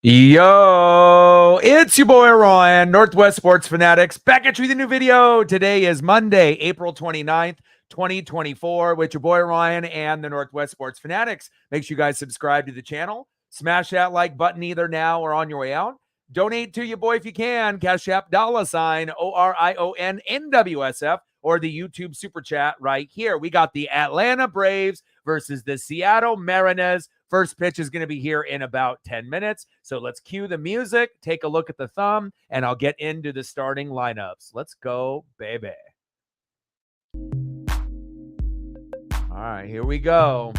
Yo, it's your boy Ryan, Northwest Sports Fanatics, back at you with a new video. Today is Monday, April 29th, 2024, with your boy Ryan and the Northwest Sports Fanatics. Make sure you guys subscribe to the channel. Smash that like button either now or on your way out. Donate to your boy if you can. Cash App $ORION-NWSF or the YouTube Super Chat right here. We got the Atlanta Braves versus the Seattle Mariners. First pitch is going to be here in about 10 minutes. So let's cue the music, take a look at the thumb, and I'll get into the starting lineups. Let's go, baby. All right, here we go.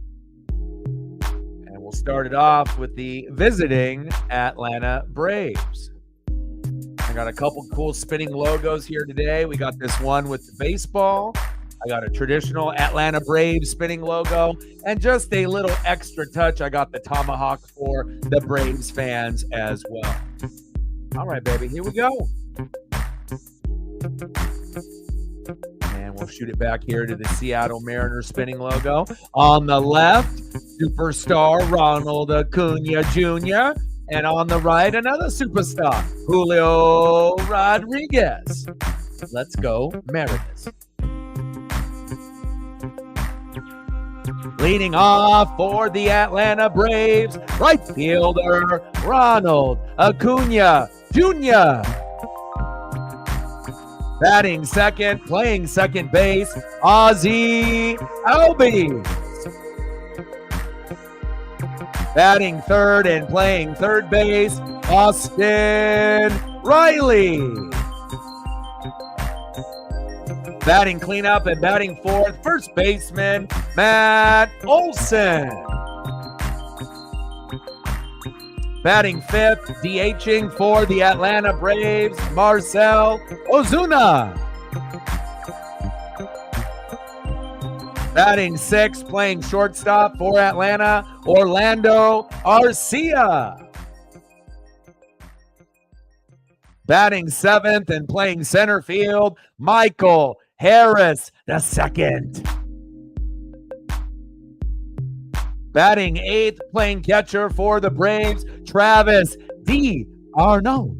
And we'll start it off with the visiting Atlanta Braves. I got a couple cool spinning logos here today. We got this one with the baseball. I got a traditional Atlanta Braves spinning logo, and just a little extra touch, I got the tomahawk for the Braves fans as well. All right, baby, here we go. And we'll shoot it back here to the Seattle Mariners spinning logo. On the left, superstar Ronald Acuna Jr., and on the right, another superstar, Julio Rodriguez. Let's go, Mariners. Leading off for the Atlanta Braves, right fielder Ronald Acuna Jr. Batting second, playing second base, Ozzie Albies. Batting third and playing third base, Austin Riley. Batting cleanup and batting fourth, first baseman, Matt Olson. Batting fifth, DHing for the Atlanta Braves, Marcell Ozuna. Batting sixth, playing shortstop for Atlanta, Orlando Arcia. Batting seventh and playing center field, Michael Harris II. Batting eighth, playing catcher for the Braves, Travis d'Arnaud.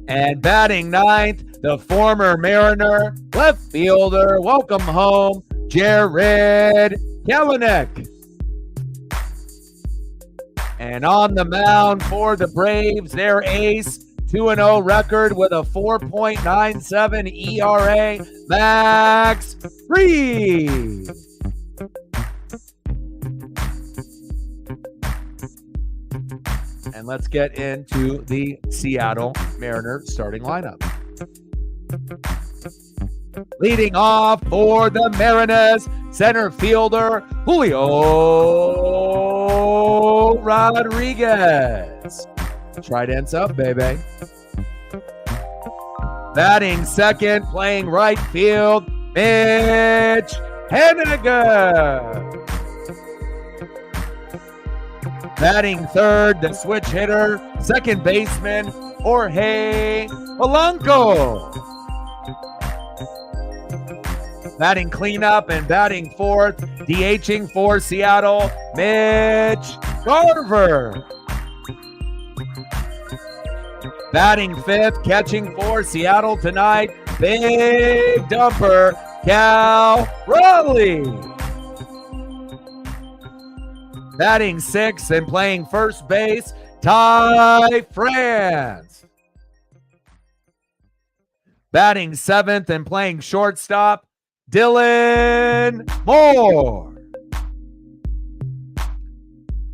And batting ninth, the former Mariner, left fielder, welcome home, Jared Kelenic. And on the mound for the Braves, their ace, 2-0 record with a 4.97 ERA, Max Fried. And let's get into the Seattle Mariners starting lineup. Leading off for the Mariners, center fielder Julio Rodriguez. Tridents up, baby. Batting second, playing right field, Mitch Garver. Batting third, the switch hitter, second baseman, Jorge Polanco. Batting cleanup and batting fourth, DHing for Seattle, Mitch Garver. Batting fifth, catching for Seattle tonight, big dumper, Cal Raleigh. Batting sixth and playing first base, Ty France. Batting seventh and playing shortstop, Dylan Moore.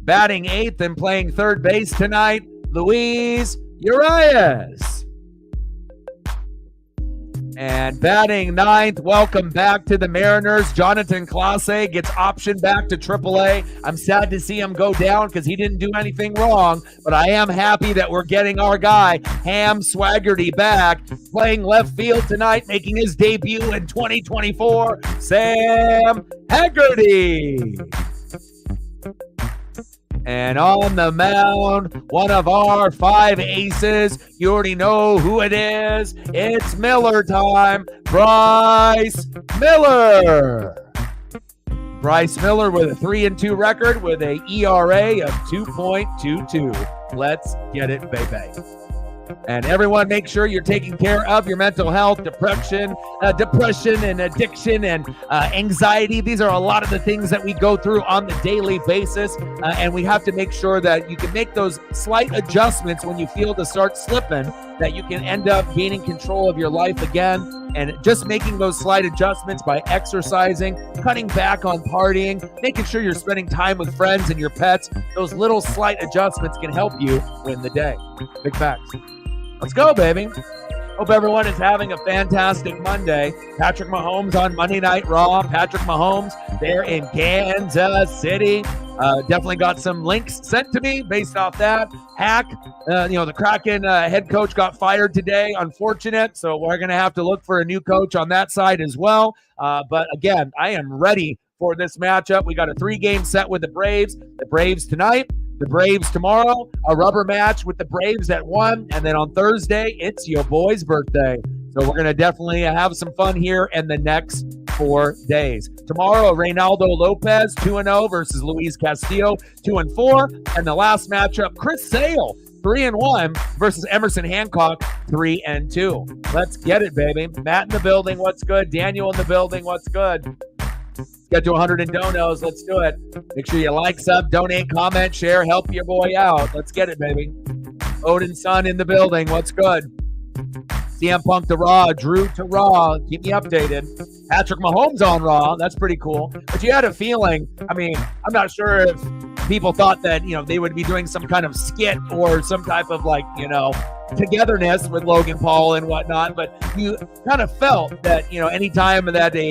Batting eighth and playing third base tonight, Luis Urias. And batting ninth, welcome back to the Mariners, Jonathan Clase gets optioned back to AAA. I'm sad to see him go down because he didn't do anything wrong, but I am happy that we're getting our guy, Ham Swaggerty, back, playing left field tonight, making his debut in 2024, Sam Haggerty. And on the mound, one of our five aces. You already know who it is. It's Miller time. Bryce Miller. Bryce Miller with a 3-2 record with a ERA of 2.22. Let's get it, baby. And everyone, make sure you're taking care of your mental health, depression and addiction and anxiety. These are a lot of the things that we go through on the daily basis. And we have to make sure that you can make those slight adjustments when you feel to start slipping, that you can end up gaining control of your life again. And just making those slight adjustments by exercising, cutting back on partying, making sure you're spending time with friends and your pets. Those little slight adjustments can help you win the day. Big facts. Let's go, baby. Hope everyone is having a fantastic Monday. Patrick Mahomes on Monday Night Raw. Patrick Mahomes there in Kansas City. Definitely got some links sent to me based off that. Hack, the Kraken head coach got fired today. Unfortunate. So we're going to have to look for a new coach on that side as well. But again, I am ready for this matchup. We got a 3-game set with the Braves. The Braves tonight. The Braves tomorrow, a rubber match with the Braves at 1, and then on Thursday, it's your boy's birthday. So we're going to definitely have some fun here in the next 4 days. Tomorrow, Reynaldo Lopez, 2-0 versus Luis Castillo, 2-4. And the last matchup, Chris Sale, 3-1 versus Emerson Hancock, 3-2. Let's get it, baby. Matt in the building, what's good? Daniel in the building, what's good? Get to 100 in donos. Let's do it. Make sure you like, sub, donate, comment, share, help your boy out. Let's get it, baby. Odin's son in the building. What's good? CM Punk to Raw. Drew to Raw. Keep me updated. Patrick Mahomes on Raw. That's pretty cool. But you had a feeling, I'm not sure if people thought that, they would be doing some kind of skit or some type of togetherness with Logan Paul and whatnot, but you kind of felt that, anytime that a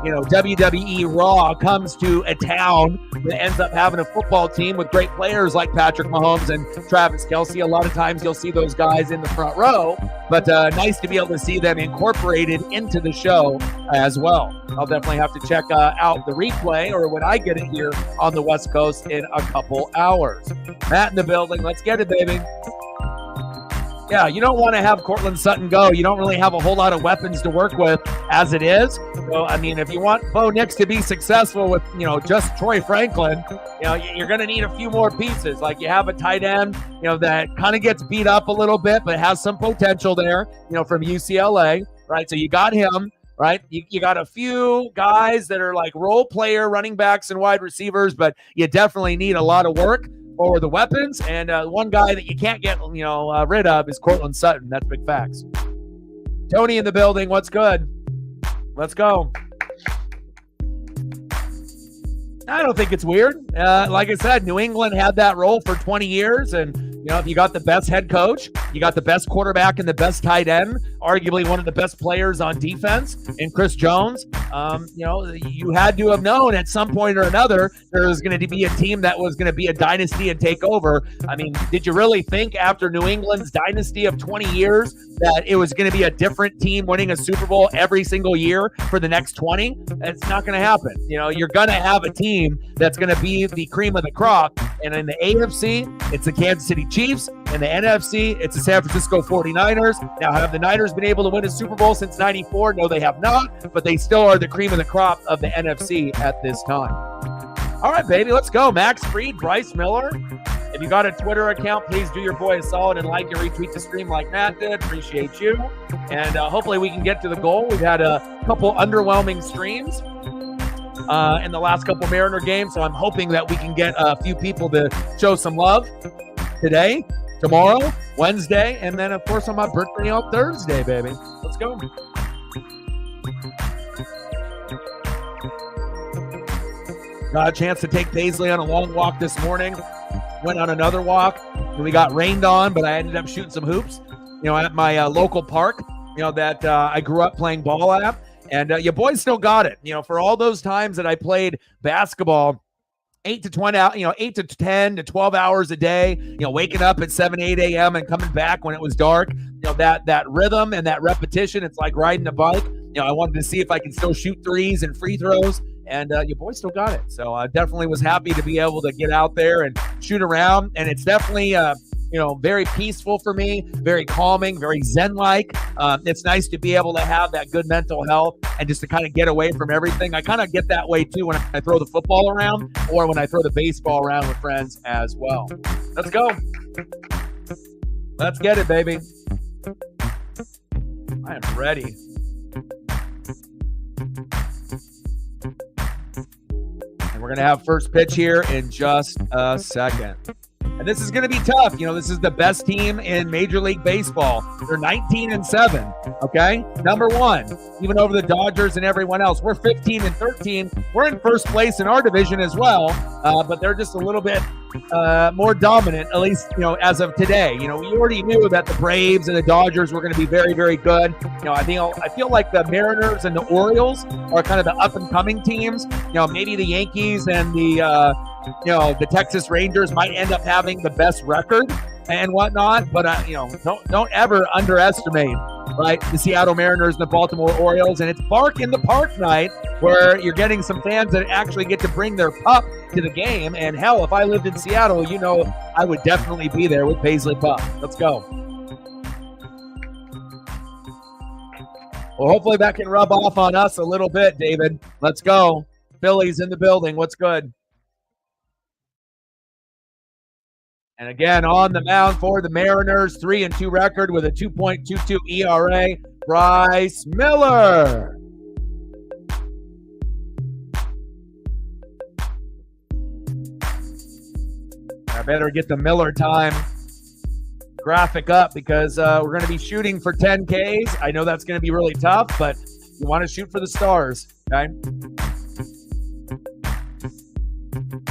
WWE Raw comes to a town that ends up having a football team with great players like Patrick Mahomes and Travis Kelce, a lot of times you'll see those guys in the front row, but nice to be able to see them incorporated into the show as well. I'll definitely have to check out the replay or when I get it here on the West Coast in a couple hours. Matt in the building. Let's get it, baby. Yeah, you don't want to have Cortland Sutton go. You don't really have a whole lot of weapons to work with as it is. So, if you want Bo Nix to be successful with, just Troy Franklin, you're going to need a few more pieces. Like you have a tight end, that kind of gets beat up a little bit, but has some potential there, from UCLA, right? So you got him, right? You got a few guys that are like role player running backs and wide receivers, but you definitely need a lot of work for the weapons, and one guy that you can't get, rid of is Cortland Sutton. That's big facts. Tony in the building. What's good? Let's go. I don't think it's weird. Like I said, New England had that role for 20 years, and if you got the best head coach, you got the best quarterback and the best tight end, arguably one of the best players on defense in Chris Jones, you had to have known at some point or another there was going to be a team that was going to be a dynasty and take over. Did you really think after New England's dynasty of 20 years that it was going to be a different team winning a Super Bowl every single year for the next 20? It's not going to happen. You're going to have a team that's going to be the cream of the crop. And in the AFC, it's the Kansas City Chiefs. In the NFC, it's the San Francisco 49ers. Now, have the Niners been able to win a Super Bowl since 94? No, they have not, but they still are the cream of the crop of the NFC at this time. All right, baby, let's go. Max Fried, Bryce Miller. If you got a Twitter account, please do your boy a solid and like and retweet the stream like Matt did. Appreciate you. And hopefully we can get to the goal. We've had a couple underwhelming streams in the last couple Mariner games, so I'm hoping that we can get a few people to show some love today, tomorrow, Wednesday, and then, of course, on my birthday on Thursday, baby. Let's go. Got a chance to take Paisley on a long walk this morning. Went on another walk. We got rained on, but I ended up shooting some hoops, at my local park, that I grew up playing ball at. And your boy still got it. For all those times that I played basketball, 8 to 10 to 12 hours a day, waking up at 7, 8 a.m. and coming back when it was dark, that rhythm and that repetition, it's like riding a bike. I wanted to see if I can still shoot threes and free throws, and your boy still got it. So I definitely was happy to be able to get out there and shoot around. And it's definitely very peaceful for me, very calming, very zen-like. It's nice to be able to have that good mental health and just to kind of get away from everything. I kind of get that way too when I throw the football around or when I throw the baseball around with friends as well. Let's go. Let's get it, baby. I am ready. And we're going to have first pitch here in just a second. And this is going to be tough. This is the best team in Major League Baseball. They're 19-7, okay? Number one, even over the Dodgers and everyone else. We're 15-13. We're in first place in our division as well, but they're just a little bit more dominant, at least, as of today. We already knew that the Braves and the Dodgers were going to be very, very good. I feel like the Mariners and the Orioles are kind of the up-and-coming teams. Maybe the Yankees and the Texas Rangers might end up having the best record and whatnot, but don't ever underestimate, right, the Seattle Mariners and the Baltimore Orioles. And it's Bark in the Park night where you're getting some fans that actually get to bring their pup to the game. And hell, if I lived in Seattle, I would definitely be there with Paisley Pup. Let's go. Well, hopefully that can rub off on us a little bit, David. Let's go. Phillies in the building. What's good? And again, on the mound for the Mariners, 3-2 record with a 2.22 ERA, Bryce Miller. I better get the Miller time graphic up because we're going to be shooting for 10 Ks. I know that's going to be really tough, but you want to shoot for the stars, okay?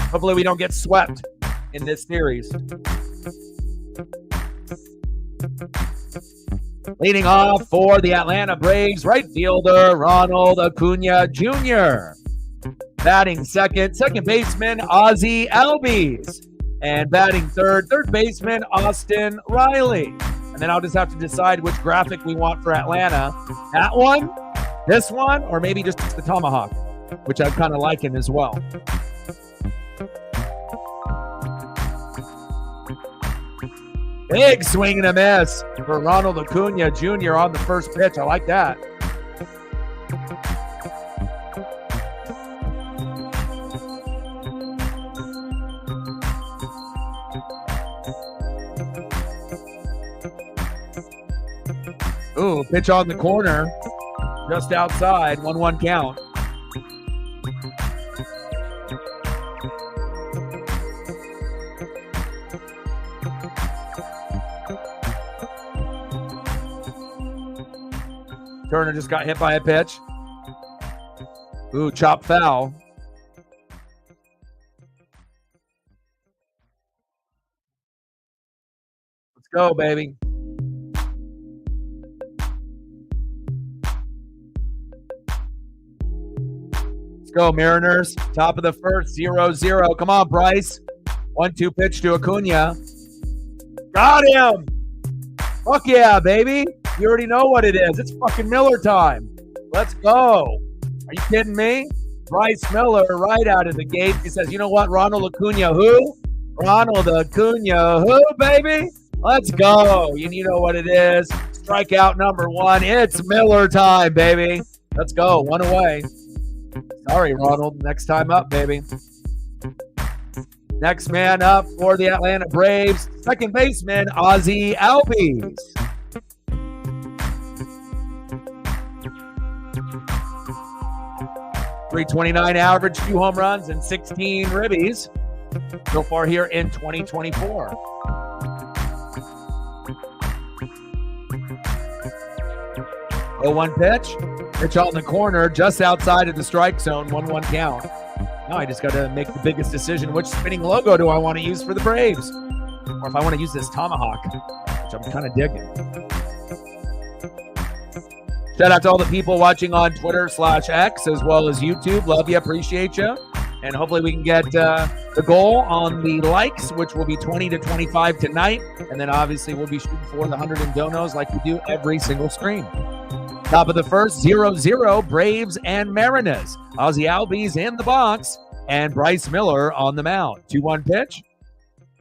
Hopefully we don't get swept in this series. Leading off for the Atlanta Braves, right fielder Ronald Acuna Jr. Batting second baseman Ozzie Albies. And batting third baseman Austin Riley. And then I'll just have to decide which graphic we want for Atlanta. That one, this one, or maybe just the tomahawk, which I'm kind of liking as well. Big swing and a miss for Ronald Acuna Jr. on the first pitch. I like that. Ooh, pitch on the corner, just outside, 1-1 count. Turner just got hit by a pitch. Ooh, chop foul. Let's go, baby. Let's go, Mariners. Top of the first, 0-0. Come on, Bryce. 1-2 pitch to Acuna. Got him! Fuck yeah, baby. You already know what it is. It's fucking Miller time. Let's go. Are you kidding me? Bryce Miller right out of the gate. He says, you know what, Ronald Acuna who? Ronald Acuna who, baby? Let's go. You know what it is. Strikeout number one. It's Miller time, baby. Let's go. One away. Sorry, Ronald. Next time up, baby. Next man up for the Atlanta Braves, second baseman, Ozzie Albies. .329 average, 2 home runs, and 16 ribbies so far here in 2024. Oh, 1 pitch. Pitch on the corner, just outside of the strike zone, 1-1 count. Now I just got to make the biggest decision. Which spinning logo do I want to use for the Braves? Or if I want to use this tomahawk, which I'm kind of digging. Shout out to all the people watching on Twitter/X as well as YouTube. Love you, appreciate you. And hopefully we can get the goal on the likes, which will be 20 to 25 tonight. And then obviously we'll be shooting for the 100 in donos like we do every single stream. Top of the first, 0-0, Braves and Mariners. Ozzie Albies in the box and Bryce Miller on the mound. 2-1 pitch.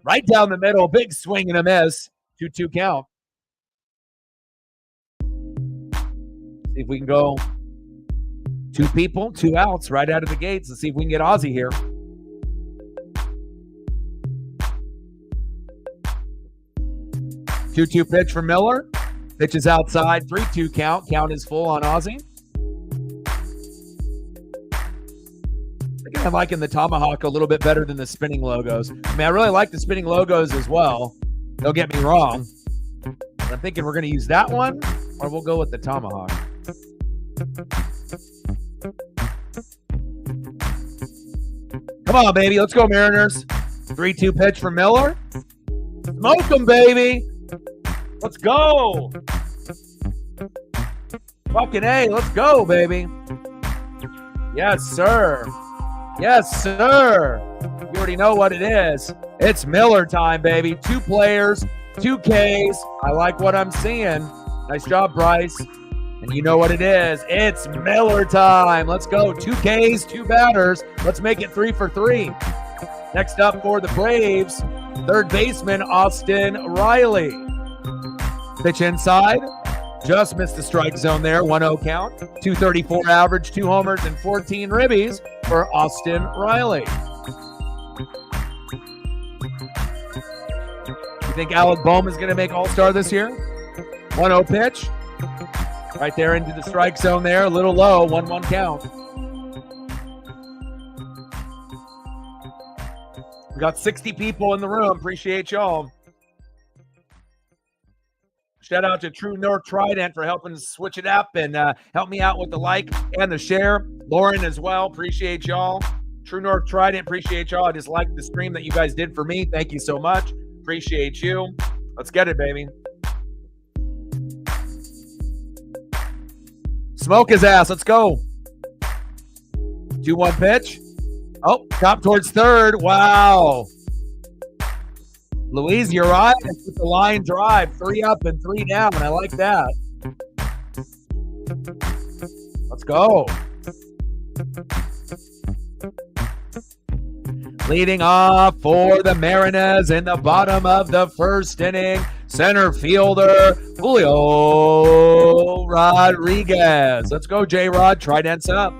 Right down the middle, big swing and a miss. 2-2 count. See if we can go 2 people, 2 outs right out of the gates. Let's see if we can get Ozzie here. Two pitch from Miller. Pitch is outside. 3-2 count. Count is full on Ozzie. I think I'm liking the tomahawk a little bit better than the spinning logos. I mean, I really like the spinning logos as well. Don't get me wrong. But I'm thinking we're going to use that one, or we'll go with the tomahawk. Come on, baby. Let's go, Mariners. 3-2 pitch from Miller. Smoke them, baby. Let's go. Fucking A. Let's go, baby. Yes, sir. Yes, sir. You already know what it is. It's Miller time, baby. 2 players, 2 Ks. I like what I'm seeing. Nice job, Bryce. And you know what it is. It's Miller time. Let's go. 2 Ks, 2 batters. Let's make it 3 for 3. Next up for the Braves, third baseman Austin Riley. Pitch inside. Just missed the strike zone there. 1-0 count. 234 average, 2 homers, and 14 ribbies for Austin Riley. You think Alec Bohm is going to make All-Star this year? 1-0 pitch. Right there into the strike zone there. A little low. 1-1 count. We got 60 people in the room. Appreciate y'all. Shout out to True North Trident for helping switch it up and help me out with the like and the share. Lauren as well. Appreciate y'all. True North Trident. Appreciate y'all. I just liked the stream that you guys did for me. Thank you so much. Appreciate you. Let's get it, baby. Smoke his ass. Let's go. 2-1 pitch. Oh, top towards third. Wow. Louise, you're right. With the line drive. 3 up and 3 down. I like that. Let's go. Leading off for the Mariners in the bottom of the first inning, center fielder Julio Rodriguez. Let's go, J-Rod. Trident's up.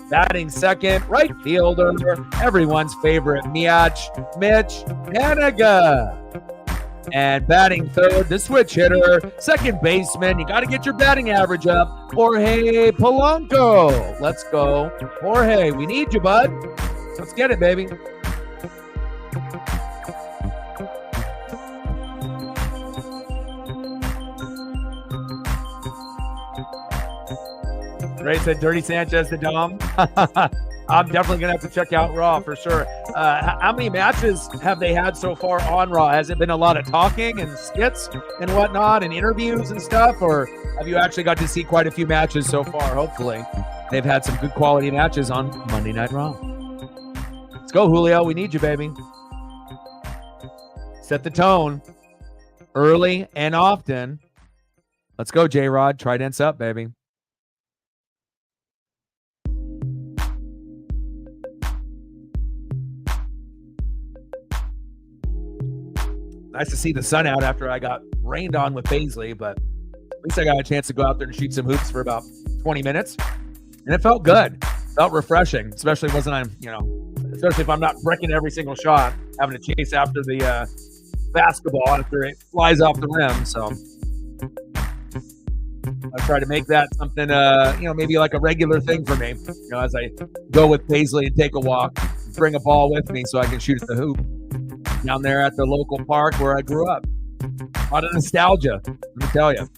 Batting second, right fielder, everyone's favorite Mitch Garver. And batting third, the switch hitter, second baseman. You got to get your batting average up. Jorge Polanco. Let's go. Jorge, we need you, bud. Let's get it, baby. Ray said Dirty Sanchez to Dom. I'm definitely going to have to check out Raw for sure. How many matches have they had so far on Raw? Has it been a lot of talking and skits and whatnot and interviews and stuff? Or have you actually got to see quite a few matches so far? Hopefully. They've had some good quality matches on Monday Night Raw. Let's go, Julio. We need you, baby. Set the tone early and often. Let's go, J-Rod. Trident's up, baby. Nice to see the sun out after I got rained on with Paisley, but at least I got a chance to go out there and shoot some hoops for about 20 minutes. And it felt good. Felt refreshing, especially especially if I'm not bricking every single shot, having to chase after the basketball after it flies off the rim. So I try to make that something, maybe like a regular thing for me, as I go with Paisley and take a walk, bring a ball with me so I can shoot at the hoop down there at the local park where I grew up. A lot of nostalgia, let me tell you.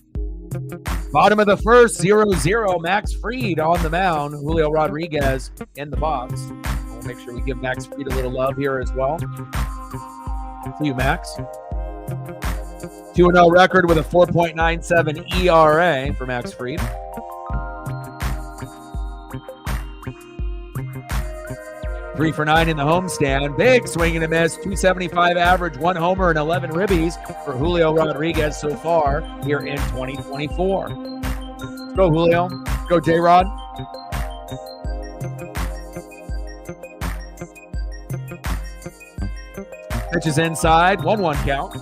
Bottom of the first, 0-0, Max Fried on the mound. Julio Rodriguez in the box. We'll make sure we give Max Fried a little love here as well. See you, Max. 2-0 record with a 4.97 ERA for Max Fried. Three for 9 in the homestand. Big swing and a miss. 275 average, 1 homer, and 11 ribbies for Julio Rodriguez so far here in 2024. Let's go, Julio. Let's go, J-Rod. Pitch is inside. 1-1 count.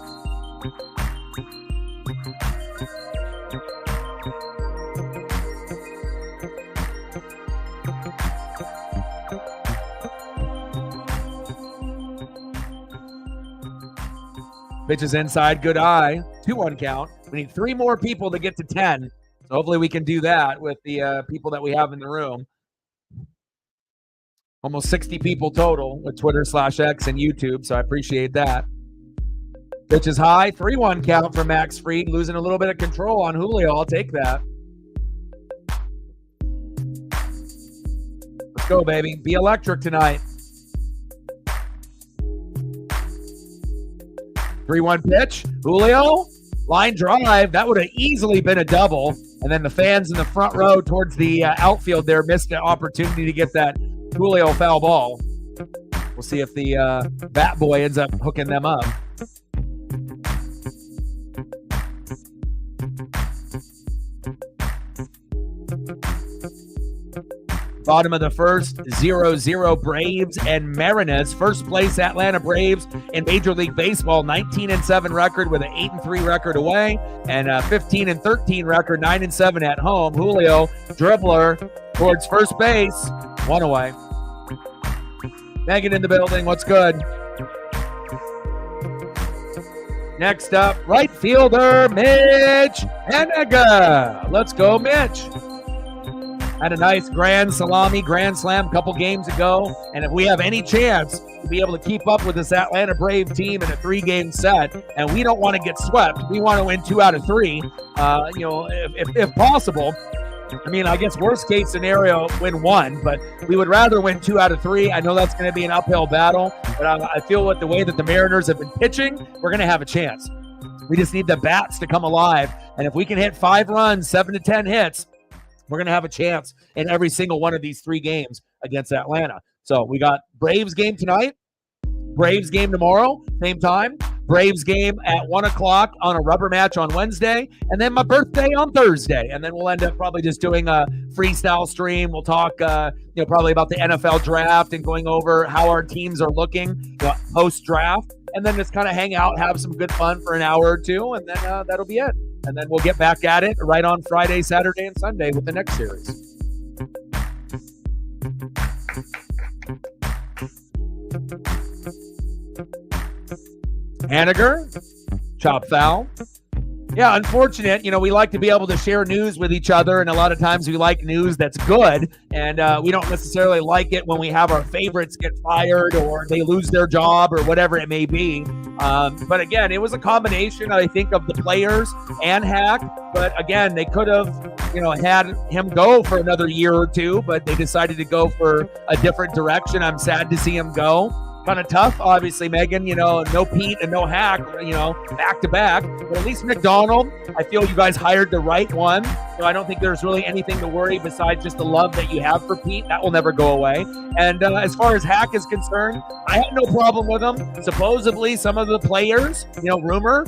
Pitch is inside. Good eye. 2-1 count. We need 3 more people to get to 10. So hopefully we can do that with the people that we have in the room. Almost 60 people total with Twitter/X and YouTube, so I appreciate that. Pitch is high. 3-1 count for Max Fried, losing a little bit of control on Julio. I'll take that. Let's go, baby. Be electric tonight. 3-1 pitch. Julio, line drive. That would have easily been a double. And then the fans in the front row towards the outfield there missed an opportunity to get that Julio foul ball. We'll see if the bat boy ends up hooking them up. Bottom of the first, 0-0 Braves and Mariners. First place Atlanta Braves in Major League Baseball, 19-7 record with an 8-3 record away and a 15-13 record, 9-7 at home. Julio, dribbler towards first base, 1 away. Megan in the building, what's good? Next up, right fielder, Mitch Garver. Let's go, Mitch. Had a nice grand slam a couple games ago. And if we have any chance to be able to keep up with this Atlanta Brave team in a 3-game set, and we don't want to get swept, we want to win 2 out of 3, if possible. I mean, I guess worst case scenario, win 1, but we would rather win 2 out of 3. I know that's going to be an uphill battle, but I feel with the way that the Mariners have been pitching, we're going to have a chance. We just need the bats to come alive. And if we can hit 5 runs, 7 to 10 hits, we're going to have a chance in every single one of these 3 games against Atlanta. So we got Braves game tonight, Braves game tomorrow, same time, Braves game at 1 o'clock on a rubber match on Wednesday, and then my birthday on Thursday. And then we'll end up probably just doing a freestyle stream. We'll talk, probably about the NFL draft and going over how our teams are looking post-draft, and then just kind of hang out, have some good fun for an hour or 2, and then that'll be it. And then we'll get back at it right on Friday, Saturday, and Sunday with the next series. Haniger, chop foul. Yeah, unfortunate. We like to be able to share news with each other, and a lot of times we like news that's good, and we don't necessarily like it when we have our favorites get fired or they lose their job or whatever it may be. But again, it was a combination, I think, of the players and Hack. But again, they could have, had him go for another year or 2, but they decided to go for a different direction. I'm sad to see him go. Kind of tough, obviously, Megan, no Pete and no Hack, back to back. But at least McDonald, I feel you guys hired the right one. I don't think there's really anything to worry besides just the love that you have for Pete. That will never go away. And as far as Hack is concerned, I have no problem with him. Supposedly, some of the players, rumor,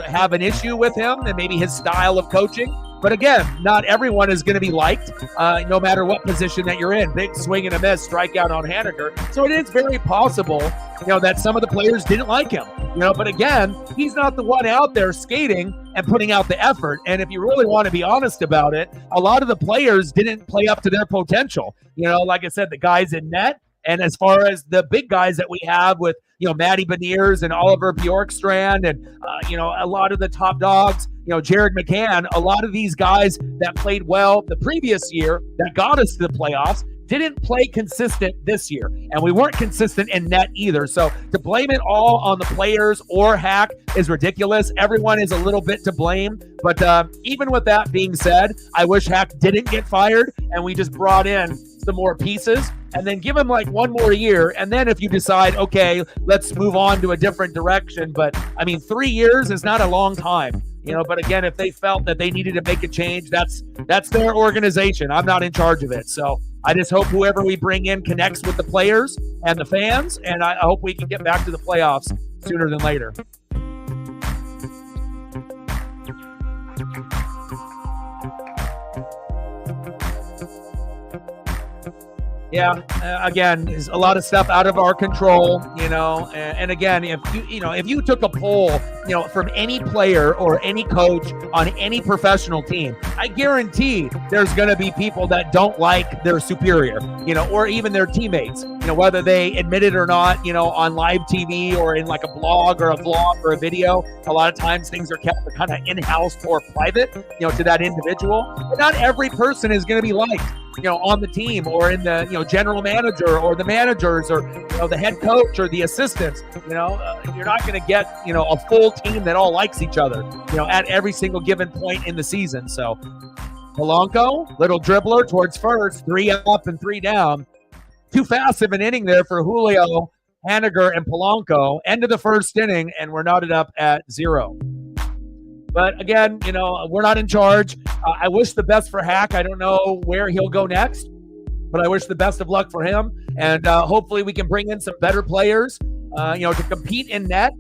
have an issue with him and maybe his style of coaching. But again, not everyone is going to be liked, no matter what position that you're in. Big swing and a miss, strikeout on Haniger. So it is very possible, that some of the players didn't like him. But again, he's not the one out there skating and putting out the effort. And if you really want to be honest about it, a lot of the players didn't play up to their potential. Like I said, the guys in net. And as far as the big guys that we have with, Matty Beniers and Oliver Bjorkstrand and, a lot of the top dogs, Jared McCann, a lot of these guys that played well the previous year that got us to the playoffs didn't play consistent this year. And we weren't consistent in net either. So to blame it all on the players or Hack is ridiculous. Everyone is a little bit to blame. But even with that being said, I wish Hack didn't get fired and we just brought in some more pieces and then give him like 1 more year. And then if you decide, okay, let's move on to a different direction. But 3 years is not a long time. But again, if they felt that they needed to make a change, that's their organization. I'm not in charge of it. So I just hope whoever we bring in connects with the players and the fans, and I hope we can get back to the playoffs sooner than later. Yeah, again, there's a lot of stuff out of our control, and again, if you took a poll, from any player or any coach on any professional team, I guarantee there's going to be people that don't like their superior, or even their teammates, whether they admit it or not, on live TV or in like a blog or a vlog or a video. A lot of times things are kept kind of in-house or private, to that individual. But not every person is going to be liked, on the team or in the, general manager or the managers or, the head coach or the assistants. You're not going to get, a full team that all likes each other, at every single given point in the season. So Polanco, little dribbler towards first, 3 up and 3 down. Too fast of an inning there for Julio, Haniger, and Polanco. End of the first inning, and we're knotted up at 0. But again, we're not in charge. I wish the best for Hack. I don't know where he'll go next, but I wish the best of luck for him. And hopefully we can bring in some better players, to compete in net.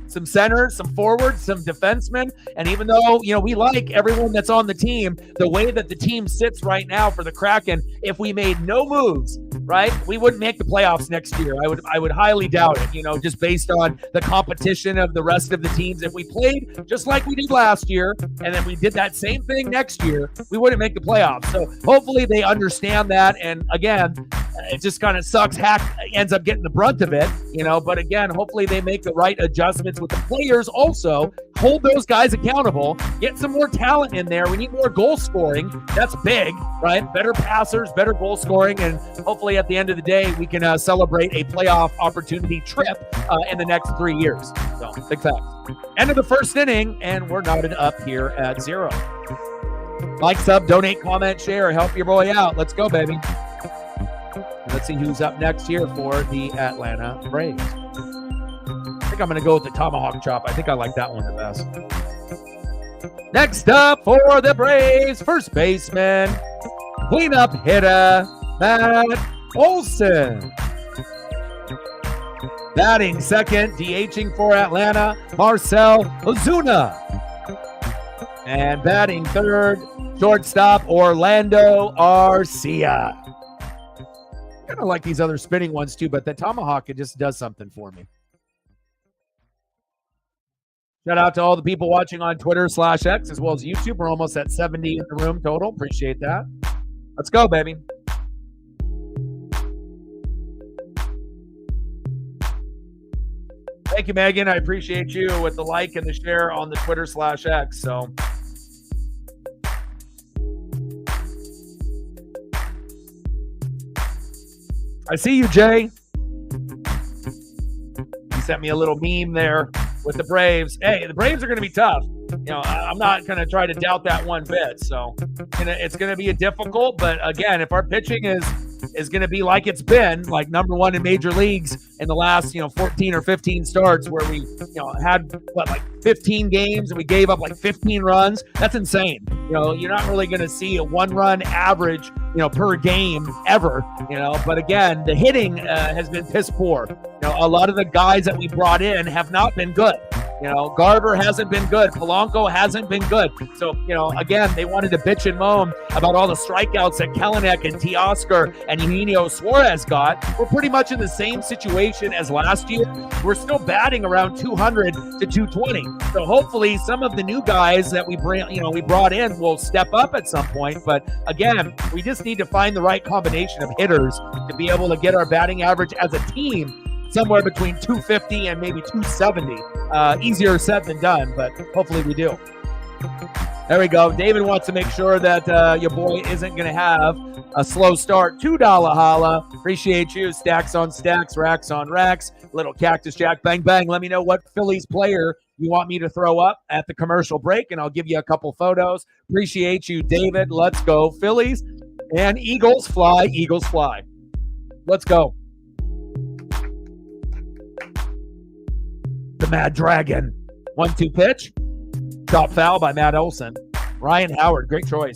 Some centers, some forwards, some defensemen. And even though, we like everyone that's on the team, the way that the team sits right now for the Kraken, if we made no moves, right, we wouldn't make the playoffs next year. I would highly doubt it, just based on the competition of the rest of the teams. If we played just like we did last year, and then we did that same thing next year, we wouldn't make the playoffs. So hopefully they understand that. And again, it just kind of sucks. Hack ends up getting the brunt of it, but again, hopefully they make the right adjustments with the players. Also hold those guys accountable, get some more talent in there. We need more goal scoring. That's big, right? Better passers, better goal scoring, and hopefully at the end of the day we can celebrate a playoff opportunity trip in the next 3 years. So big fact. End of the first inning, and we're knotted up here at 0. Like, sub, donate, comment, share, help your boy out. Let's go, baby. Let's see who's up next here for the Atlanta Braves. I think I'm going to go with the tomahawk chop. I think I like that one the best. Next up for the Braves, first baseman, cleanup hitter, Matt Olson. Batting second, DHing for Atlanta, Marcell Ozuna. And batting third, shortstop, Orlando Arcia. I kind of like these other spinning ones too, but the tomahawk, it just does something for me. Shout out to all the people watching on Twitter/X as well as YouTube. We're almost at 70 in the room total. Appreciate that. Let's go, baby. Thank you, Megan. I appreciate you with the like and the share on the Twitter/X. So I see you, Jay. He sent me a little meme there with the Braves. Hey, the Braves are going to be tough. I'm not going to try to doubt that one bit. So it's going to be a difficult, but again, if our pitching is going to be like it's been, like number one in major leagues in the last, 14 or 15 starts where we, had like 15 games and we gave up like 15 runs. That's insane. You're not really going to see a 1-run average, per game ever, but again, the hitting has been piss poor. A lot of the guys that we brought in have not been good. Garver hasn't been good. Polanco hasn't been good. So, again, they wanted to bitch and moan about all the strikeouts that Kelenic and Teoscar and Eugenio Suarez got. We're pretty much in the same situation as last year. We're still batting around 200 to 220. So hopefully some of the new guys that we brought in will step up at some point. But again, we just need to find the right combination of hitters to be able to get our batting average as a team somewhere between 250 and maybe 270. Easier said than done, but hopefully we do. There we go. David wants to make sure that your boy isn't going to have a slow start. $2 holla. Appreciate you. Stacks on stacks, racks on racks. Little Cactus Jack bang bang. Let me know what Phillies player you want me to throw up at the commercial break, and I'll give you a couple photos. Appreciate you, David. Let's go, Phillies. And Eagles fly, Eagles fly. Let's go. The Mad Dragon. 1-2 pitch. Chop foul by Matt Olson. Ryan Howard, great choice.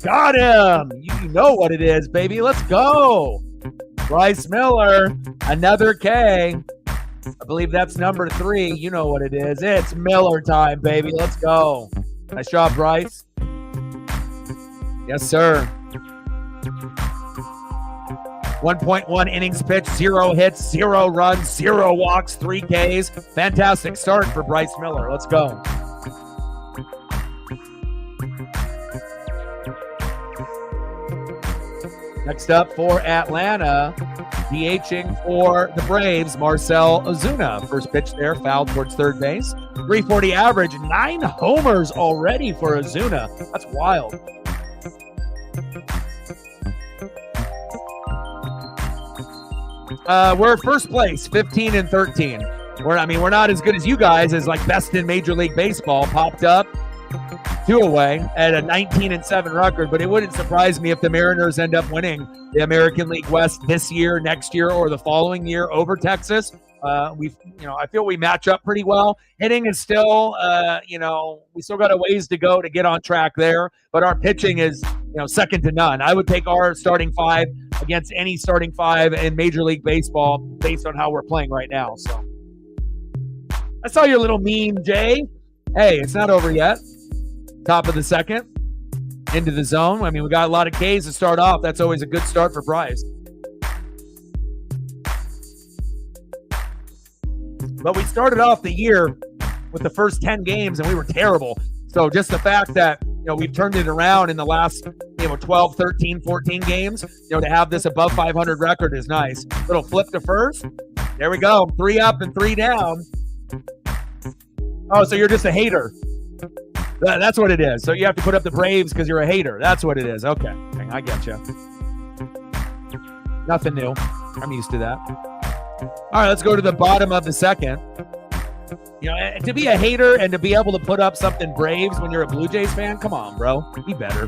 Got him! You You know what it is, baby. Let's go. Bryce Miller, another K. I believe that's number 3. You know what it is. It's Miller time, baby. Let's go. Nice job, Bryce. Yes, sir. 1.1 innings pitched, 0 hits, 0 runs, 0 walks, 3 Ks. Fantastic start for Bryce Miller. Let's go. Next up for Atlanta, DHing for the Braves, Marcell Ozuna. First pitch there, fouled towards third base. 340 average, 9 homers already for Ozuna. That's wild. We're first place, 15 and 13. We're not as good as you guys, as like best in Major League Baseball. Popped up 2 away at a 19 and 7 record, but it wouldn't surprise me if the Mariners end up winning the American League West this year, next year, or the following year over Texas. I feel we match up pretty well. Hitting is still, we still got a ways to go to get on track there, but our pitching is, second to none. I would take our starting 5 against any starting 5 in Major League Baseball based on how we're playing right now. So I saw your little meme, Jay. Hey, it's not over yet. Top of the second, into the zone. We got a lot of Ks to start off. That's always a good start for Bryce. But we started off the year with the first 10 games, and we were terrible. So just the fact that, we've turned it around in the last, 12, 13, 14 games, to have this above 500 record is nice. Little flip to first. There we go. 3 up and 3 down. Oh, so you're just a hater. That's what it is. So you have to put up the Braves because you're a hater. That's what it is. Okay. I get you. Nothing new. I'm used to that. All right, let's go to the bottom of the second. To be a hater and to be able to put up something Braves when you're a Blue Jays fan, come on, bro. Be better.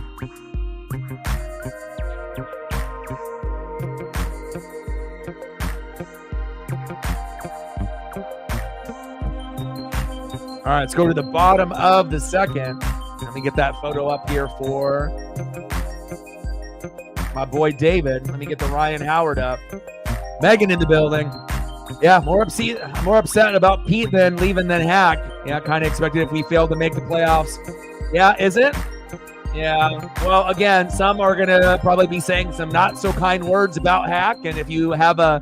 All right, let's go to the bottom of the second. Let me get that photo up here for my boy David. Let me get the Ryan Howard up. Megan in the building. Yeah, more upset about Pete than leaving than Hack. Yeah, kind of expected if we failed to make the playoffs. Yeah, is it? Yeah. Well, again, some are going to probably be saying some not so kind words about Hack. And if you have a,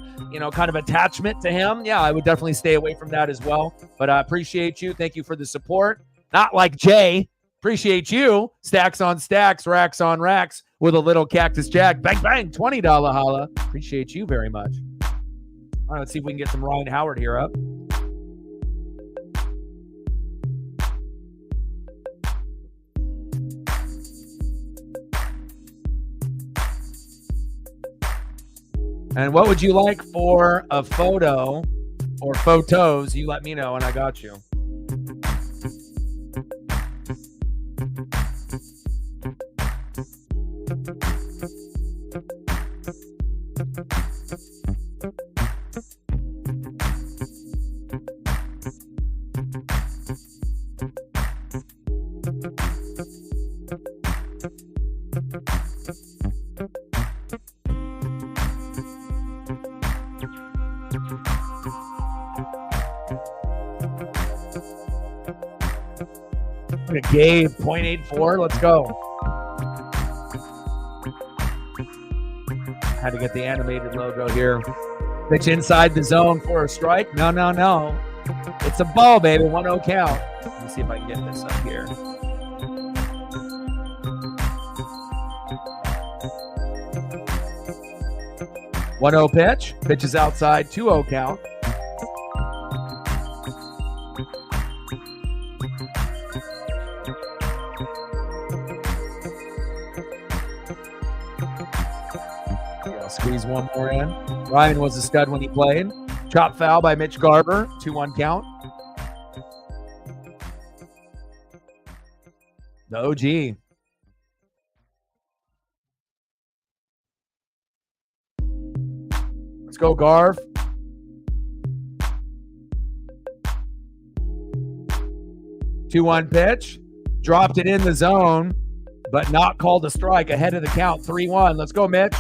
kind of attachment to him, yeah, I would definitely stay away from that as well. But I appreciate you. Thank you for the support. Not like Jay. Appreciate you. Stacks on stacks, racks on racks with a little Cactus Jack. Bang, bang, $20 holla. Appreciate you very much. All right, let's see if we can get some Ryan Howard here up. And what would you like for a photo or photos? You let me know and I got you. Gabe, 0.84. Let's go. Had to get the animated logo here. Pitch inside the zone for a strike. No. It's a ball, baby. 1-0 count. Let me see if I can get this up here. One 0 pitch. Pitch is outside. 2-0 count. Squeeze one more in. Ryan was a stud when he played. Chop foul by Mitch Garver. 2-1 count. The OG. Let's go, Garv. Two-one pitch. Dropped it in the zone. but not called a strike. Ahead of the count, 3-1. Let's go, Mitch.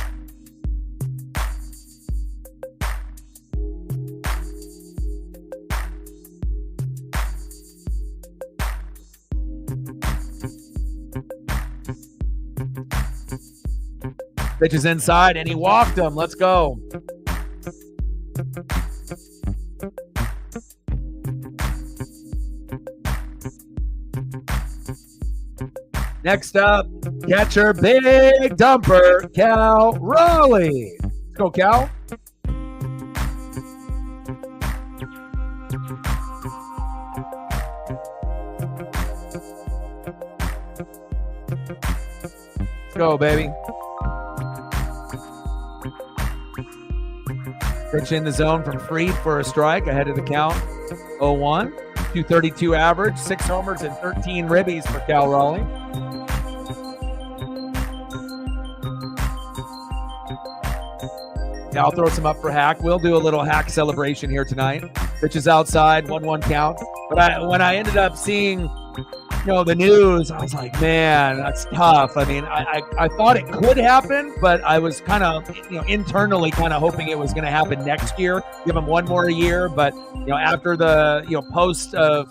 Pitch is inside, and he walked him. Let's go. Next up, catcher, big dumper, Cal Raleigh. Let's go, Cal. Let's go, baby. Pitch in the zone from Fried for a strike, ahead of the count, 0-1. 232 average, 6 homers and 13 ribbies for Cal Raleigh. Now I'll throw some up for Hack. We'll do a little Hack celebration here tonight. Pitch is outside, 1-1 count. But when I ended up seeing, the news, I was like, man, that's tough. I mean, I thought it could happen, but I was kind of, internally kind of hoping it was going to happen next year, give them one more year. But, after the, post of,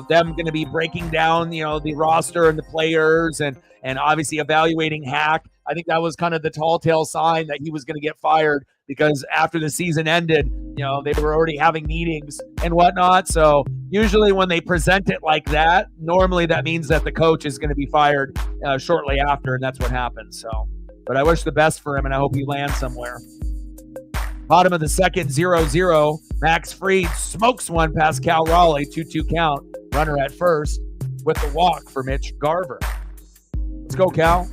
them going to be breaking down, the roster and the players and obviously evaluating Hack, I think that was kind of the tall tale sign that he was going to get fired, because after the season ended, they were already having meetings and whatnot. So usually when they present it like that, normally that means that the coach is going to be fired shortly after, and that's what happens. So, but I wish the best for him, and I hope he lands somewhere. Bottom of the second, 0-0. Max Fried smokes one past Cal Raleigh, 2-2 count. Runner at first with the walk for Mitch Garver. Let's go, Cal.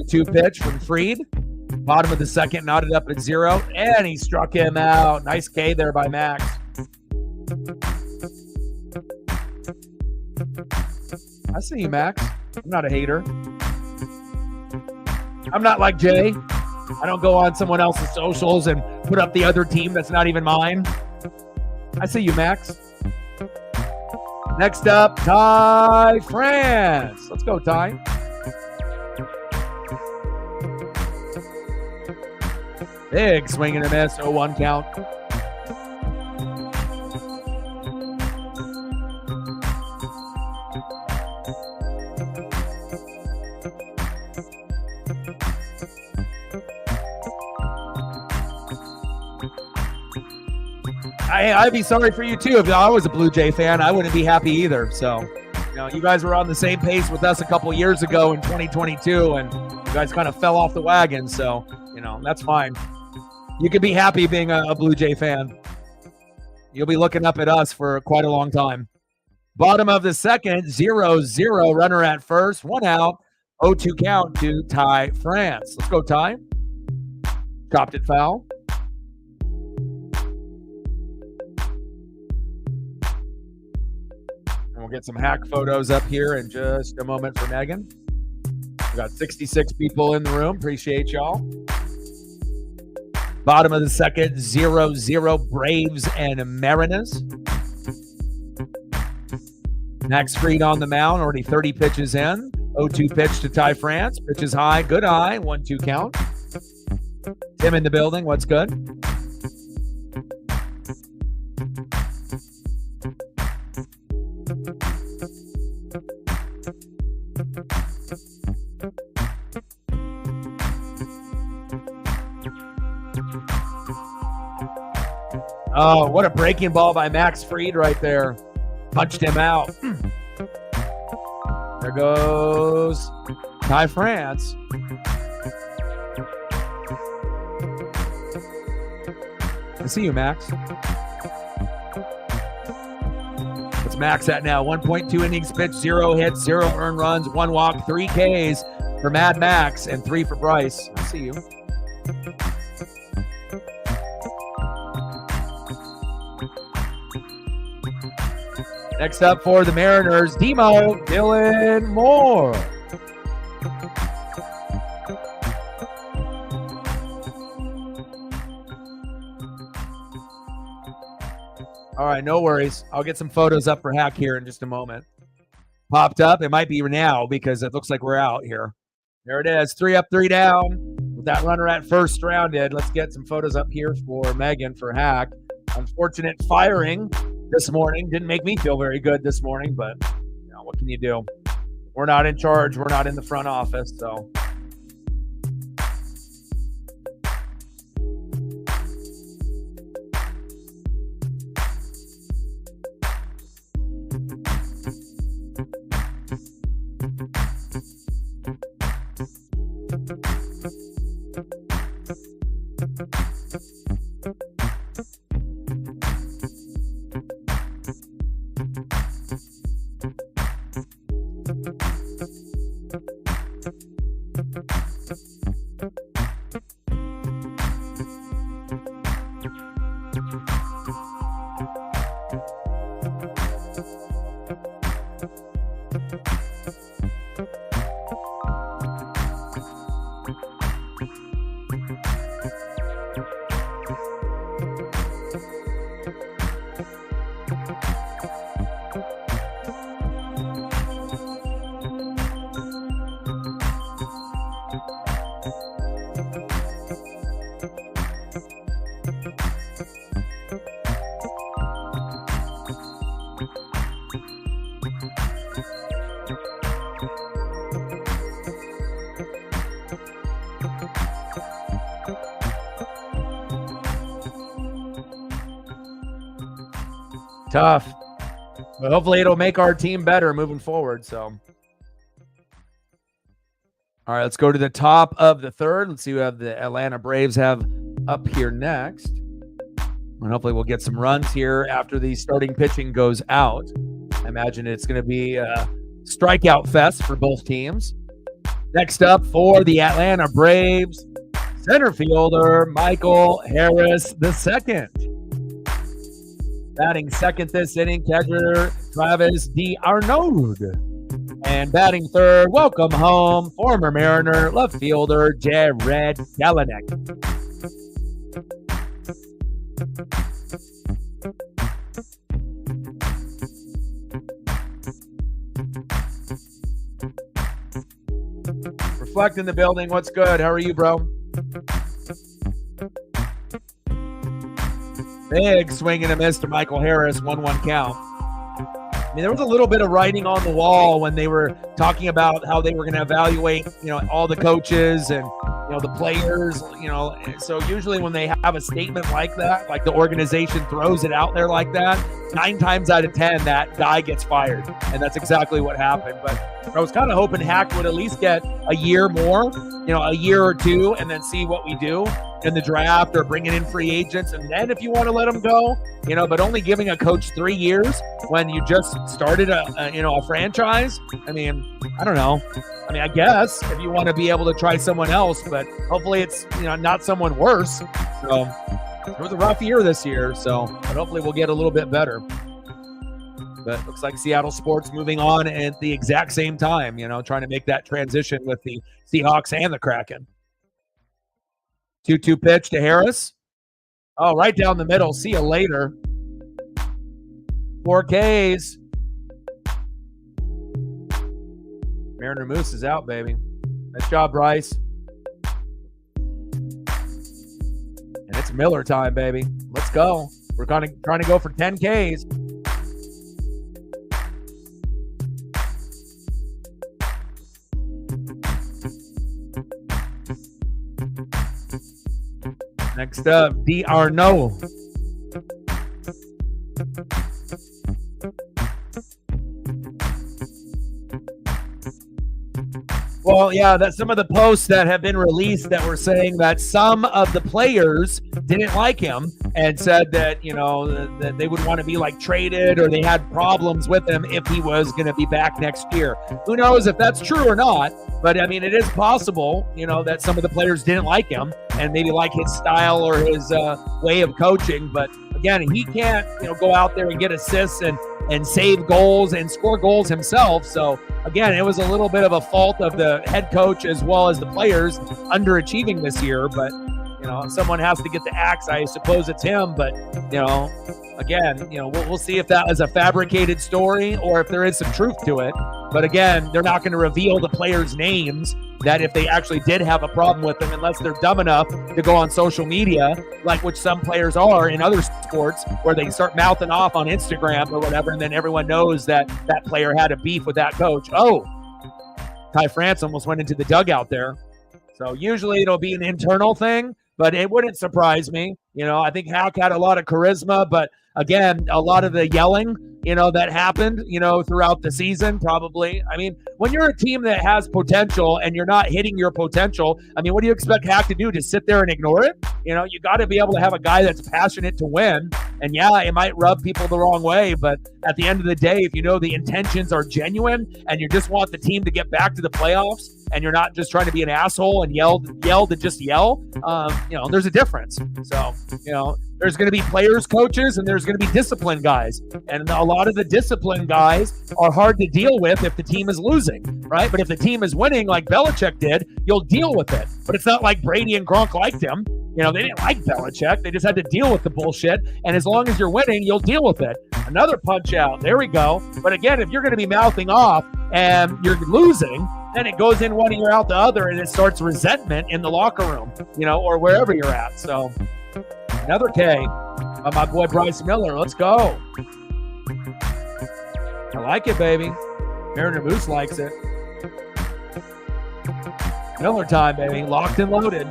Two pitch from Fried. Bottom of the second, knotted up at 0, and he struck him out. Nice K there by Max. I see you, Max. I'm not a hater. I'm not like Jay. I don't go on someone else's socials and put up the other team that's not even mine. I see you, Max. Next up, Ty France. Let's go, Ty. Big swing and a miss, 0-1 count. I'd be sorry for you too. If I was a Blue Jay fan, I wouldn't be happy either. So, you guys were on the same pace with us a couple years ago in 2022, and you guys kind of fell off the wagon. So, that's fine. You can be happy being a Blue Jay fan. You'll be looking up at us for quite a long time. Bottom of the second, 0-0. Runner at first, 1 out. 0-2 count to Ty France. Let's go, Ty. Dropped it foul. And we'll get some Hack photos up here in just a moment for Megan. We got 66 people in the room. Appreciate y'all. Bottom of the second, 0-0. Braves and Mariners. Max Fried on the mound, already 30 pitches in. 0-2 pitch to Ty France. Pitch is high, good eye, 1-2 count. Tim in the building, what's good? Oh, what a breaking ball by Max Fried right there. Punched him out. There goes Ty France. I see you, Max. What's Max at now? 1.2 innings pitched, 0 hits, 0 earned runs, 1 walk, 3 Ks for Mad Max, and 3 for Bryce. I see you. Next up for the Mariners, Demo Dylan Moore. All right, no worries. I'll get some photos up for Hack here in just a moment. Popped up. It might be now because it looks like we're out here. There it is. 3 up, 3 down. With that runner at first rounded. Let's get some photos up here for Megan for Hack. Unfortunate firing this morning. Didn't make me feel very good this morning, but what can you do? We're not in charge. We're not in the front office, so. Tough, but hopefully it'll make our team better moving forward. So, all right, let's go to the top of the third. Let's see who the Atlanta Braves have up here next. And hopefully we'll get some runs here after the starting pitching goes out. I imagine it's going to be a strikeout fest for both teams. Next up for the Atlanta Braves, center fielder Michael Harris II. Batting second this inning, catcher Travis d'Arnaud. And batting third, welcome home, former Mariner, left fielder Jared Kelenic. Reflect in the building. What's good? How are you, bro? Big swing and a miss to Michael Harris, 1-1 count. I mean, there was a little bit of writing on the wall when they were talking about how they were going to evaluate, all the coaches and, the players, So usually when they have a statement like that, like the organization throws it out there like that, 9 times out of 10, that guy gets fired. And that's exactly what happened. But I was kind of hoping Hack would at least get a year more, a year or two, and then see what we do in the draft or bringing in free agents. And then if you want to let them go, but only giving a coach 3 years when you just started a franchise. I mean, I don't know. I mean, I guess if you want to be able to try someone else, but hopefully it's, not someone worse. So it was a rough year this year. So, but hopefully we'll get a little bit better. But looks like Seattle sports moving on at the exact same time, trying to make that transition with the Seahawks and the Kraken. 2-2 pitch to Harris. Oh, right down the middle. See you later. 4 Ks. Mariner Moose is out, baby. Nice job, Bryce. And it's Miller time, baby. Let's go. We're trying to go for 10 Ks. Next up, d'Arnaud. Well, yeah, that's some of the posts that have been released that were saying that some of the players didn't like him and said that, that they would want to be traded or they had problems with him if he was going to be back next year. Who knows if that's true or not? But I mean, it is possible, that some of the players didn't like him and maybe like his style or his way of coaching. But again, he can't, go out there and get assists and save goals and score goals himself. So again, it was a little bit of a fault of the head coach as well as the players underachieving this year. But someone has to get the axe. I suppose it's him, but again, we'll see if that is a fabricated story or if there is some truth to it. But again, they're not going to reveal the players' names, that if they actually did have a problem with them, unless they're dumb enough to go on social media, like which some players are in other sports, where they start mouthing off on Instagram or whatever, and then everyone knows that that player had a beef with that coach. Oh, Ty France almost went into the dugout there. So usually it'll be an internal thing, but it wouldn't surprise me. I think Hack had a lot of charisma, but again, a lot of the yelling, that happened, throughout the season, probably. I mean, when you're a team that has potential and you're not hitting your potential, I mean, what do you expect Hack to do? Just sit there and ignore it? You got to be able to have a guy that's passionate to win. And yeah, it might rub people the wrong way, but at the end of the day, if the intentions are genuine and you just want the team to get back to the playoffs and you're not just trying to be an asshole and yell to just yell, there's a difference. So, there's going to be players, coaches, and there's going to be disciplined guys. And a lot of the disciplined guys are hard to deal with if the team is losing, right? But if the team is winning like Belichick did, you'll deal with it. But it's not like Brady and Gronk liked him. They didn't like Belichick. They just had to deal with the bullshit. And as long as you're winning, you'll deal with it. Another punch out. There we go. But again, if you're going to be mouthing off and you're losing, then it goes in one ear out the other, and it starts resentment in the locker room, or wherever you're at. So another K by my boy Bryce Miller. Let's go. I like it, baby. Mariner Moose likes it. Miller time, baby. Locked and loaded.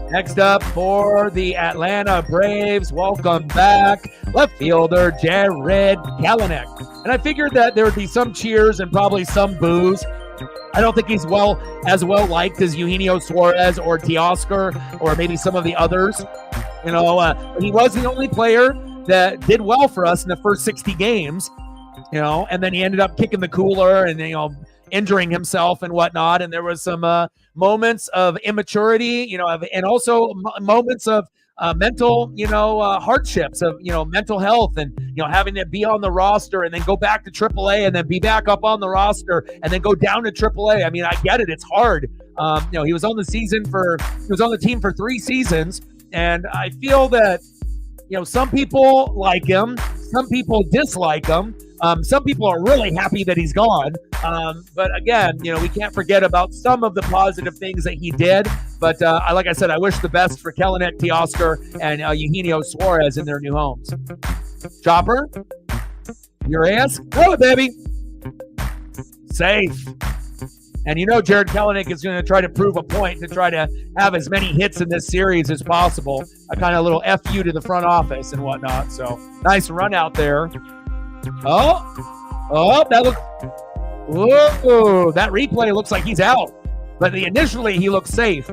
Next up for the Atlanta Braves, welcome back, left fielder Jared Kelenic. And I figured that there would be some cheers and probably some boos. I don't think he's as well liked as Eugenio Suarez or Teoscar or maybe some of the others. He was the only player that did well for us in the first 60 games, and then he ended up kicking the cooler and, injuring himself and whatnot. And there was some moments of immaturity, and also moments of mental, hardships of, mental health and, having to be on the roster and then go back to AAA and then be back up on the roster and then go down to AAA. I mean, I get it. It's hard. He was on the team for 3 seasons. And I feel that, some people like him, some people dislike him. Some people are really happy that he's gone. But again, we can't forget about some of the positive things that he did. But like I said, I wish the best for Kelenic, Teoscar, and Eugenio Suarez in their new homes. Chopper, your ass, throw it, baby. Safe. And Jared Kelenic is going to try to prove a point to try to have as many hits in this series as possible. A kind of little FU to the front office and whatnot. So nice run out there. Oh, that looks. Whoa, that replay looks like he's out. But initially he looks safe.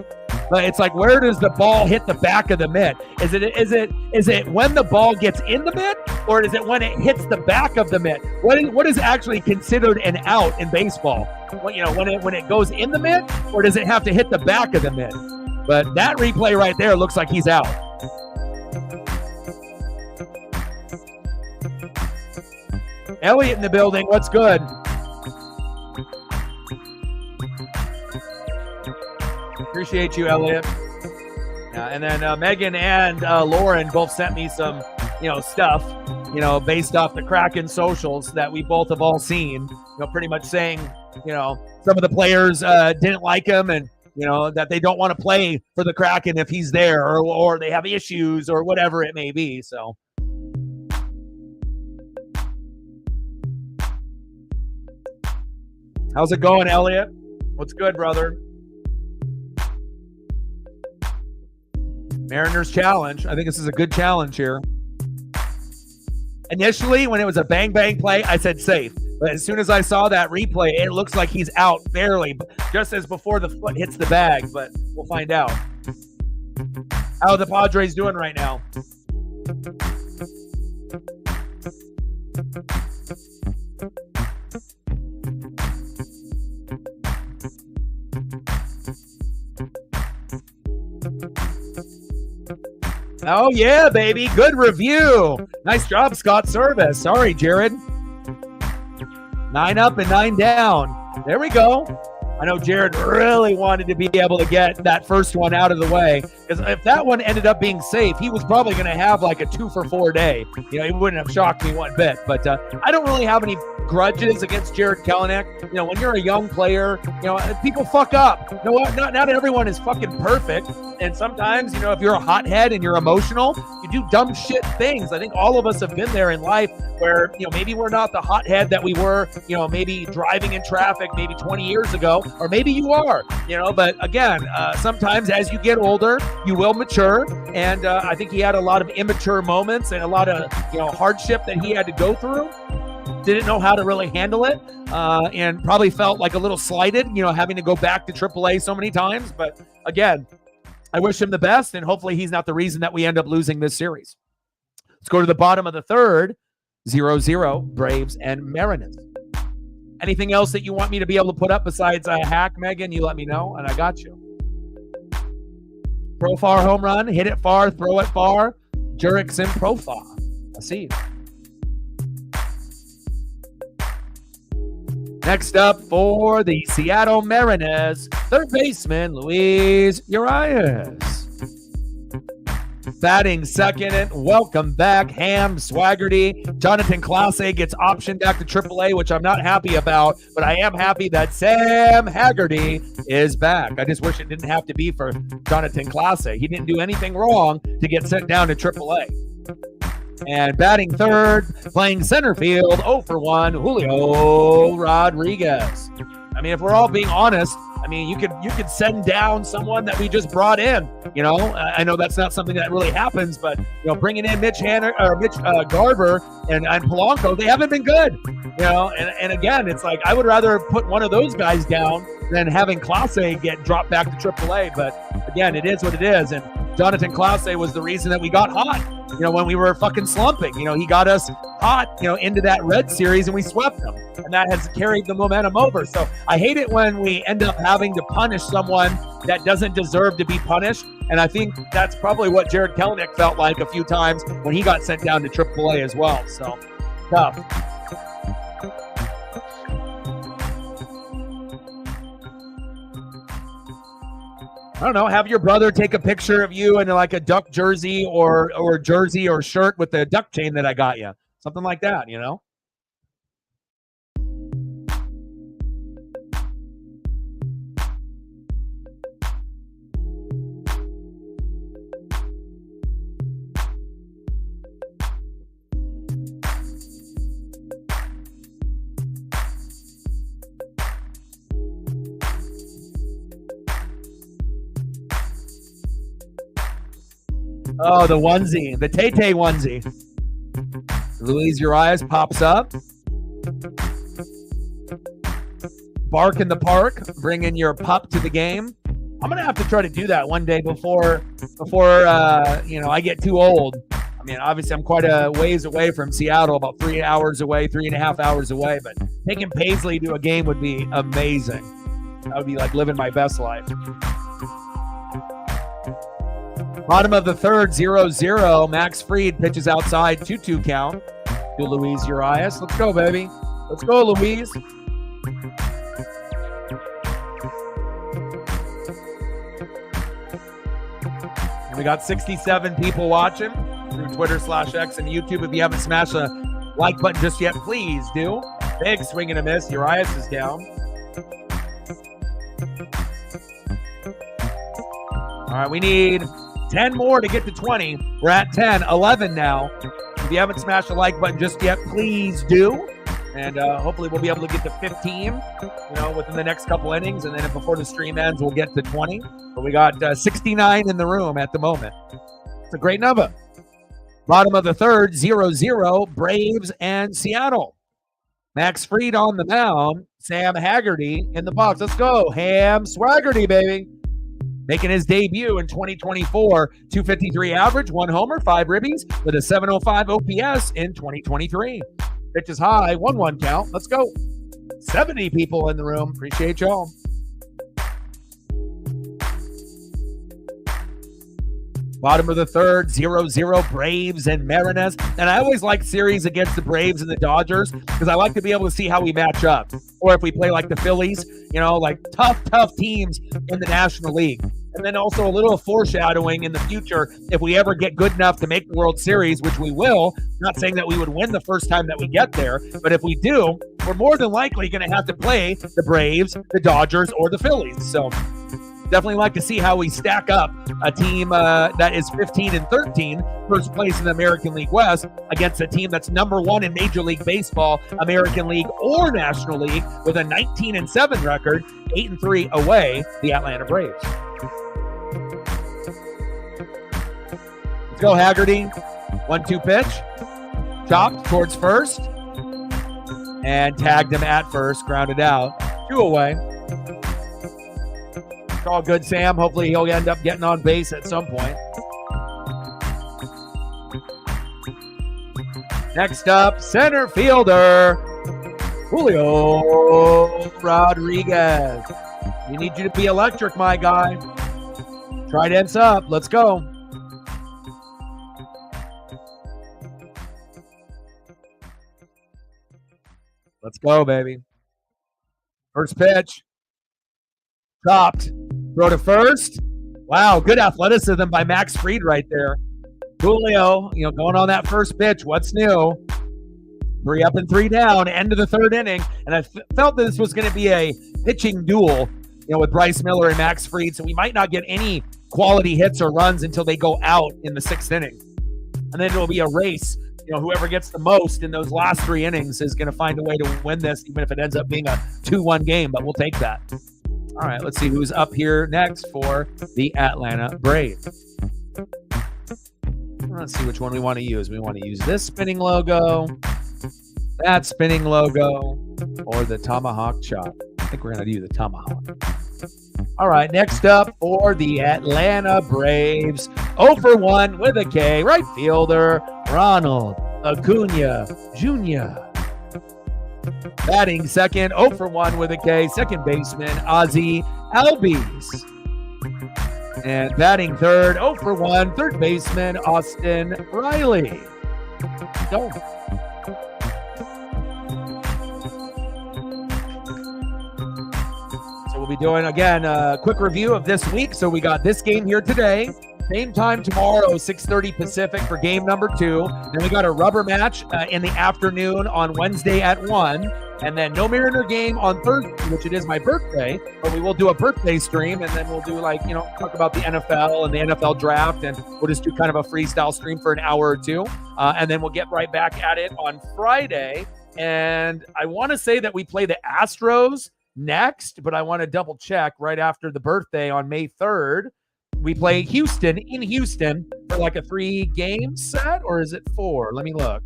But it's like, where does the ball hit the back of the mitt? Is it when the ball gets in the mitt, or is it when it hits the back of the mitt? What is actually considered an out in baseball? When it goes in the mitt, or does it have to hit the back of the mitt? But that replay right there looks like he's out. Elliot in the building. What's good? Appreciate you, Elliot. And then Megan and Lauren both sent me some, stuff, based off the Kraken socials that we both have all seen, pretty much saying, some of the players didn't like him and, that they don't want to play for the Kraken if he's there or they have issues or whatever it may be. So. How's it going, Elliot? What's good, brother? Mariners challenge. I think this is a good challenge here. Initially, when it was a bang-bang play, I said safe. But as soon as I saw that replay, it looks like he's out barely, just as before the foot hits the bag. But we'll find out. How are the Padres doing right now? Oh, yeah, baby. Good review. Nice job, Scott Service. Sorry, Jared. 9 up and 9 down. There we go. I know Jared really wanted to be able to get that first one out of the way, because if that one ended up being safe, he was probably going to have like a 2-for-4 day. You know, it wouldn't have shocked me one bit. But I don't really have any grudges against Jared Kelenic. You know, when you're a young player, you know, people fuck up. You know what? Not everyone is fucking perfect. And sometimes, you know, if you're a hothead and you're emotional, you do dumb shit things. I think all of us have been there in life where, you know, maybe we're not the hothead that we were, you know, maybe driving in traffic maybe 20 years ago, or maybe you are, you know, but again, sometimes as you get older, you will mature. And I think he had a lot of immature moments and a lot of, you know, hardship that he had to go through. Didn't know how to really handle it, and probably felt like a little slighted, you know, having to go back to AAA so many times. But again, I wish him the best, and hopefully he's not the reason that we end up losing this series. Let's go to the bottom of the third, 0-0, Braves and Mariners. Anything else that you want me to be able to put up besides a hack, Megan? You let me know, and I got you. Profar home run, hit it far, throw it far. Jurickson Profar. I see. Next up for the Seattle Mariners, third baseman Luis Urias. Batting second, and welcome back, Ham Swaggerty. Jonathan Clase gets optioned back to AAA, which I'm not happy about, but I am happy that Sam Haggerty is back. I just wish it didn't have to be for Jonathan Clase. He didn't do anything wrong to get sent down to AAA. And batting third, playing center field, 0-for-1, Julio Rodriguez. I mean, if we're all being honest, I mean, you could send down someone that we just brought in. You know, I know that's not something that really happens, but you know, bringing in Mitch Garver and Polanco, they haven't been good. You know, and again, it's like I would rather put one of those guys down than having Clase get dropped back to AAA. But again, it is what it is. And Jonathan Clase was the reason that we got hot. You know, when we were fucking slumping, you know, he got us hot, you know, into that Red series, and we swept them, and that has carried the momentum over. So I hate it when we end up having to punish someone that doesn't deserve to be punished. And I think that's probably what Jared Kelenic felt like a few times when he got sent down to AAA as well. So tough. I don't know, have your brother take a picture of you in like a Duck jersey or jersey or shirt with the duck chain that I got you. Something like that, you know? Oh, the onesie, the Tay-Tay onesie. Luis Urias pops up. Bark in the park, bringing your pup to the game. I'm going to have to try to do that one day before you know, I get too old. I mean, obviously I'm quite a ways away from Seattle, about 3 hours away, 3.5 hours away, but taking Paisley to a game would be amazing. That would be like living my best life. Bottom of the third, 0-0. Max Fried pitches outside, 2-2 count to Luis Urias. Let's go, baby. Let's go, Luis. And we got 67 people watching through Twitter/X and YouTube. If you haven't smashed a like button just yet, please do. Big swing and a miss. Urias is down. All right, we need 10 more to get to 20. We're at 10, 11 now. If you haven't smashed the like button just yet, please do. And hopefully we'll be able to get to 15, you know, within the next couple innings. And then before the stream ends, we'll get to 20. But we got 69 in the room at the moment. It's a great number. Bottom of the third, 0-0, Braves and Seattle. Max Fried on the mound. Sam Haggerty in the box. Let's go. Ham Swaggerty, baby. Making his debut in 2024, 253 average, 1 homer, 5 ribbies, with a 705 OPS in 2023. Pitch is high, 1-1 count. Let's go. 70 people in the room. Appreciate y'all. Bottom of the third, 0-0 Braves and Mariners. And I always like series against the Braves and the Dodgers because I like to be able to see how we match up. Or if we play like the Phillies, like tough teams in the National League. And then also a little foreshadowing in the future if we ever get good enough to make the World Series, which we will. Not saying that we would win the first time that we get there, but if we do, we're more than likely going to have to play the Braves, the Dodgers, or the Phillies. So definitely like to see how we stack up a team that is 15-13, first place in the American League West, against a team that's number one in Major League Baseball, American League or National League, with a 19-7 record, 8-3 away, the Atlanta Braves. Let's go, Haggerty. 1-2 pitch. Chopped towards first. And tagged him at first. Grounded out. 2 away. It's all good, Sam. Hopefully he'll end up getting on base at some point. Next up, center fielder, Julio Rodriguez. We need you to be electric, my guy. Trident's up. Let's go. Let's go, baby. First pitch. Chopped. Throw to first. Wow, good athleticism by Max Fried right there. Julio, going on that first pitch. What's new? 3 up and 3 down. End of the third inning. And I felt that this was going to be a pitching duel, with Bryce Miller and Max Fried. So we might not get any quality hits or runs until they go out in the 6th inning. And then it'll be a race. Whoever gets the most in those last 3 innings is going to find a way to win this, even if it ends up being a 2-1 game, but we'll take that. All right, let's see who's up here next for the Atlanta Braves. Let's see which one we want to use. We want to use this spinning logo, that spinning logo, or the tomahawk chop. I think we're going to do the tomahawk. All right, next up for the Atlanta Braves, 0 for 1 with a K, right fielder, Ronald Acuna Jr. Batting second, 0 for 1 with a K, second baseman, Ozzie Albies. And batting third, 0 for 1, third baseman, Austin Riley. Go. So we'll be doing, again, a quick review of this week. So we got this game here today. Same time tomorrow, 6:30 Pacific for game number 2. Then we got a rubber match in the afternoon on Wednesday at 1. And then no Mariner game on Thursday, which it is my birthday. But we will do a birthday stream, and then we'll do talk about the NFL and the NFL draft. And we'll just do kind of a freestyle stream for an hour or two. And then we'll get right back at it on Friday. And I want to say that we play the Astros next, but I want to double check right after the birthday on May 3rd. We play Houston in Houston for like a 3-game set, or is it 4? Let me look.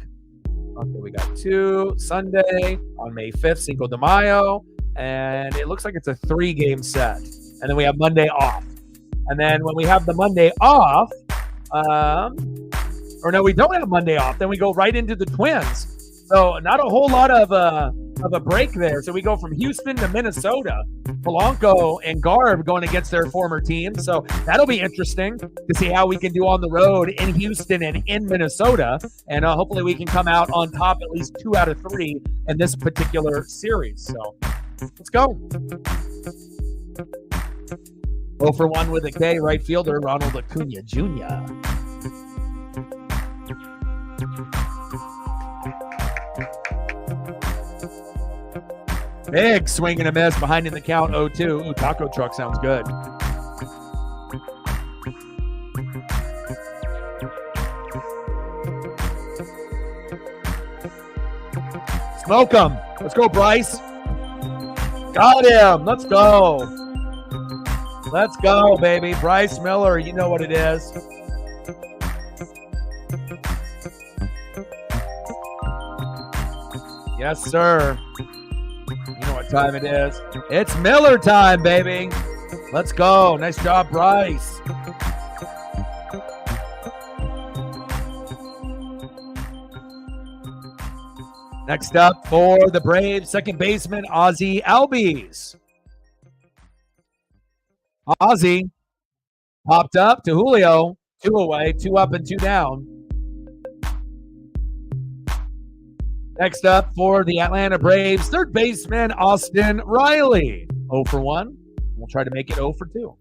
Okay, we got 2 Sunday on May 5th, Cinco de Mayo, and it looks like it's a 3-game set. And then we have Monday off. And then when we have the Monday off, or no, we don't have Monday off. Then we go right into the Twins. So not a whole lot of a break there. So we go from Houston to Minnesota. Polanco and Garver going against their former team. So that'll be interesting to see how we can do on the road in Houston and in Minnesota. And hopefully we can come out on top at least 2 out of 3 in this particular series. So let's go. 0 for 1 with a K, right fielder, Ronald Acuna Jr. Big swing and a miss behind in the count, 0-2. Ooh, taco truck sounds good. Smoke him. Let's go, Bryce. Got him. Let's go. Let's go, baby. Bryce Miller, you know what it is. Yes, sir. You know what time it is. It's Miller time, baby. Let's go. Nice job, Bryce. Next up for the Braves, second baseman, Ozzie Albies. Ozzie popped up to Julio. 2 away, 2 up and 2 down. Next up for the Atlanta Braves, third baseman Austin Riley. 0 for 1. We'll try to make it 0 for 2.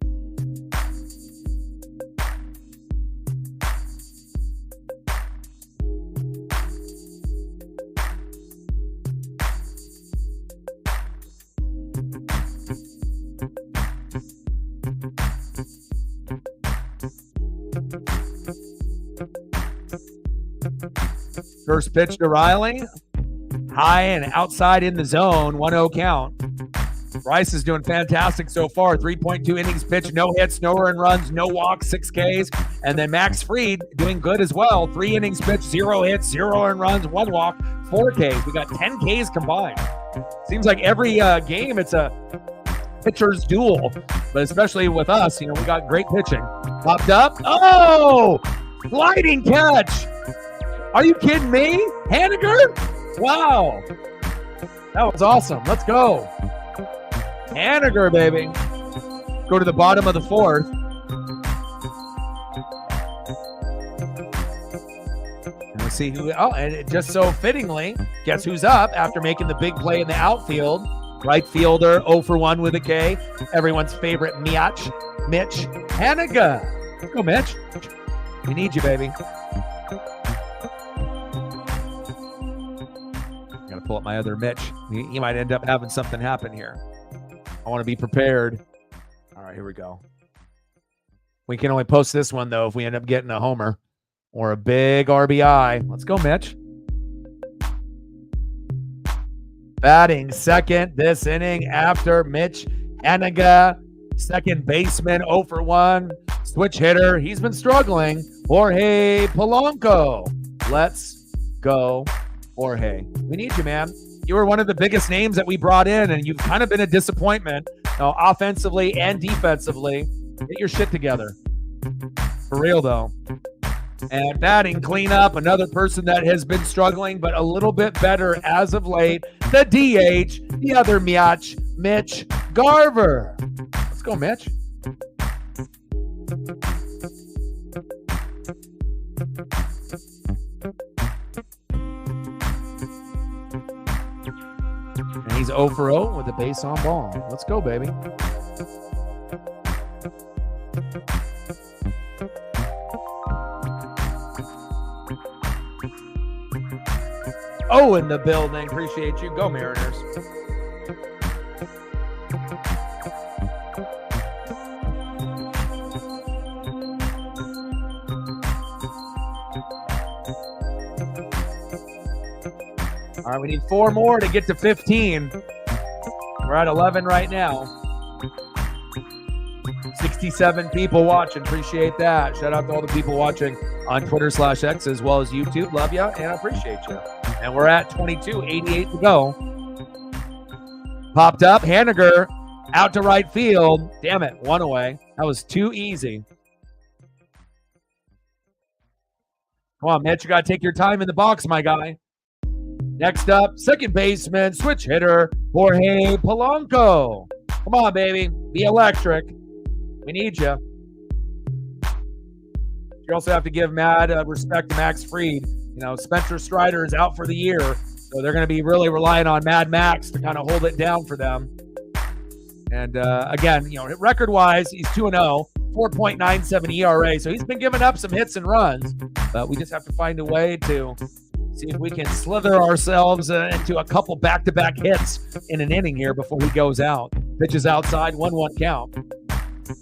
First pitch to Riley. High and outside in the zone. 1-0 count. Bryce is doing fantastic so far. 3.2 innings pitched, no hits, no earned runs, no walks, 6 Ks. And then Max Fried doing good as well. 3 innings pitched, 0 hits, 0 earned runs, 1 walk, 4 Ks. We got 10 Ks combined. Seems like every game it's a pitcher's duel. But especially with us, we got great pitching. Popped up. Oh! Gliding catch. Are you kidding me? Haniger? Wow. That was awesome. Let's go. Haniger, baby. Go to the bottom of the 4th. And we'll see who. Oh, and it just so fittingly, guess who's up after making the big play in the outfield? Right fielder, 0 for 1 with a K. Everyone's favorite Mitch Haniger. Let's go, Mitch. We need you, baby. Gotta pull up my other Mitch. He might end up having something happen here. I want to be prepared. All right, here we go. We can only post this one, though, if we end up getting a homer or a big RBI. Let's go, Mitch. Batting second this inning after Mitch Haniger, second baseman, 0 for 1. Switch hitter. He's been struggling. Jorge Polanco. Let's go, Jorge. We need you, man. You were one of the biggest names that we brought in, and you've kind of been a disappointment, offensively and defensively. Get your shit together. For real, though. And batting cleanup, another person that has been struggling, but a little bit better as of late. The DH, the other Mitch Garver. Let's go, Mitch. And he's 0 for 0 with a base on ball. Let's go, baby. Oh, in the building. Appreciate you. Go, Mariners. All right, we need 4 more to get to 15. We're at 11 right now. 67 people watching. Appreciate that. Shout out to all the people watching on Twitter/X as well as YouTube. Love you, and I appreciate you. And we're at 22, 88 to go. Popped up. Haniger out to right field. Damn it, 1 away. That was too easy. Come on, Mitch. You got to take your time in the box, my guy. Next up, second baseman, switch hitter, Jorge Polanco. Come on, baby. Be electric. We need you. You also have to give mad respect to Max Fried. Spencer Strider is out for the year, so they're going to be really relying on Mad Max to kind of hold it down for them. And again, record-wise, he's 2-0, 4.97 ERA, so he's been giving up some hits and runs, but we just have to find a way to see if we can slither ourselves into a couple back-to-back hits in an inning here before he goes out. Pitches outside, 1-1 count.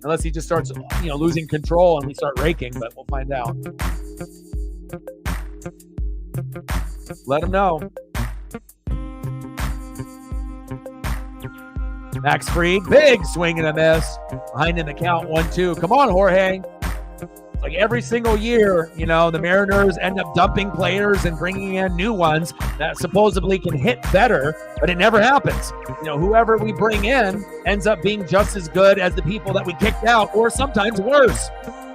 Unless he just starts, losing control and we start raking, but we'll find out. Let him know. Max Fried, big swing and a miss. Behind in the count, 1-2. Come on, Jorge. Like every single year, the Mariners end up dumping players and bringing in new ones that supposedly can hit better, but it never happens. Whoever we bring in ends up being just as good as the people that we kicked out, or sometimes worse.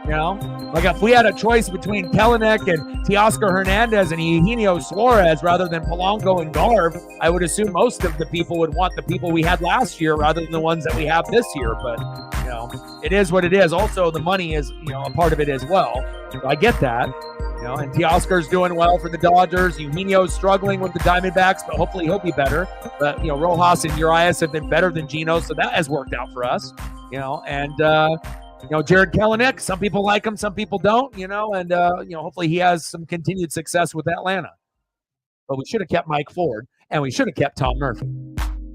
Like if we had a choice between Kelenic and Teoscar Hernandez and Eugenio Suarez rather than Polanco and Garv, I would assume most of the people would want the people we had last year rather than the ones that we have this year. But, it is what it is. Also, the money is, a part of it as well. So I get that. And Teoscar's doing well for the Dodgers. Eugenio's struggling with the Diamondbacks, but hopefully he'll be better. But, Rojas and Urias have been better than Geno, so that has worked out for us, And, Jared Kelenic, some people like him, some people don't, and, hopefully he has some continued success with Atlanta. But we should have kept Mike Ford, and we should have kept Tom Murphy.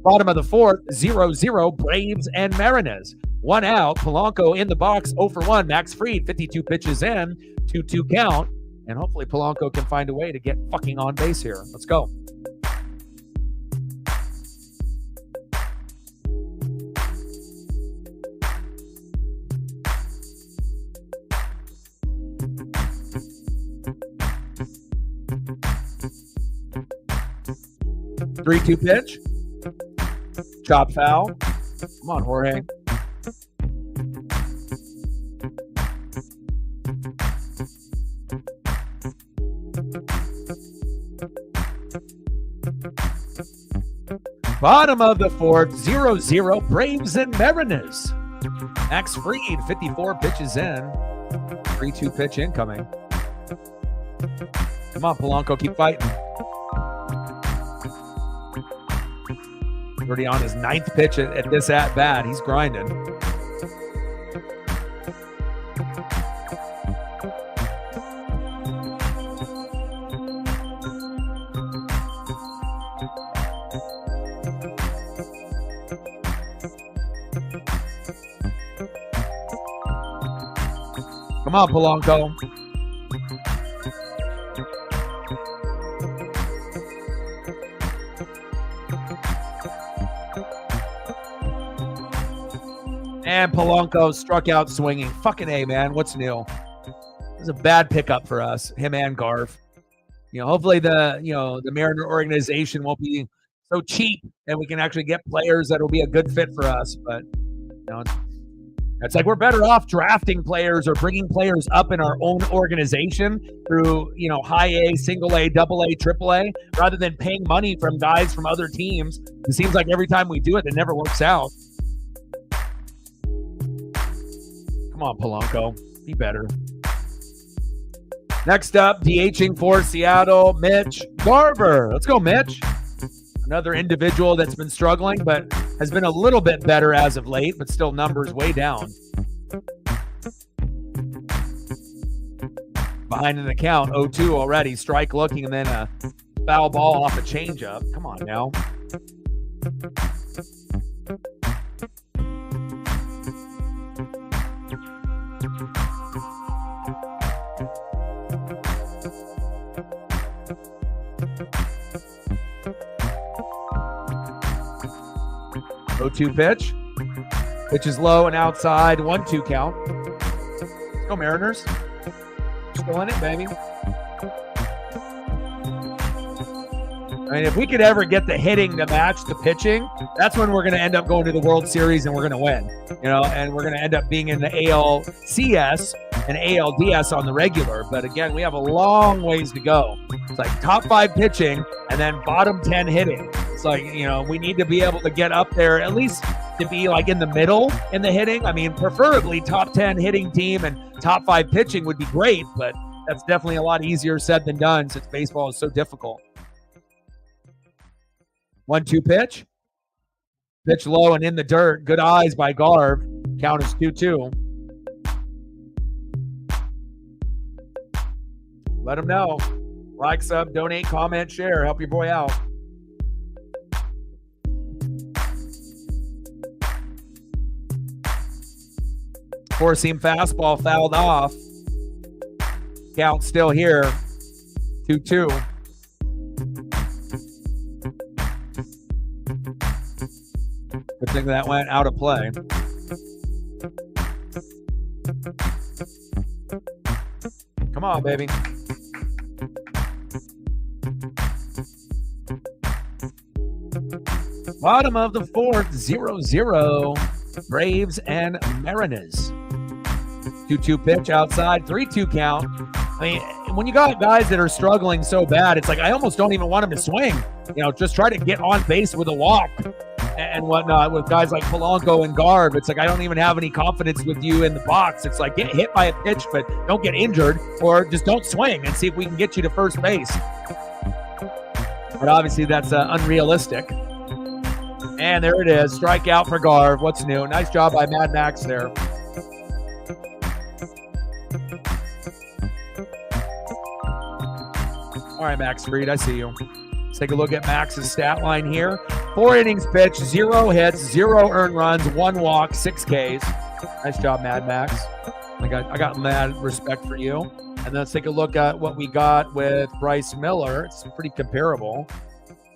Bottom of the fourth, 0-0, Braves and Mariners. 1 out, Polanco in the box, 0 for 1. Max Fried, 52 pitches in, 2-2 count. And hopefully Polanco can find a way to get fucking on base here. Let's go. Three-two pitch. Chop foul. Come on, Jorge. Bottom of the fourth, 0-0, Braves and Mariners. Max Fried, 54 pitches in. 3-2 pitch incoming. Come on, Polanco, keep fighting. Already on his 9th pitch at this at-bat. He's grinding. Come on, Polanco. And Polanco struck out swinging. Fucking A, man. What's new? It was a bad pickup for us, him and Garv. Hopefully the Mariner organization won't be so cheap and we can actually get players that will be a good fit for us. But, it's like we're better off drafting players or bringing players up in our own organization through, high A, single A, double A, triple A, rather than paying money from guys from other teams. It seems like every time we do it, it never works out. Come on, Polanco. Be better. Next up, DHing for Seattle, Mitch Garver. Let's go, Mitch. Another individual that's been struggling, but has been a little bit better as of late, but still numbers way down. Behind in the count, 0-2 already. Strike looking, and then a foul ball off a changeup. Come on now. Two pitch. Pitch is low and outside. 1-2 count. Let's go, Mariners. Still in it, baby. I mean, if we could ever get the hitting to match the pitching, that's when we're going to end up going to the World Series and we're going to win. And we're going to end up being in the ALCS and ALDS on the regular. But again, we have a long ways to go. It's like top 5 pitching and then bottom 10 hitting. It's like, we need to be able to get up there, at least to be like in the middle in the hitting. I mean, preferably top 10 hitting team and top 5 pitching would be great, but that's definitely a lot easier said than done since baseball is so difficult. 1-2 pitch. Pitch low and in the dirt. Good eyes by Garv. Count is 2-2. Let him know. Like, sub, donate, comment, share. Help your boy out. Four-seam fastball fouled off. Count still here. 2-2. Good thing that went out of play. Come on, baby. Bottom of the fourth, 0-0. Braves and Mariners. 2-2 pitch outside, 3-2 count. I mean, when you got guys that are struggling so bad, it's like I almost don't even want them to swing. Just try to get on base with a walk. and whatnot with guys like Polanco and Garver. It's like, I don't even have any confidence with you in the box. It's like, get hit by a pitch, but don't get injured, or just don't swing and see if we can get you to first base. But obviously that's unrealistic. And there it is. Strikeout for Garver. What's new? Nice job by Mad Max there. All right, Max Fried, I see you. Let's take a look at Max's stat line here. 4 innings pitched, 0 hits, 0 earned runs, 1 walk, 6 Ks. Nice job, Mad Max. I got mad respect for you. And then let's take a look at what we got with Bryce Miller. It's pretty comparable.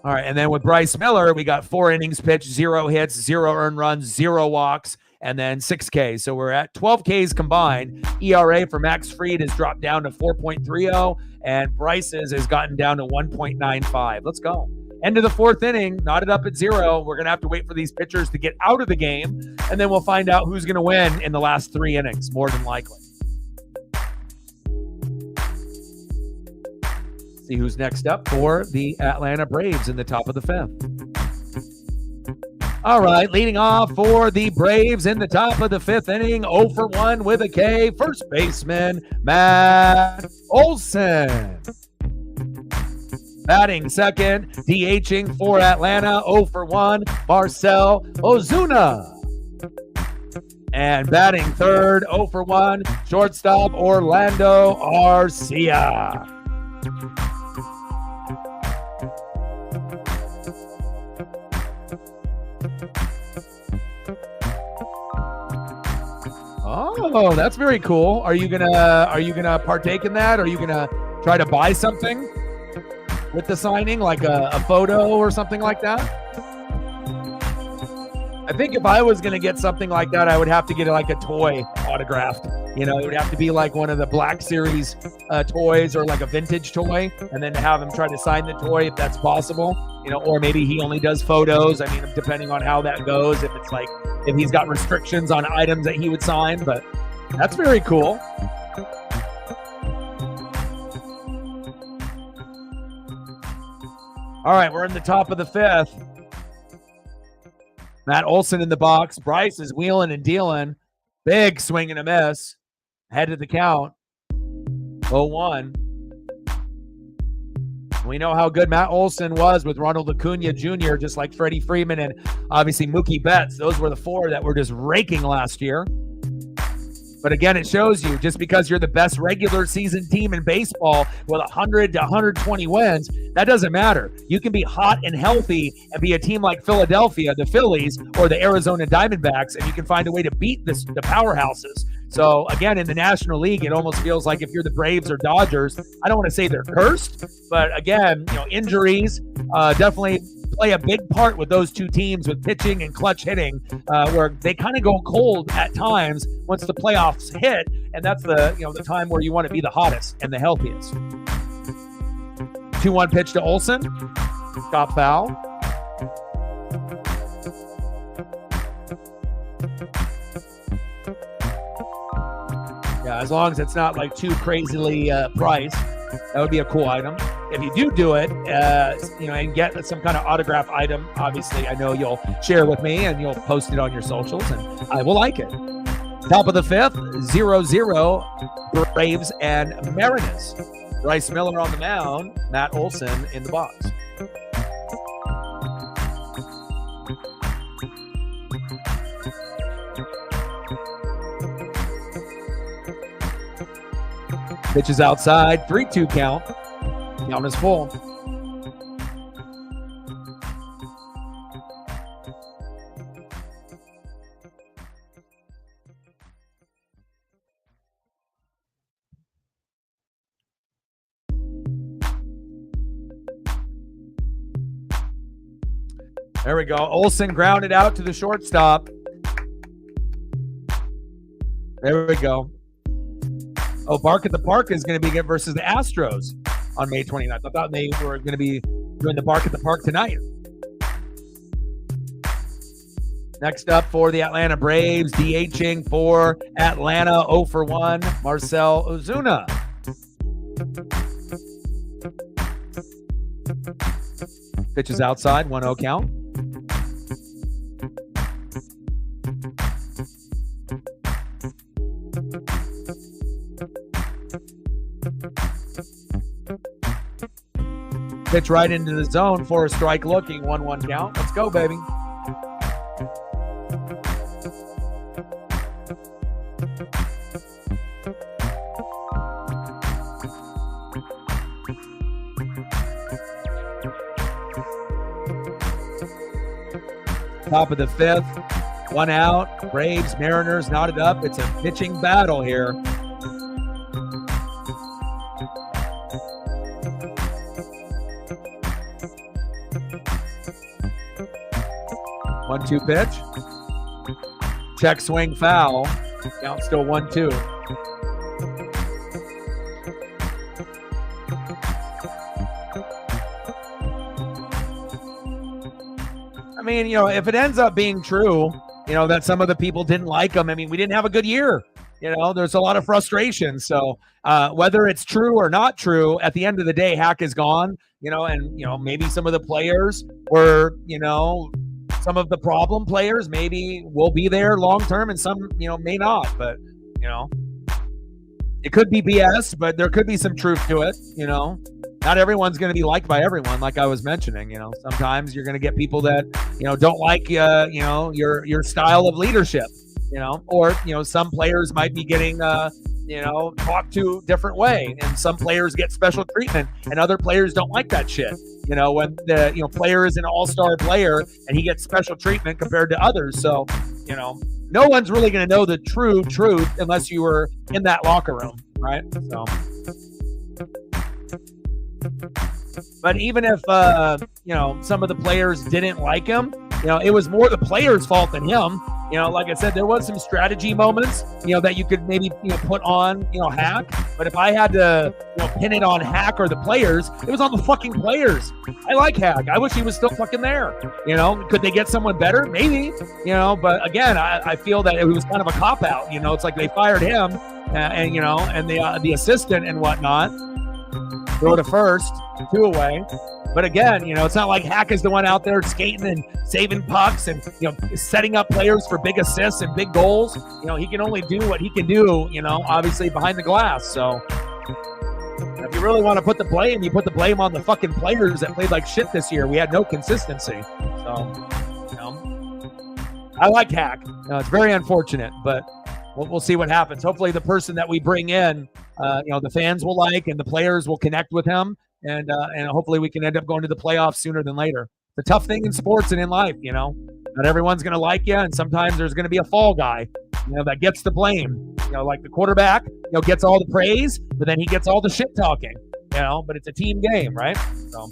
All right, and then with Bryce Miller, we got 4 innings pitched, 0 hits, 0 earned runs, 0 walks, and then 6 Ks. So we're at 12 Ks combined. ERA for Max Fried has dropped down to 4.30, and Bryce's has gotten down to 1.95. Let's go. End of the 4th inning, knotted up at 0. We're going to have to wait for these pitchers to get out of the game, and then we'll find out who's going to win in the last 3 innings, more than likely. See who's next up for the Atlanta Braves in the top of the 5th. All right, leading off for the Braves in the top of the 5th inning, 0 for 1 with a K, first baseman Matt Olson. Batting second, DHing for Atlanta, 0 for 1, Marcell Ozuna. And batting third, 0 for 1, shortstop Orlando Arcia. Oh, that's very cool. Are you gonna partake in that? Are you gonna try to buy something with the signing, like a photo or something like that? I think if I was gonna get something like that, I would have to get like a toy autographed. You know, it would have to be like one of the Black Series toys, or like a vintage toy, and then to have him try to sign the toy if that's possible. You know, or maybe he only does photos. I mean, depending on how that goes, if it's like, if he's got restrictions on items that he would sign, but that's very cool. All right, we're in the top of the 5th. Matt Olson in the box. Bryce is wheeling and dealing. Big swing and a miss. Head of the count. 0-1. We know how good Matt Olson was with Ronald Acuna Jr., just like Freddie Freeman and obviously Mookie Betts. Those were the 4 that were just raking last year. But again, it shows you, just because you're the best regular season team in baseball with 100 to 120 wins, that doesn't matter. You can be hot and healthy and be a team like Philadelphia, the Phillies, or the Arizona Diamondbacks, and you can find a way to beat the powerhouses. So again, in the National League, it almost feels like if you're the Braves or Dodgers, I don't want to say they're cursed, but again, you know, injuries definitely play a big part with those two teams, with pitching and clutch hitting, where they kind of go cold at times once the playoffs hit, and that's the time where you want to be the hottest and the healthiest. 2-1 pitch to Olson. Top foul. Yeah, as long as it's not like too crazily priced, that would be a cool item. If you do it, and get some kind of autograph item, obviously, I know you'll share with me and you'll post it on your socials, and I will like it. Top of the 5th, 0-0, Braves and Mariners. Bryce Miller on the mound, Matt Olson in the box. Pitch is outside, 3-2 count. Count is full. There we go. Olson grounded out to the shortstop. There we go. Oh, Bark at the Park is going to be versus the Astros on May 29th. I thought they were going to be doing the Bark at the Park tonight. Next up for the Atlanta Braves, DHing for Atlanta, 0 for 1, Marcell Ozuna. Pitch is outside, 1-0 count. Pitch right into the zone for a strike looking. 1-1 count. Let's go, baby. Top of the fifth. 1 out. Braves, Mariners knotted up. It's a pitching battle here. 1-2 pitch. Check swing foul. Count still 1-2. I mean, if it ends up being true, that some of the people didn't like him. I mean, we didn't have a good year. There's a lot of frustration. So whether it's true or not true, at the end of the day, Hack is gone, and maybe some of the players were, some of the problem players maybe will be there long-term and some, may not, but, it could be BS, but there could be some truth to it. Not everyone's going to be liked by everyone. Like I was mentioning, sometimes you're going to get people that, don't like, your style of leadership, or, some players might be getting, talked to different way, and some players get special treatment and other players don't like that shit. When the, player is an all-star player and he gets special treatment compared to others. So, no one's really going to know the true truth unless you were in that locker room, right? So, but even if, some of the players didn't like him, it was more the players' fault than him. Like I said, there was some strategy moments, that you could maybe, put on, Hack. But if I had to, pin it on Hack or the players, it was on the fucking players. I like Hack. I wish he was still fucking there. Could they get someone better? Maybe, but again, I feel that it was kind of a cop-out. It's like they fired him and the assistant and whatnot. Throw to first, 2 away. But again, it's not like Hack is the one out there skating and saving pucks and, setting up players for big assists and big goals. He can only do what he can do, obviously behind the glass. So if you really want to put the blame, you put the blame on the fucking players that played like shit this year. We had no consistency. So, I like Hack. It's very unfortunate, but we'll see what happens. Hopefully the person that we bring in, the fans will like and the players will connect with him. And hopefully we can end up going to the playoffs sooner than later. It's a tough thing in sports and in life, Not everyone's going to like you, and sometimes there's going to be a fall guy, that gets the blame. Like the quarterback, gets all the praise, but then he gets all the shit talking, But it's a team game, right? So,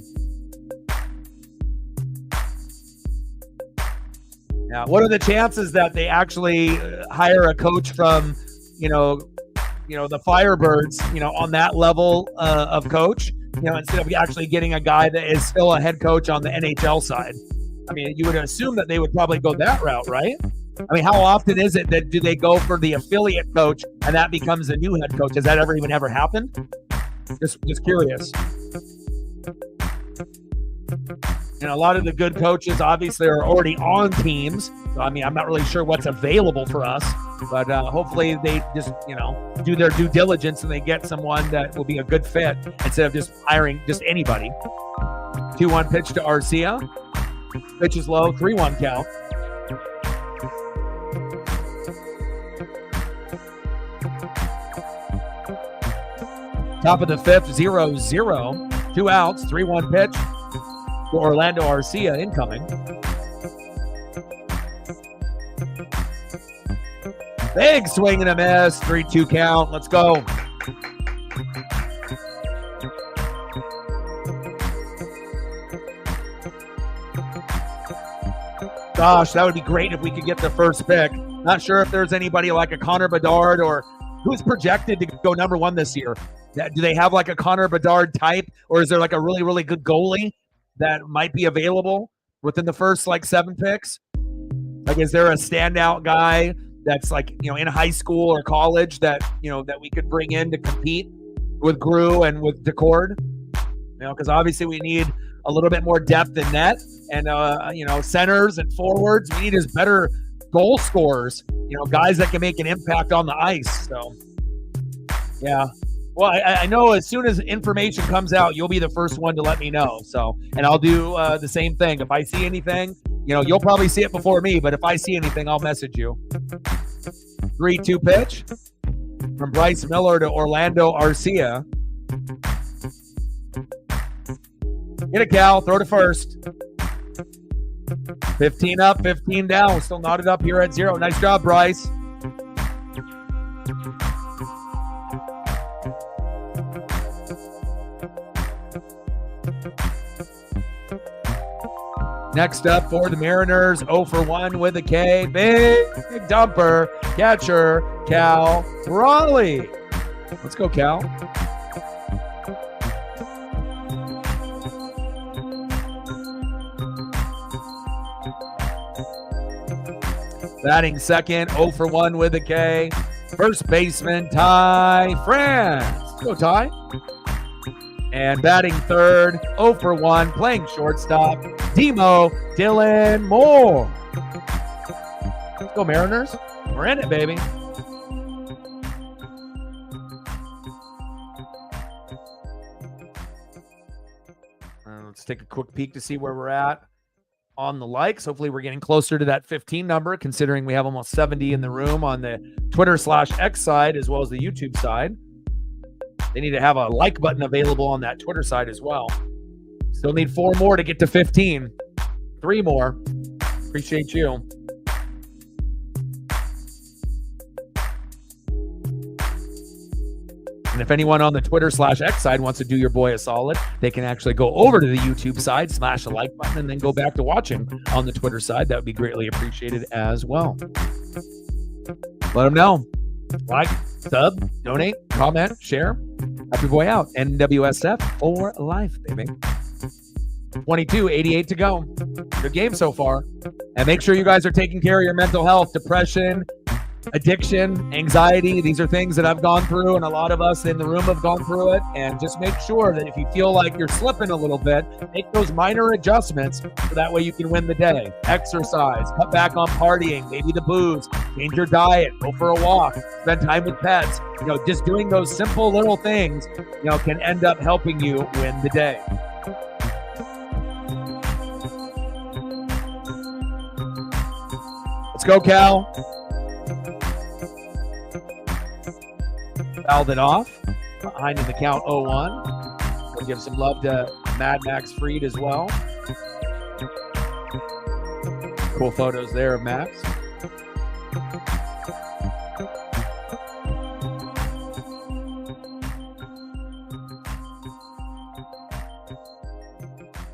now, what are the chances that they actually hire a coach from, the Firebirds, on that level of coach? Instead of actually getting a guy that is still a head coach on the NHL side. I mean, you would assume that they would probably go that route, right? I mean, how often is it that do they go for the affiliate coach and that becomes a new head coach? Has that ever happened? Just curious. And a lot of the good coaches obviously are already on teams. So, I mean, I'm not really sure what's available for us, but hopefully they just, do their due diligence and they get someone that will be a good fit instead of just hiring just anybody. 2-1 pitch to Arcia. Pitch is low, 3-1 count. Top of the fifth, 0-0. 2 outs, 3-1 pitch to Orlando Arcia incoming. Big swing and a miss, 3-2 count. Let's go. Gosh, that would be great if we could get the first pick. Not sure if there's anybody like a Connor Bedard or who's projected to go number 1 this year. Do they have like a Connor Bedard type, or is there like a really, really good goalie that might be available within the first 7 picks? Like, is there a standout guy that's in high school or college that, that we could bring in to compete with Gru and with Decord? Because obviously we need a little bit more depth in net and, centers and forwards. We need is better goal scorers, guys that can make an impact on the ice. So, yeah, Well, I know as soon as information comes out, you'll be the first one to let me know. So, and I'll do the same thing. If I see anything, you'll probably see it before me, but if I see anything, I'll message you. 3-2 pitch from Bryce Miller to Orlando Arcia. Get it, Cal. Throw to first. 15 up, 15 down. We're still knotted up here at 0. Nice job, Bryce. Next up for the Mariners, 0 for 1 with a K. Big dumper, catcher, Cal Raleigh. Let's go, Cal. Batting second, 0 for 1 with a K. First baseman, Ty France. Let's go, Ty. And batting third, 0 for 1, playing shortstop, Demo Dylan Moore. Let's go, Mariners. We're in it, baby. Let's take a quick peek to see where we're at on the likes. Hopefully we're getting closer to that 15 number, considering we have almost 70 in the room on the Twitter/X side as well as the YouTube side. They need to have a like button available on that Twitter side as well. Still need 4 more to get to 15. 3 more. Appreciate you. And if anyone on the Twitter/X side wants to do your boy a solid, they can actually go over to the YouTube side, smash the like button, and then go back to watching on the Twitter side. That would be greatly appreciated as well. Let them know. Like, sub, donate, comment, share. Help your boy out. NWSF for life, baby. 22:88 to go. Good game so far. And make sure you guys are taking care of your mental health, depression, addiction, anxiety. These are things that I've gone through, and a lot of us in the room have gone through it. And just make sure that if you feel like you're slipping a little bit, make those minor adjustments so that way you can win the day. Exercise, cut back on partying, maybe the booze, change your diet, go for a walk, spend time with pets. Just doing those simple little things, can end up helping you win the day. Let's go, Cal. Fouled it off. Behind in the count, 0-1. We'll give some love to Mad Max Freed as well. Cool photos there of Max.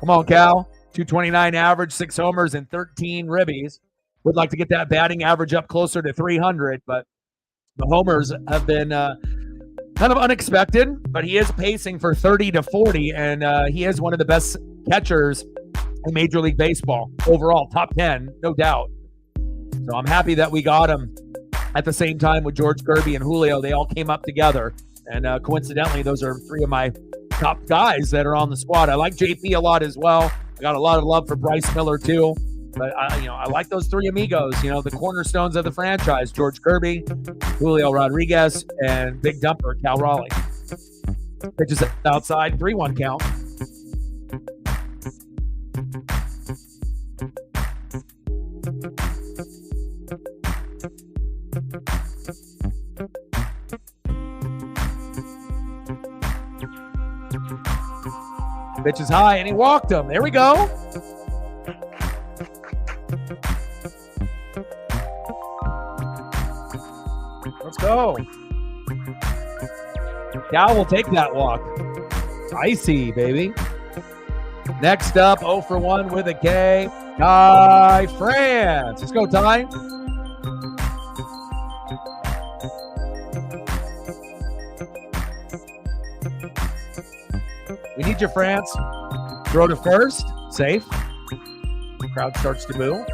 Come on, Cal. 229 average, 6 homers, and 13 ribbies. Would like to get that batting average up closer to 300, but the homers have been kind of unexpected, but he is pacing for 30 to 40, and he is one of the best catchers in Major League Baseball overall, top 10, no doubt. So I'm happy that we got him at the same time with George Kirby and Julio. They all came up together, and coincidentally, those are 3 of my top guys that are on the squad. I like JP a lot as well. I got a lot of love for Bryce Miller too. But I like those 3 amigos, the cornerstones of the franchise: George Kirby, Julio Rodriguez, and big dumper Cal Raleigh. Pitches outside, 3-1 count. Pitch is high, and he walked him. There we go. Let's go. Cal will take that walk. Icy, baby. Next up, 0 for 1 with a K, Ty France. Let's go, Ty. We need you, France. Throw to first. Safe. Crowd starts to boo.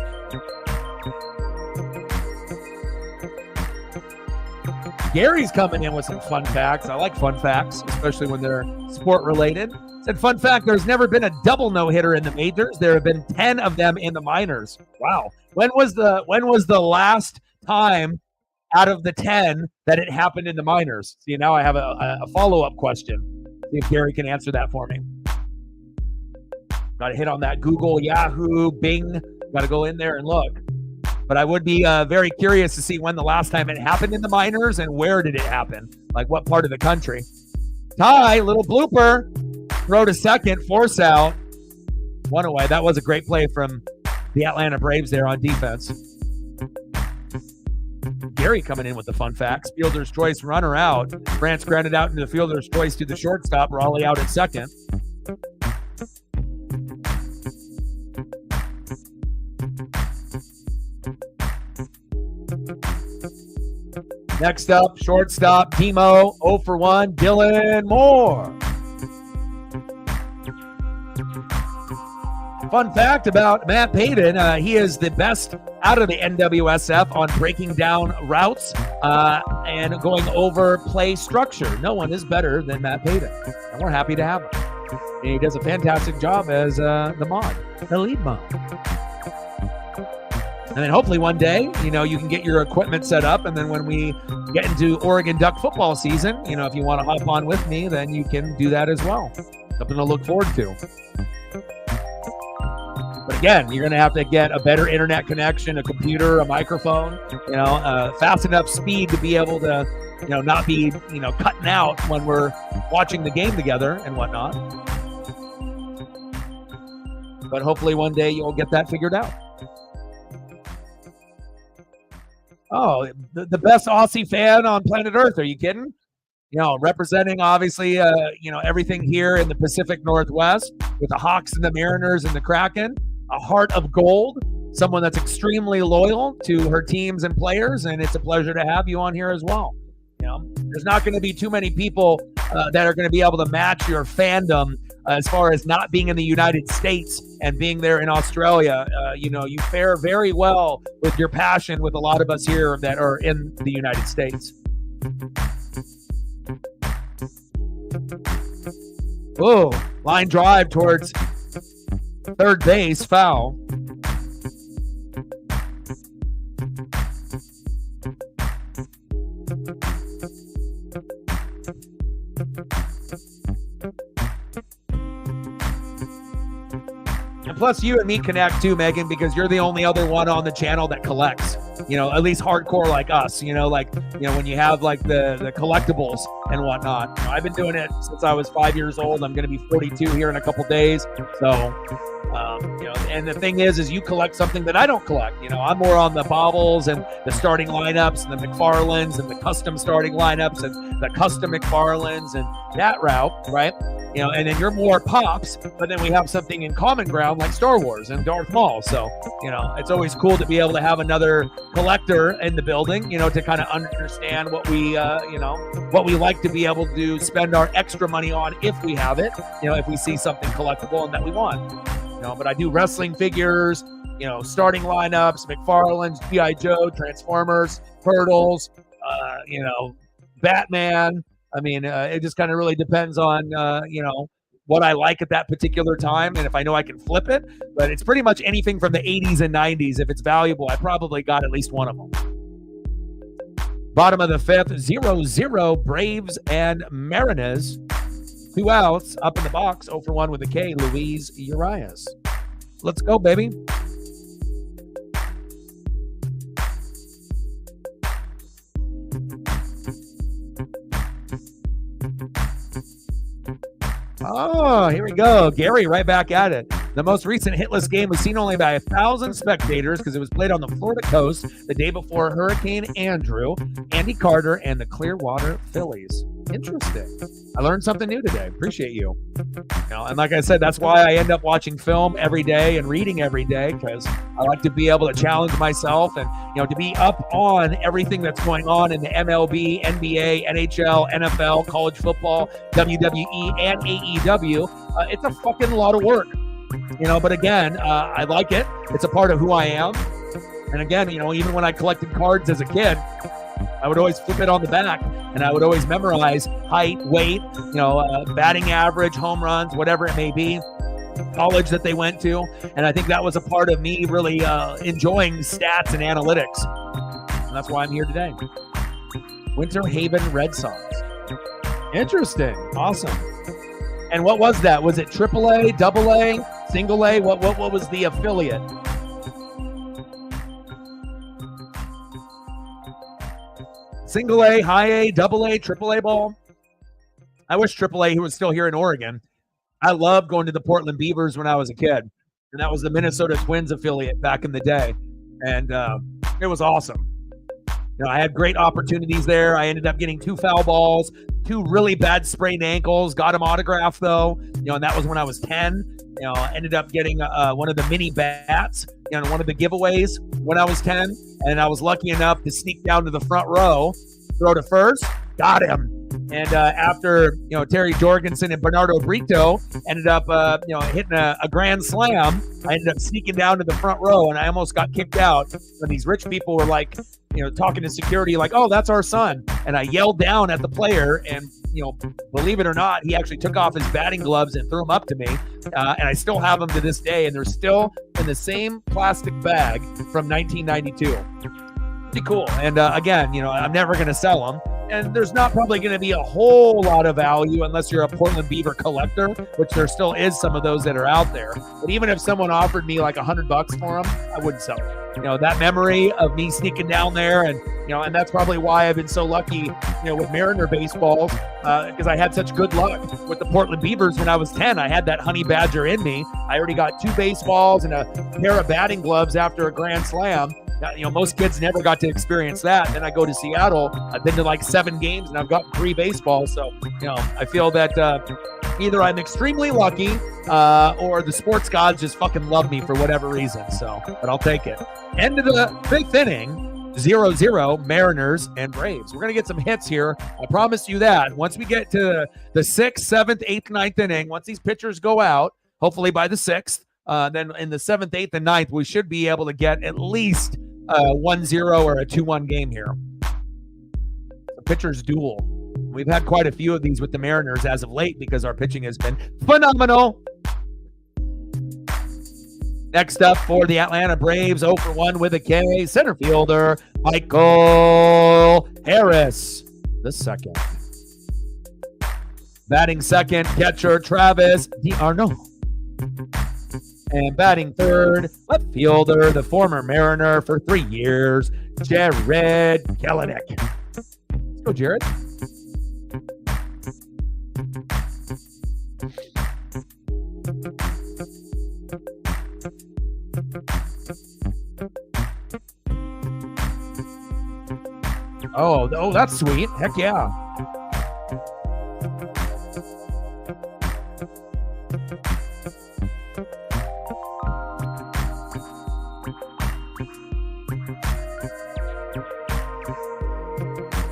Gary's coming in with some fun facts. I like fun facts, especially when they're sport related. Said, fun fact, there's never been a double no-hitter in the majors. There have been 10 of them in the minors. Wow. When was the last time out of the 10 that it happened in the minors? See, now I have a follow-up question. See if Gary can answer that for me. Got to hit on that Google, Yahoo, Bing. Got to go in there and look. But I would be very curious to see when the last time it happened in the minors and where did it happen? Like what part of the country? Ty, little blooper. Throw to second, force out. One away. That was a great play from the Atlanta Braves there on defense. Gary coming in with the fun facts. Fielder's choice runner out. France grounded out into the fielder's choice to the shortstop. Raleigh out at second. Next up, shortstop, Demo, 0 for 1, Dylan Moore. Fun fact about Matt Payton, he is the best out of the NWSF on breaking down routes and going over play structure. No one is better than Matt Payton, and we're happy to have him. And he does a fantastic job as the lead mod. And then hopefully one day, you can get your equipment set up. And then when we get into Oregon Duck football season, if you want to hop on with me, then you can do that as well. Something to look forward to. But again, you're going to have to get a better internet connection, a computer, a microphone, fast enough speed to be able to, not be, cutting out when we're watching the game together and whatnot. But hopefully one day you'll get that figured out. Oh, the best Aussie fan on planet Earth. Are you kidding? Representing obviously, everything here in the Pacific Northwest with the Hawks and the Mariners and the Kraken. A heart of gold, someone that's extremely loyal to her teams and players, and it's a pleasure to have you on here as well. There's not going to be too many people that are going to be able to match your fandom as far as not being in the United States and being there in Australia. You fare very well with your passion with a lot of us here that are in the United States. Oh, line drive towards third base, foul. And plus you and me connect too, Megan, because you're the only other one on the channel that collects, at least hardcore like us, when you have like the collectibles and whatnot. I've been doing it since I was 5 years old. I'm going to be 42 here in a couple days. So, and the thing is you collect something that I don't collect. I'm more on the bobbles and the starting lineups and the McFarlands and the custom starting lineups and the custom McFarlands and that route, right? And then you're more pops, but then we have something in common ground like Star Wars and Darth Maul. So, it's always cool to be able to have another collector in the building, to kind of understand what we, what we like to be able to spend our extra money on if we have it, if we see something collectible and that we want. But I do wrestling figures, starting lineups, McFarlane's, G.I. Joe, Transformers, Turtles, Batman. I mean, it just kind of really depends on, what I like at that particular time and if I know I can flip it. But it's pretty much anything from the 80s and 90s. If it's valuable, I probably got at least one of them. Bottom of the fifth, 0-0, Braves and Mariners. 2 outs, up in the box, 0 for 1 with a K, Luis Urias. Let's go, baby. Oh, here we go. Gary right back at it. The most recent hitless game was seen only by 1,000 spectators because it was played on the Florida coast the day before Hurricane Andrew, Andy Carter, and the Clearwater Phillies. Interesting. I learned something new today. Appreciate you. And like I said, that's why I end up watching film every day and reading every day, because I like to be able to challenge myself and, to be up on everything that's going on in the MLB, NBA, NHL, NFL, college football, WWE, and AEW. It's a fucking lot of work, but again, I like it. It's a part of who I am. And again, even when I collected cards as a kid, I would always flip it on the back and I would always memorize height, weight, batting average, home runs, whatever it may be, college that they went to. And I think that was a part of me really enjoying stats and analytics. and that's why I'm here today. Winter Haven Red Sox. Interesting. Awesome. And what was that? Was it AAA, AA, single A? What was the affiliate? Single A, high A, AA, AAA ball. I wish AAA was still here in Oregon. I loved going to the Portland Beavers when I was a kid. And that was the Minnesota Twins affiliate back in the day. And it was awesome. You know, I had great opportunities there. I ended up getting 2 foul balls, 2 really bad sprained ankles, got them autographed though. You know, and that was when I was 10. You know, I ended up getting one of the mini bats, you know, one of the giveaways when I was 10. And I was lucky enough to sneak down to the front row, throw to first, got him. And after, you know, Terry Jorgensen and Bernardo Brito ended up, you know, hitting a grand slam, I ended up sneaking down to the front row, and I almost got kicked out when these rich people were like, you know, talking to security like, oh, that's our son. And I yelled down at the player, and, you know, believe it or not, he actually took off his batting gloves and threw them up to me. And I still have them to this day, and they're still in the same plastic bag from 1992. Pretty cool. And again, you know, I'm never going to sell them. And there's not probably going to be a whole lot of value unless you're a Portland Beaver collector, which there still is some of those that are out there. But even if someone offered me like $100 for them, I wouldn't sell them. You know, that memory of me sneaking down there, and, you know, and that's probably why I've been so lucky, you know, with Mariner baseballs, because I had such good luck with the Portland Beavers when I was 10. I had that honey badger in me. I already got 2 baseballs and a pair of batting gloves after a grand slam. You know, most kids never got to experience that. Then I go to Seattle. I've been to like 7 games and I've gotten 3 baseballs. So, you know, I feel that either I'm extremely lucky or the sports gods just fucking love me for whatever reason. So, but I'll take it. End of the 5th inning, 0-0, Mariners and Braves. We're going to get some hits here. I promise you that. Once we get to the 6th, 7th, 8th, 9th inning, once these pitchers go out, hopefully by the 6th, then in the 7th, 8th, and 9th, we should be able to get at least 1-0 or a 2-1 game here. The pitcher's duel. We've had quite a few of these with the Mariners as of late because our pitching has been phenomenal. Next up for the Atlanta Braves, 0-for-1 with a K, center fielder Michael Harris, the second. Batting second, catcher Travis d'Arnaud. And batting third, left fielder, the former Mariner for 3 years, Jared Kelenic. Let's go, Jared. Oh, that's sweet. Heck yeah.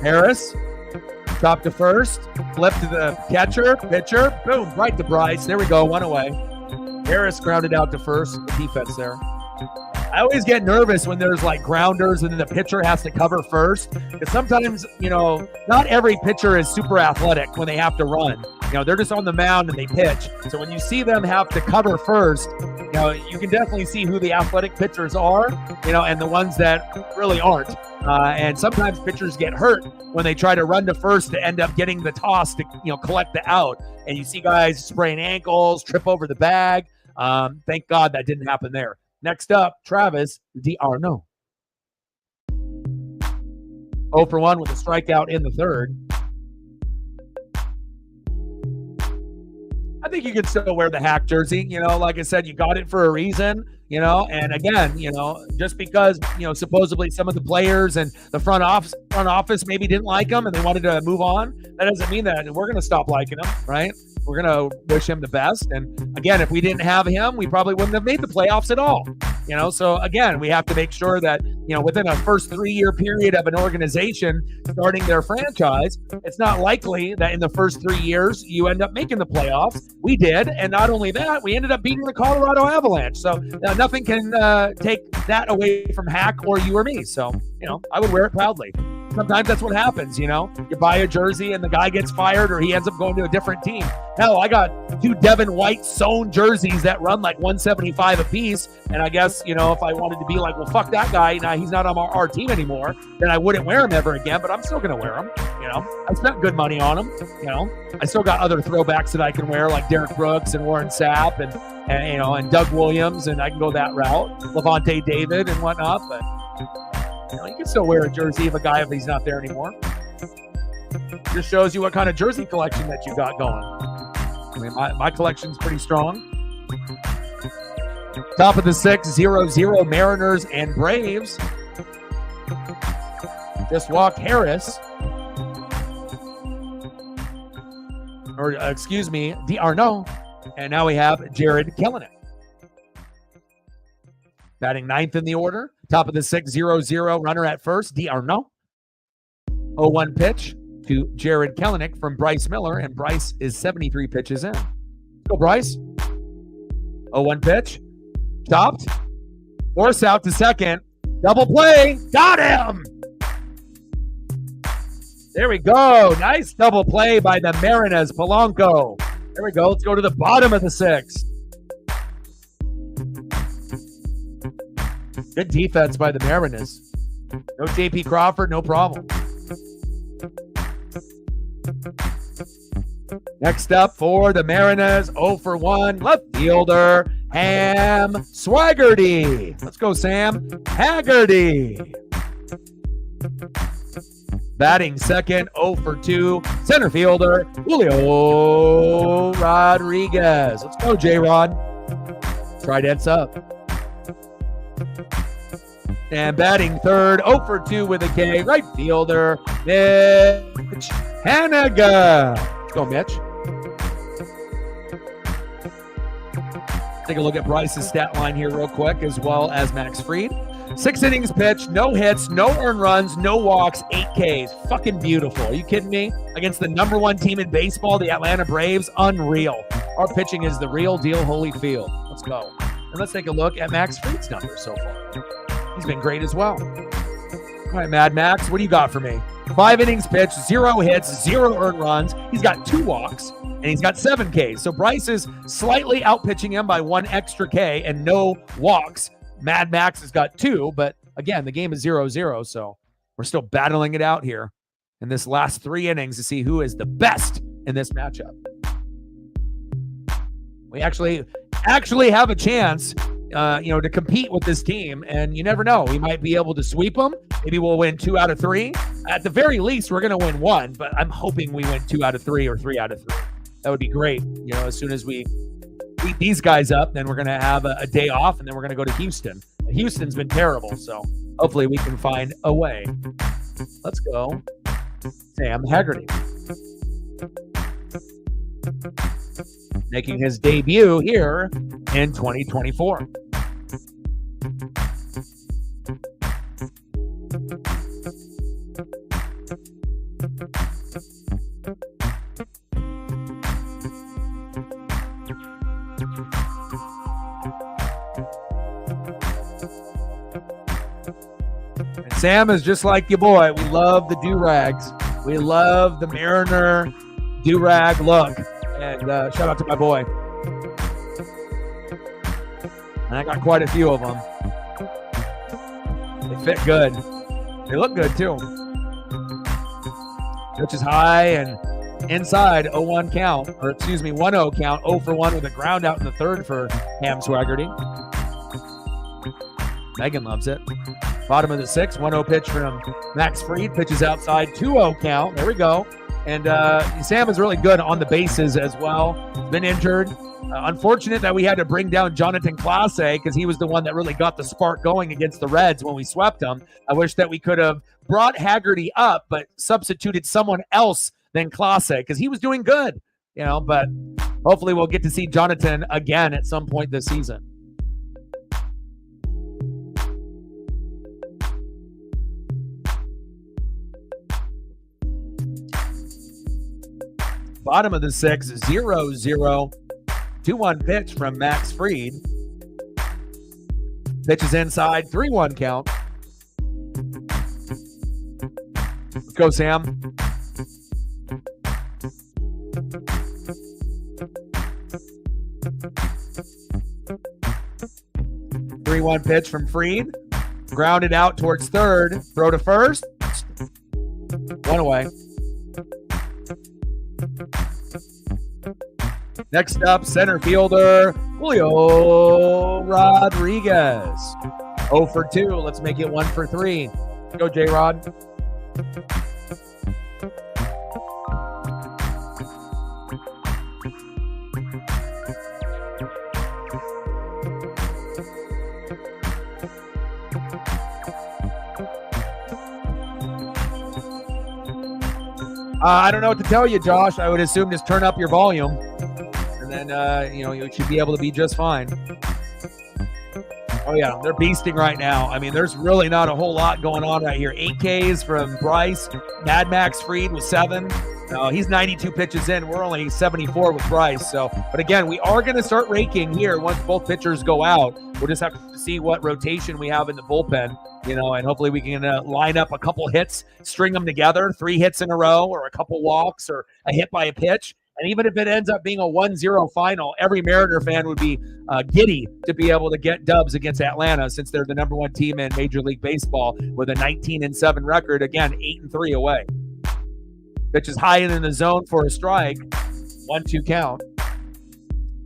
Harris, top to first, flip to the catcher, pitcher, boom, right to Bryce. There we go, 1 away. Harris grounded out to first, the defense there. I always get nervous when there's like grounders and then the pitcher has to cover first. Because sometimes, you know, not every pitcher is super athletic when they have to run. You know, they're just on the mound and they pitch. So when you see them have to cover first, you know, you can definitely see who the athletic pitchers are, you know, and the ones that really aren't. And sometimes pitchers get hurt when they try to run to first to end up getting the toss to, you know, collect the out. And you see guys sprain ankles, trip over the bag. Thank God that didn't happen there. Next up, Travis d'Arnaud. 0-for-1 with a strikeout in the third. I think you can still wear the hack jersey. You know, like I said, you got it for a reason, you know, and again, you know, just because, you know, supposedly some of the players and the front office maybe didn't like him and they wanted to move on, that doesn't mean that we're going to stop liking him, right? We're going to wish him the best. And again, if we didn't have him, we probably wouldn't have made the playoffs at all. You know, so again, we have to make sure that, you know, within a first 3-year period of an organization starting their franchise, it's not likely that in the first 3 years you end up making the playoffs. We did. And not only that, we ended up beating the Colorado Avalanche. So nothing can take that away from Hack or you or me. So, you know, I would wear it proudly. Sometimes that's what happens, you know? You buy a jersey and the guy gets fired or he ends up going to a different team. Hell, I got 2 Devin White sewn jerseys that run like $175 a piece. And I guess, you know, if I wanted to be like, well, fuck that guy, now he's not on our team anymore, then I wouldn't wear him ever again, but I'm still going to wear him, you know? I spent good money on him, you know? I still got other throwbacks that I can wear like Derek Brooks and Warren Sapp and you know, and Doug Williams, and I can go that route, Levante David and whatnot, but you know, you can still wear a jersey of a guy if he's not there anymore. Just shows you what kind of jersey collection that you got going. I mean, my collection's pretty strong. Top of the 6, 0-0 Mariners and Braves. Just walked Harris. Or, excuse me, D'Arnaud. And now we have Jared Kelenic. Batting 9th in the order. Top of the 6, 0-0. Runner at first, D'Arnaud. 0-1 pitch to Jared Kelenic from Bryce Miller, and Bryce is 73 pitches in. Go, Bryce. 0-1 pitch. Stopped. Force out to second. Double play. Got him! There we go. Nice double play by the Mariners. Polanco. There we go. Let's go to the bottom of the 6th. Good defense by the Mariners. No J.P. Crawford, no problem. Next up for the Mariners, 0-for-1, left fielder, Ham Swaggerty. Let's go, Sam Haggerty. Batting second, 0-for-2, center fielder, Julio Rodriguez. Let's go, J-Rod. Trident's up. And batting third, 0-for-2 with a K, right fielder, Mitch Haniga. Let's go, Mitch. Take a look at Bryce's stat line here real quick, as well as Max Fried. 6 innings pitched, no hits, no earned runs, no walks, 8 Ks. Fucking beautiful. Are you kidding me? Against the #1 team in baseball, the Atlanta Braves, unreal. Our pitching is the real deal, Holyfield. Let's go. And let's take a look at Max Fried's numbers so far. He's been great as well. All right, Mad Max, what do you got for me? 5 innings pitched, 0 hits, 0 earned runs. He's got 2 walks, and he's got 7 Ks. So Bryce is slightly outpitching him by 1 extra K and no walks. Mad Max has got 2, but again, the game is 0-0, so we're still battling it out here in this last 3 innings to see who is the best in this matchup. We actually have a chance to compete with this team, and you never know. We might be able to sweep them. Maybe we'll win 2 out of 3. At the very least, we're going to win 1, but I'm hoping we win 2 out of 3 or 3 out of 3. That would be great. You know, as soon as we beat these guys up, then we're going to have a day off, and then we're going to go to Houston. Houston's been terrible, so hopefully we can find a way. Let's go. Sam Haggerty. Making his debut here in 2024. And Sam is just like your boy. We love the do-rags. We love the Mariner do-rag look. And shout out to my boy. And I got quite a few of them. They fit good. They look good too. Pitch is high and inside 0-1 count, or excuse me, 1-0 count, 0-for-1 with a ground out in the third for Ham Swaggerty. Megan loves it. Bottom of the 6, 1-0 pitch from Max Fried. Pitches outside, 2-0 count. There we go. And Sam is really good on the bases as well. Been injured. Unfortunate that we had to bring down Jonathan Clase because he was the one that really got the spark going against the Reds when we swept them. I wish that we could have brought Haggerty up, but substituted someone else than Clase because he was doing good, you know. But hopefully we'll get to see Jonathan again at some point this season. Bottom of the 6, 0-0. 2-1 pitch from Max Fried. Pitch is inside, 3-1 count. go, Sam. Three-one pitch from Fried. Grounded out towards third. Throw to first. One away. Next up, center fielder Julio Rodriguez. 0 for 2. Let's make it 1 for 3. Go, J-Rod. I don't know what to tell you, Josh. I would assume just turn up your volume, and then you should be able to be just fine. Oh yeah, they're beasting right now. I mean, there's really not a whole lot going on right here. 8 Ks from Bryce. Mad Max Fried with 7. He's 92 pitches in. We're only 74 with Bryce. But again, we are going to start raking here once both pitchers go out. We'll just have to see what rotation we have in the bullpen, and hopefully we can line up a couple hits, string them together, 3 hits in a row, or a couple walks, or a hit by a pitch. And even if it ends up being a 1-0 final, every Mariner fan would be giddy to be able to get dubs against Atlanta, since they're the number 1 team in Major League Baseball with a 19-7 record. Again, 8-3 away. Pitch is high in the zone for a strike. 1-2 count.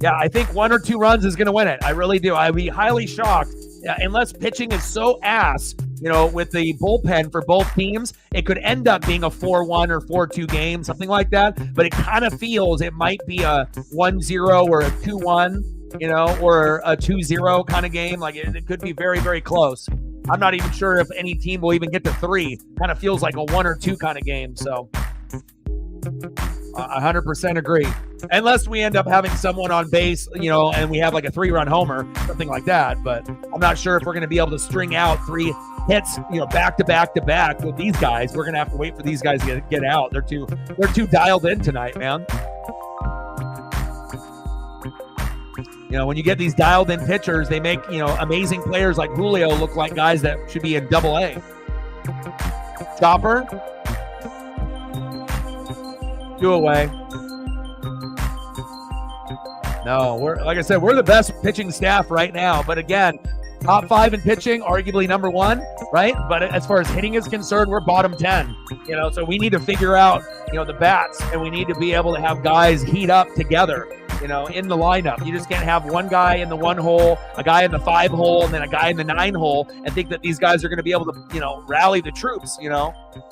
Yeah, I think 1 or 2 runs is going to win it. I really do. I'd be highly shocked unless pitching is so ass, with the bullpen for both teams. It could end up being a 4-1 or 4-2 game, something like that. But it kind of feels it might be a 1-0 or a 2-1, or a 2-0 kind of game. Like it could be very, very close. I'm not even sure if any team will even get to 3. Kind of feels like a 1 or 2 kind of game. So 100% agree. Unless we end up having someone on base, and we have like a 3-run homer, something like that. But I'm not sure if we're going to be able to string out 3 hits, back to back to back with these guys. We're going to have to wait for these guys to get out. They're too dialed in tonight, man. When you get these dialed in pitchers, they make, amazing players like Julio look like guys that should be in Double-A. Chopper. 2 away. No, like I said, we're the best pitching staff right now. But again, top 5 in pitching, arguably number 1, right? But as far as hitting is concerned, we're bottom 10. So we need to figure out, the bats, and we need to be able to have guys heat up together, in the lineup. You just can't have one guy in the 1 hole, a guy in the 5 hole, and then a guy in the 9 hole, and think that these guys are going to be able to, rally the troops.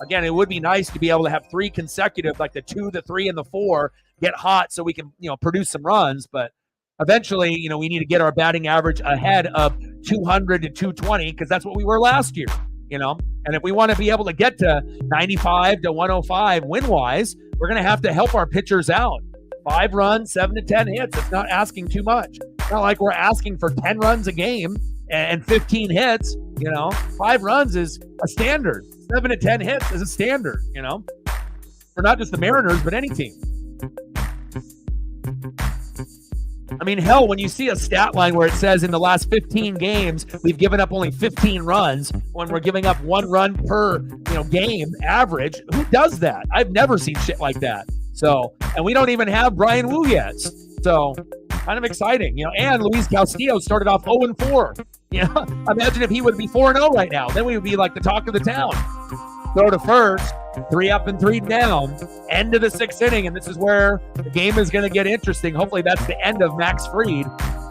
Again, it would be nice to be able to have 3 consecutive, like the 2, the 3, and the 4 get hot so we can, produce some runs. But eventually, we need to get our batting average ahead of 200 to 220, because that's what we were last year, And if we want to be able to get to 95 to 105 win-wise, we're going to have to help our pitchers out. 5 runs, 7 to 10 hits. It's not asking too much. It's not like we're asking for 10 runs a game and 15 hits. 5 runs is a standard. 7 to 10 hits is a standard, for not just the Mariners, but any team. I mean, hell, when you see a stat line where it says in the last 15 games, we've given up only 15 runs when we're giving up 1 run per, game average, who does that? I've never seen shit like that. So, and we don't even have Brian Wu yet. So, kind of exciting, and Luis Castillo started off 0-4. Imagine if he would be 4-0 right now. Then we would be like the talk of the town. Throw to first, 3 up and 3 down, end of the 6th inning, and this is where the game is going to get interesting. Hopefully that's the end of Max Fried.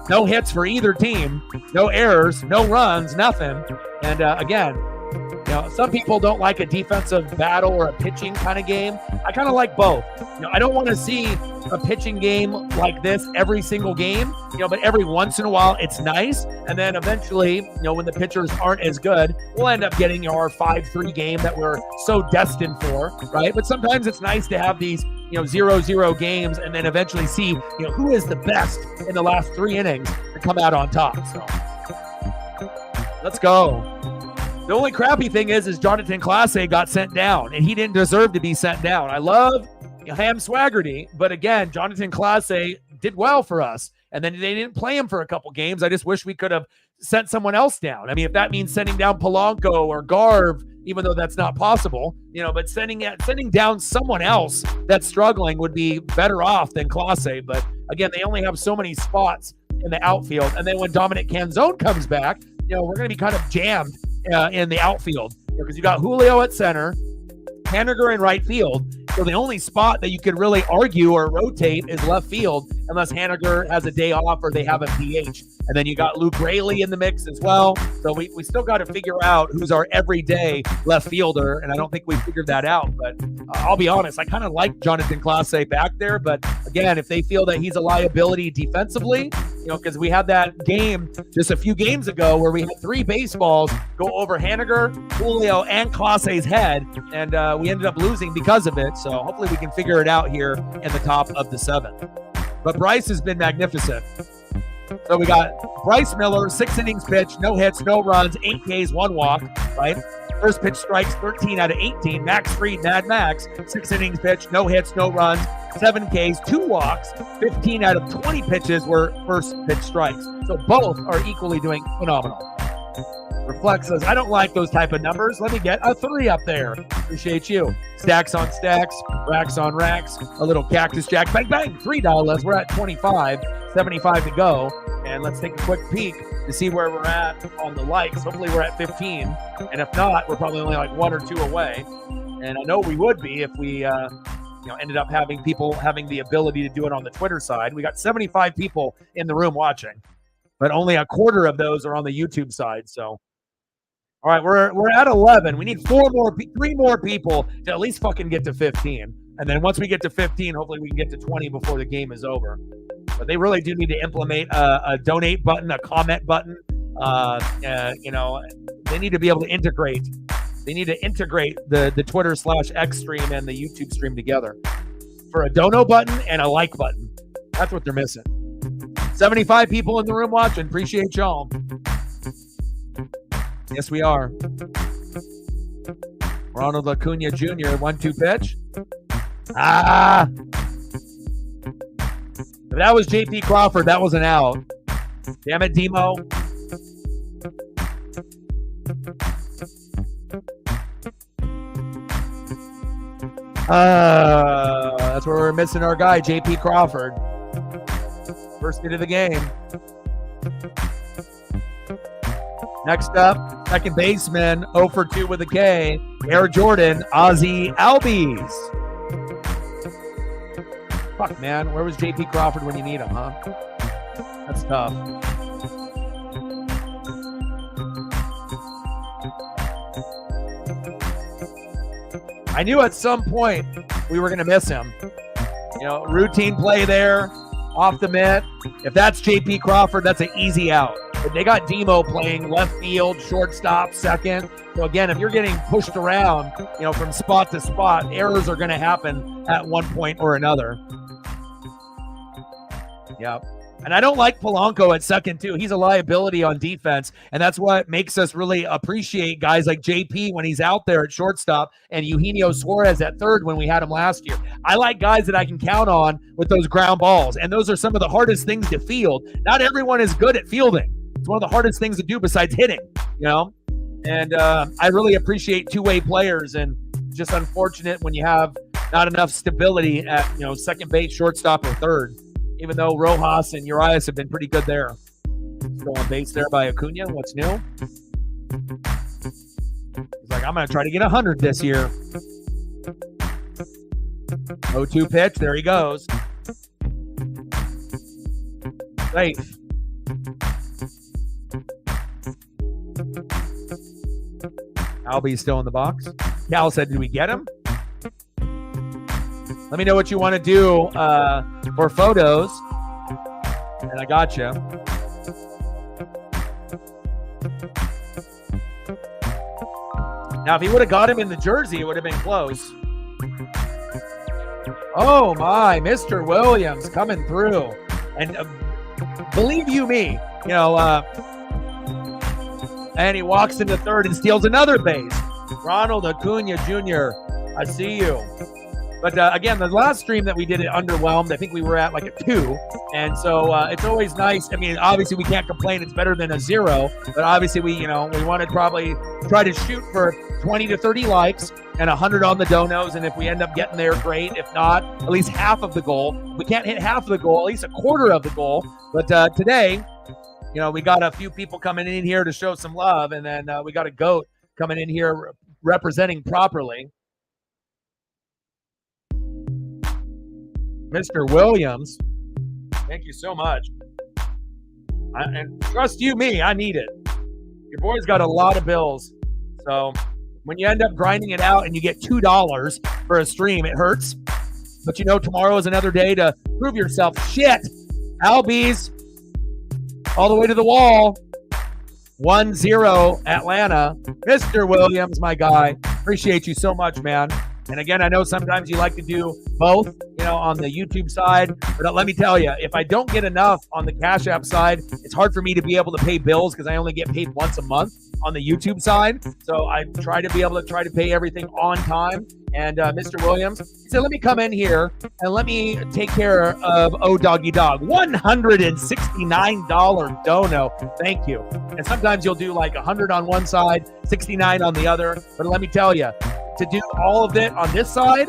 No hits for either team, no errors, no runs, nothing. And again, some people don't like a defensive battle or a pitching kind of game. I kind of like both. I don't want to see a pitching game like this every single game, but every once in a while it's nice. And then eventually, when the pitchers aren't as good, we'll end up getting our 5-3 game that we're so destined for, right? But sometimes it's nice to have these 0-0 games and then eventually see, who is the best in the last 3 innings to come out on top. So let's go. The only crappy thing is Jonathan Clase got sent down, and he didn't deserve to be sent down. I love Ham Swaggerty, but again, Jonathan Clase did well for us. And then they didn't play him for a couple games. I just wish we could have sent someone else down. I mean, if that means sending down Polanco or Garv, even though that's not possible, but sending down someone else that's struggling would be better off than Clase. But again, they only have so many spots in the outfield. And then when Dominic Canzone comes back, we're going to be kind of jammed in the outfield because you got Julio at center, Haniger in right field. So the only spot that you could really argue or rotate is left field, unless Haniger has a day off or they have a DH. And then you got Luke Raley in the mix as well. So we still got to figure out who's our everyday left fielder, and I don't think we figured that out. But I'll be honest, I kind of like Jonathan Clase back there. But again, if they feel that he's a liability defensively, because we had that game just a few games ago where we had 3 baseballs go over Haniger, Julio, and Clase's head, and we ended up losing because of it. So hopefully we can figure it out here in the top of the 7th. But Bryce has been magnificent. So we got Bryce Miller, 6 innings pitched, no hits, no runs, 8 Ks, 1 walk, right? First pitch strikes, 13 out of 18. Max Fried, Mad Max, 6 innings pitched, no hits, no runs, 7 Ks, 2 walks, 15 out of 20 pitches were first pitch strikes. So both are equally doing phenomenal. Reflex says, I don't like those type of numbers. Let me get a 3 up there. Appreciate you. Stacks on stacks, racks on racks, a little cactus jack. Bang, bang, $3. We're at 25, 75 to go. And let's take a quick peek to see where we're at on the likes. Hopefully we're at 15. And if not, we're probably only like 1 or 2 away. And I know we would be if we ended up having people having the ability to do it on the Twitter side. We got 75 people in the room watching, but only a quarter of those are on the YouTube side. So all right, we're at 11. We need 3 more people to at least fucking get to 15. And then once we get to 15, hopefully we can get to 20 before the game is over. But they really do need to implement a donate button, a comment button. They need to be able to integrate. They need to integrate the Twitter/X stream and the YouTube stream together for a dono button and a like button. That's what they're missing. 75 people in the room watching. Appreciate y'all. Yes, we are. Ronald Acuna Jr., 1-2 pitch. If that was JP Crawford, that was an out. Damn it, Demo. That's where we're missing our guy, JP Crawford. First hit of the game. Next up, second baseman, 0 for 2 with a K, Air Jordan, Ozzy Albies. Fuck, man. Where was JP Crawford when you need him, huh? That's tough. I knew at some point we were going to miss him. Routine play there, off the mitt. If that's JP Crawford, that's an easy out. But they got Demo playing left field, shortstop, second. So again, if you're getting pushed around, from spot to spot, errors are going to happen at one point or another. Yep. And I don't like Polanco at second, too. He's a liability on defense, and that's what makes us really appreciate guys like JP when he's out there at shortstop and Eugenio Suarez at third when we had him last year. I like guys that I can count on with those ground balls, and those are some of the hardest things to field. Not everyone is good at fielding. It's one of the hardest things to do besides hitting, And I really appreciate two-way players, and just unfortunate when you have not enough stability at, second base, shortstop, or third. Even though Rojas and Urias have been pretty good there. Still on base there by Acuna. What's new? He's like, I'm going to try to get 100 this year. 0-2 pitch. There he goes. Safe. Albie's still in the box. Cal said, did we get him? Let me know what you want to do for photos. And I got you. Now, if he would have got him in the jersey, it would have been close. Oh, my. Mr. Williams coming through. And believe you me, and he walks into third and steals another base. Ronald Acuna Jr., I see you. But again, the last stream that we did, it underwhelmed. I think we were at like a 2. And so it's always nice. I mean, obviously we can't complain. It's better than a 0. But obviously we want to probably try to shoot for 20 to 30 likes and 100 on the donos. And if we end up getting there, great. If not, at least half of the goal. If we can't hit half of the goal, at least a quarter of the goal. But today, we got a few people coming in here to show some love. And then we got a GOAT coming in here representing properly. Mr. Williams, thank you so much. And trust you me, I need it. Your boy's got a lot of bills. So when you end up grinding it out and you get $2 for a stream, it hurts. But tomorrow is another day to prove yourself. Shit. Albies all the way to the wall. 1-0 Atlanta. Mr. Williams, my guy. Appreciate you so much, man. And again, I know sometimes you like to do both, on the YouTube side. But let me tell you, if I don't get enough on the Cash App side, it's hard for me to be able to pay bills because I only get paid once a month on the YouTube side. So I try to be able to pay everything on time. And Mr. Williams, he said, let me come in here and let me take care of Oh Doggy Dog. $169 dono. Thank you. And sometimes you'll do like 100 on one side, 69 on the other. But let me tell you, to do all of it on this side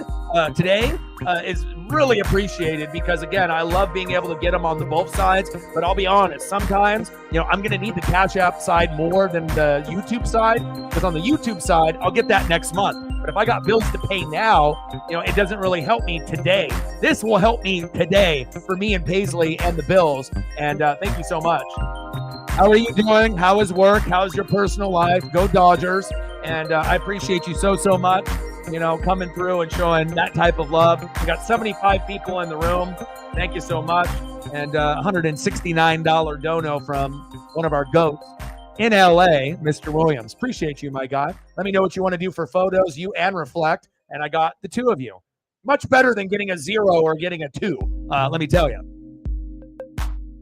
today is really appreciated because, again, I love being able to get them on both sides. But I'll be honest, sometimes, I'm going to need the Cash App side more than the YouTube side because on the YouTube side, I'll get that next month. But if I got bills to pay now, it doesn't really help me today. This will help me today for me and Paisley and the bills. And thank you so much. How are you doing? How is work? How's your personal life? Go Dodgers. And I appreciate you so much, coming through and showing that type of love. We got 75 people in the room. Thank you so much. And $169 dono from one of our GOATs in LA, Mr. Williams. Appreciate you, my guy. Let me know what you want to do for photos, you and Reflect. And I got the 2 of you. Much better than getting a 0 or getting a 2, let me tell you.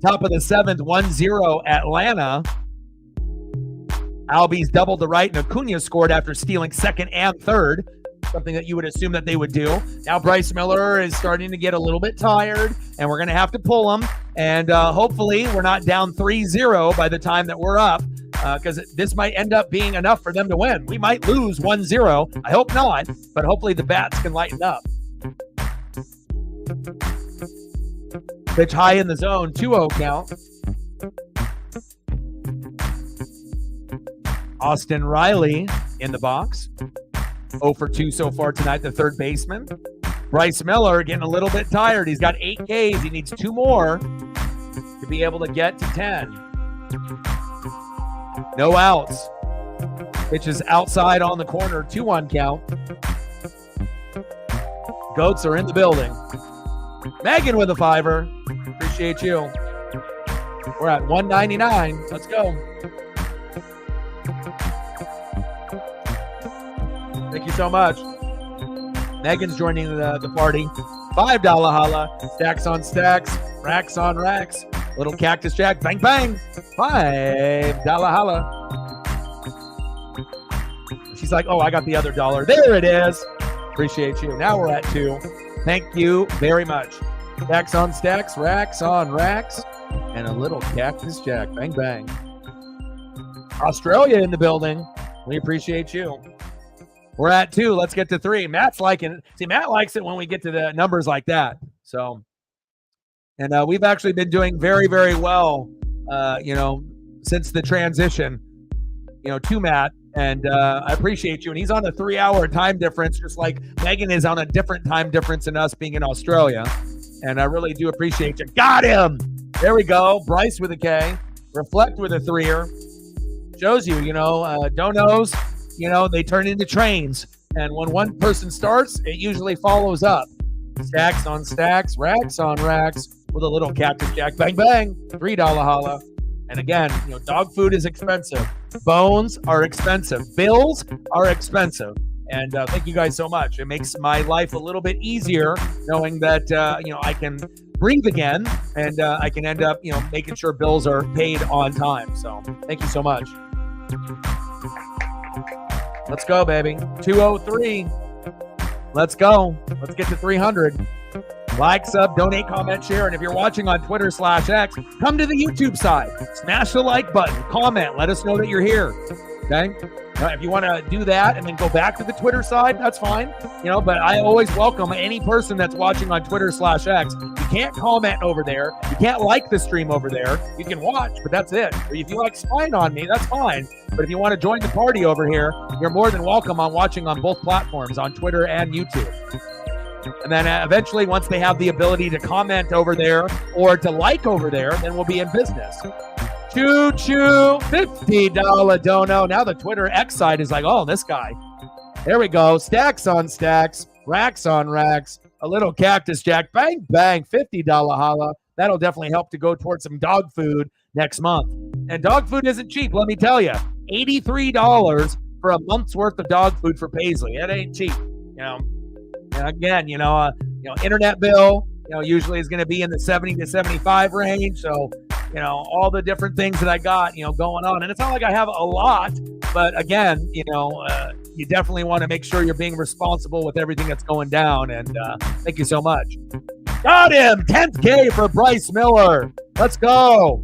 Top of the 7th, 1-0 Atlanta. Albies doubled the right, and Acuna scored after stealing second and third, something that you would assume that they would do. Now Bryce Miller is starting to get a little bit tired, and we're going to have to pull him. And hopefully we're not down 3-0 by the time that we're up, because this might end up being enough for them to win. We might lose 1-0. I hope not, but hopefully the bats can lighten up. Pitch high in the zone, 2-0 count. Austin Riley in the box. 0 for 2 so far tonight, the third baseman. Bryce Miller getting a little bit tired. He's got 8 Ks. He needs 2 more to be able to get to 10. No outs. Pitch is outside on the corner, 2-1 count. Goats are in the building. Megan with a 5-er. Appreciate you. We're at 199. Let's go. Thank you so much. Megan's joining the party. $5 holla. Stacks on stacks. Racks on racks. Little Cactus Jack. Bang, bang. $5 holla. She's like, oh, I got the other dollar. There it is. Appreciate you. Now we're at 2. Thank you very much. Stacks on stacks. Racks on racks. And a little Cactus Jack. Bang, bang. Australia in the building. We appreciate you. We're at 2. Let's get to 3. Matt's liking it. See, Matt likes it when we get to the numbers like that. So, and we've actually been doing very, very well, since the transition, to Matt. And I appreciate you. And he's on a 3-hour time difference, just like Megan is on a different time difference than us being in Australia. And I really do appreciate you. Got him. There we go. Bryce with a K. Reflect with a 3-er. Shows you, donos. They turn into trains. And when one person starts, it usually follows up. Stacks on stacks, racks on racks, with a little Cactus Jack. Bang, bang. $3 holla. And again, dog food is expensive. Bones are expensive. Bills are expensive. And thank you guys so much. It makes my life a little bit easier knowing that, I can breathe again and I can end up, making sure bills are paid on time. So thank you so much. Let's go, baby. 203. Let's go. Let's get to 300. Like, sub, donate, comment, share. And if you're watching on Twitter/X, come to the YouTube side. Smash the like button. Comment. Let us know that you're here. Okay? If you want to do that and then go back to the Twitter side, that's fine. But I always welcome any person that's watching on Twitter/X. You can't comment over there. You can't like the stream over there. You can watch, but that's it. Or if you like spying on me, that's fine. But if you want to join the party over here, you're more than welcome on watching on both platforms, on Twitter and YouTube. And then eventually, once they have the ability to comment over there or to like over there, then we'll be in business. Choo-choo, $50 dono. Now the Twitter X side is like, oh, this guy. There we go. Stacks on stacks, racks on racks, a little cactus jack. Bang, bang, $50 holla. That'll definitely help to go towards some dog food next month. And dog food isn't cheap, let me tell you. $83 for a month's worth of dog food for Paisley. That ain't cheap, And again, internet bill, usually is going to be in the 70 to 75 range. So, all the different things that I got, going on. And it's not like I have a lot, but again, you definitely want to make sure you're being responsible with everything that's going down. And thank you so much. Got him! 10th K for Bryce Miller. Let's go.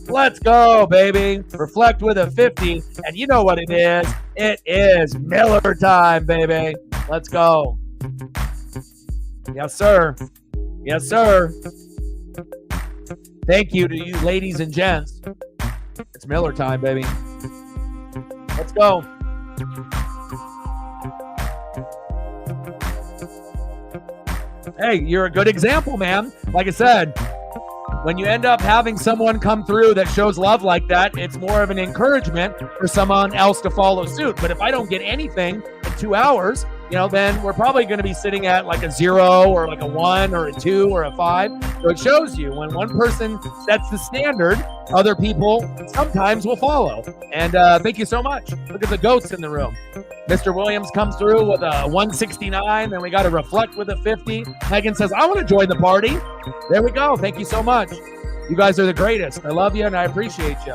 Let's go, baby. Reflect with a 50. And you know what it is. It is Miller time, baby. Let's go. Yes, sir. Yes, sir. Thank you to you ladies and gents. It's Miller time, baby. Let's go. Hey, you're a good example, man. Like I said, when you end up having someone come through that shows love like that, it's more of an encouragement for someone else to follow suit. But if I don't get anything in 2 hours, then we're probably going to be sitting at like a 0 or like a 1 or a 2 or a 5. So it shows you when one person sets the standard, other people sometimes will follow. And thank you so much. Look at the goats in the room. Mr. Williams comes through with a 169. Then we got to reflect with a 50. Megan says, I want to join the party. There we go. Thank you so much. You guys are the greatest. I love you and I appreciate you.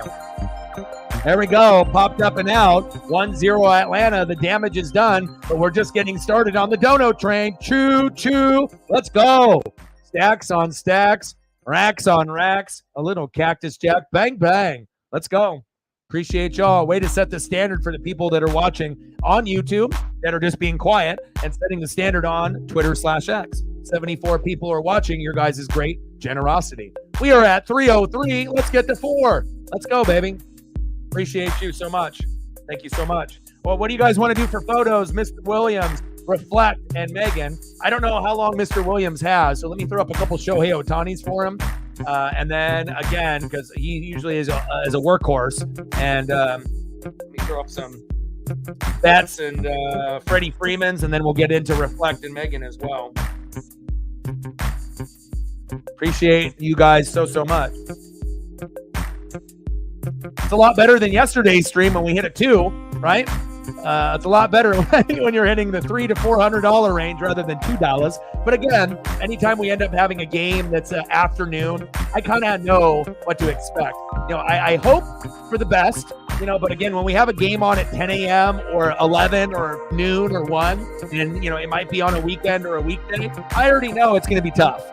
There we go. Popped up and out. 1-0 Atlanta. The damage is done, but we're just getting started on the dono train. Choo, choo. Let's go. Stacks on stacks. Racks on racks. A little cactus jack. Bang, bang. Let's go. Appreciate y'all. Way to set the standard for the people that are watching on YouTube that are just being quiet and setting the standard on Twitter/X. 74 people are watching. Your guys' great generosity. We are at 303. Let's get to 4. Let's go, baby. Appreciate you so much. Thank you so much. Well, what do you guys want to do for photos? Mr. Williams, Reflect, and Megan. I don't know how long Mr. Williams has, so let me throw up a couple Shohei Ohtanis for him. And then, again, because he usually is a workhorse. And let me throw up some Betts and Freddie Freeman's, and then we'll get into Reflect and Megan as well. Appreciate you guys so much. It's a lot better than yesterday's stream when we hit a 2, right? It's a lot better when you're hitting the $300 to $400 range rather than $2. But again, anytime we end up having a game that's afternoon, I kind of know what to expect. I hope for the best, but again, when we have a game on at 10 a.m. or 11 or noon or 1, and, it might be on a weekend or a weekday, I already know it's going to be tough.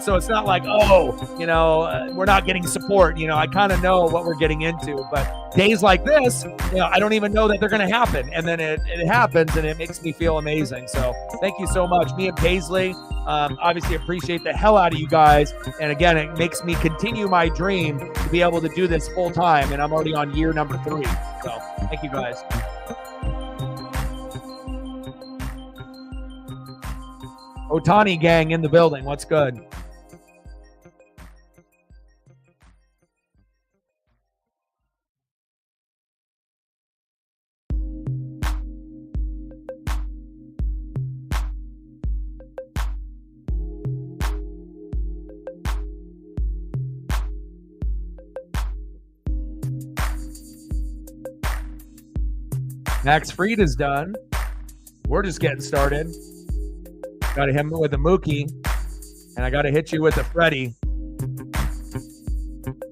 So it's not like, we're not getting support. I kind of know what we're getting into. But days like this, I don't even know that they're going to happen. And then it happens, and it makes me feel amazing. So thank you so much. Me and Paisley, obviously appreciate the hell out of you guys. And again, it makes me continue my dream to be able to do this full time. And I'm already on year number 3. So thank you guys. Ohtani gang in the building. What's good? Max Fried is done. We're just getting started. Got to hit him with a Mookie, and I got to hit you with a Freddie.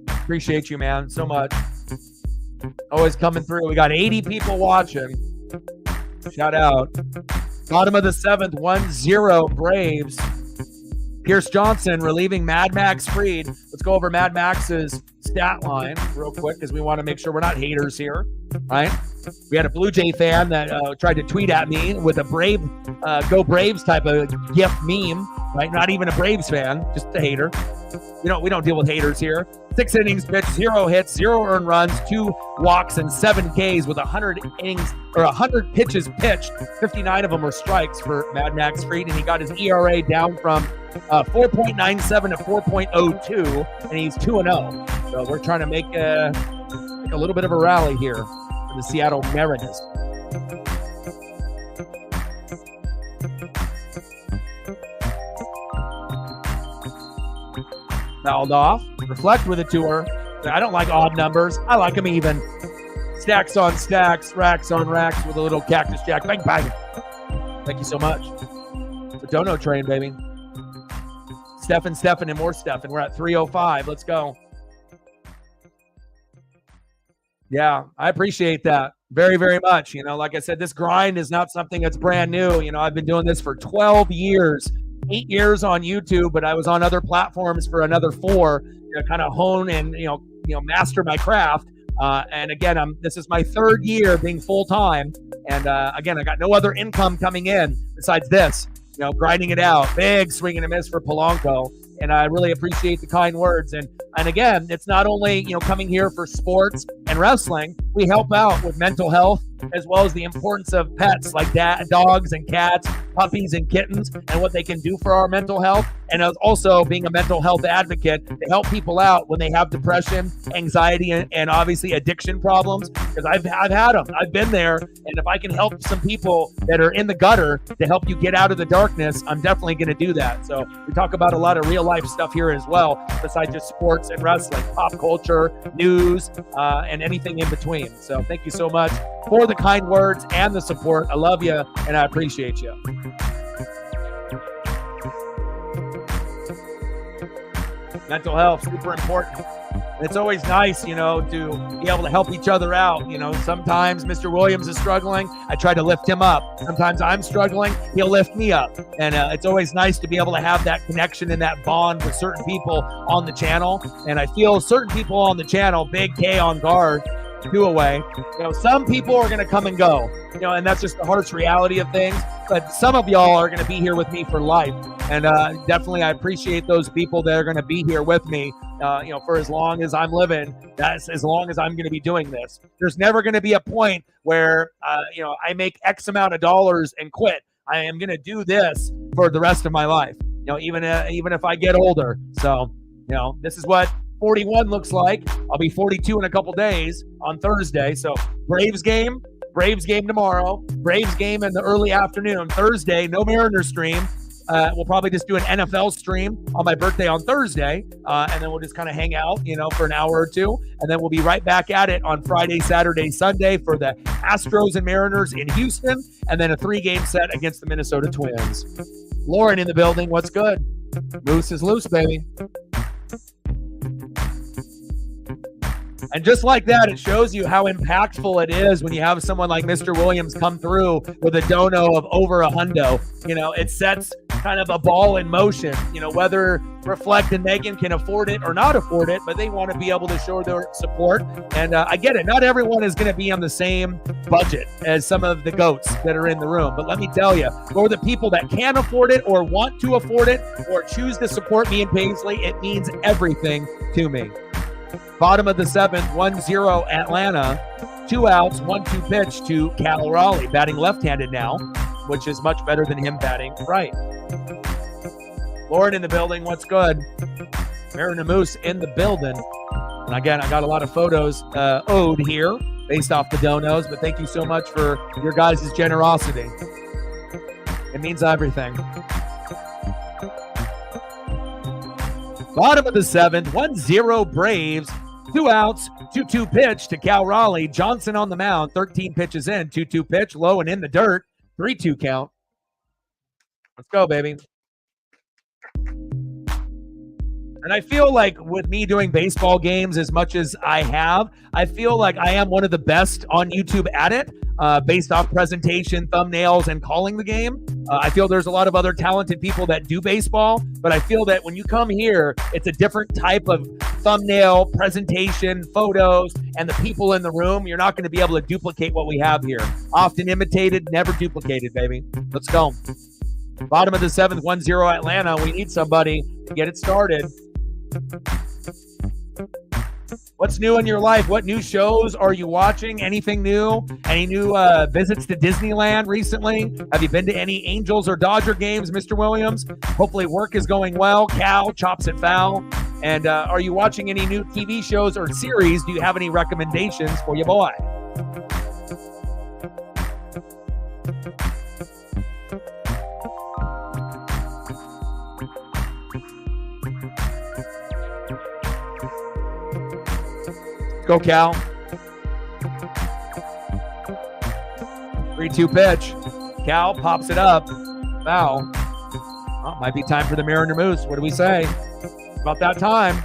Appreciate you, man, so much. Always coming through. We got 80 people watching. Shout out. Bottom of the 7th, 1-0 Braves. Pierce Johnson relieving Mad Max Fried. Let's go over Mad Max's stat line real quick because we want to make sure we're not haters here, right? We had a Blue Jay fan that tried to tweet at me with a Brave, Go Braves type of GIF meme, right? Not even a Braves fan, just a hater. We don't deal with haters here. 6 innings pitched, 0 hits, 0 earned runs, 2 walks, and 7 Ks with 100 innings or 100 pitches pitched. 59 of them were strikes for Mad Max Fried, and he got his ERA down from 4.97 to 4.02, and he's 2-0. So we're trying to make a little bit of a rally here for the Seattle Mariners. Fouled off. Reflect with a tour. I don't like odd numbers. I like them even. Stacks on stacks, racks on racks with a little cactus jack. Bang, bang. Thank you so much. The dono train, baby. Stefan, and more Stefan. We're at 3:05. Let's go. Yeah, I appreciate that very, very much. Like I said, this grind is not something that's brand new. I've been doing this for 12 years, 8 years on YouTube, but I was on other platforms for another 4, kind of hone and, master my craft. And again, this is my 3rd year being full-time. And again, I got no other income coming in besides this. Grinding it out, big swing and a miss for Polanco. And I really appreciate the kind words. And again, it's not only, coming here for sports and wrestling. We help out with mental health as well as the importance of pets like dogs and cats, puppies and kittens, and what they can do for our mental health. And also being a mental health advocate to help people out when they have depression, anxiety, and obviously addiction problems. Because I've had them. I've been there. And if I can help some people that are in the gutter to help you get out of the darkness, I'm definitely going to do that. So we talk about a lot of real life stuff here as well, besides just sports and wrestling, pop culture, news, and anything in between. So thank you so much for the kind words and the support. I love you and I appreciate you. Mental health, super important. It's always nice, to be able to help each other out. Sometimes Mr. Williams is struggling. I try to lift him up. Sometimes I'm struggling. He'll lift me up. And it's always nice to be able to have that connection and that bond with certain people on the channel. And I feel certain people on the channel, Big K on guard, 2 away. Some people are going to come and go, and that's just the harsh reality of things. But some of y'all are going to be here with me for life. And definitely I appreciate those people that are going to be here with me, for as long as I'm living. That's as long as I'm going to be doing this. There's never going to be a point where, I make X amount of dollars and quit. I am going to do this for the rest of my life, even if I get older. So, this is what 41 looks like. I'll be 42 in a couple days on Thursday. So Braves game tomorrow, Braves game in the early afternoon. Thursday, no Mariners stream. We'll probably just do an NFL stream on my birthday on Thursday, and then we'll just kind of hang out, for an hour or 2, and then we'll be right back at it on Friday, Saturday, Sunday for the Astros and Mariners in Houston, and then a 3-game set against the Minnesota Twins. Lauren in the building, what's good? Moose is loose, baby. And just like that, it shows you how impactful it is when you have someone like Mr. Williams come through with a dono of over $100. It sets kind of a ball in motion, whether Reflect and Megan can afford it or not afford it, but they want to be able to show their support. And I get it. Not everyone is going to be on the same budget as some of the GOATs that are in the room. But let me tell you, for the people that can afford it or want to afford it or choose to support me and Paisley, it means everything to me. Bottom of the 7th, 1-0 Atlanta. 2 outs, 1-2 pitch to Cal Raleigh, batting left-handed now, which is much better than him batting right. Lauren in the building, what's good? Mariner Moose in the building. And again, I got a lot of photos owed here based off the donos, but thank you so much for your guys' generosity. It means everything. Bottom of the 7th, 1-0 Braves. 2 outs, 2-2 pitch to Cal Raleigh. Johnson on the mound, 13 pitches in, 2-2 pitch, low and in the dirt, 3-2 count. Let's go, baby. And I feel like with me doing baseball games as much as I have, I feel like I am one of the best on YouTube at it. based off presentation, thumbnails, and calling the game. I feel there's a lot of other talented people that do baseball, but I feel that when you come here, it's a different type of thumbnail, presentation, photos, and the people in the room. You're not going to be able to duplicate what we have here. Often imitated, never duplicated, baby. Let's go. Bottom of the seventh, 1-0 Atlanta. We need somebody to get it started. What's new in your life? What new shows are you watching? Anything new? Any new visits to Disneyland recently? Have you been to any Angels or Dodger games, Mr. Williams? Hopefully work is going well. Cal chops it foul. And are you watching any new TV shows or series? Do you have any recommendations for your boy? Go, Cal. 3-2 pitch. Cal pops it up. Foul. Well, might be time for the Mariner Moose. What do we say? It's about that time.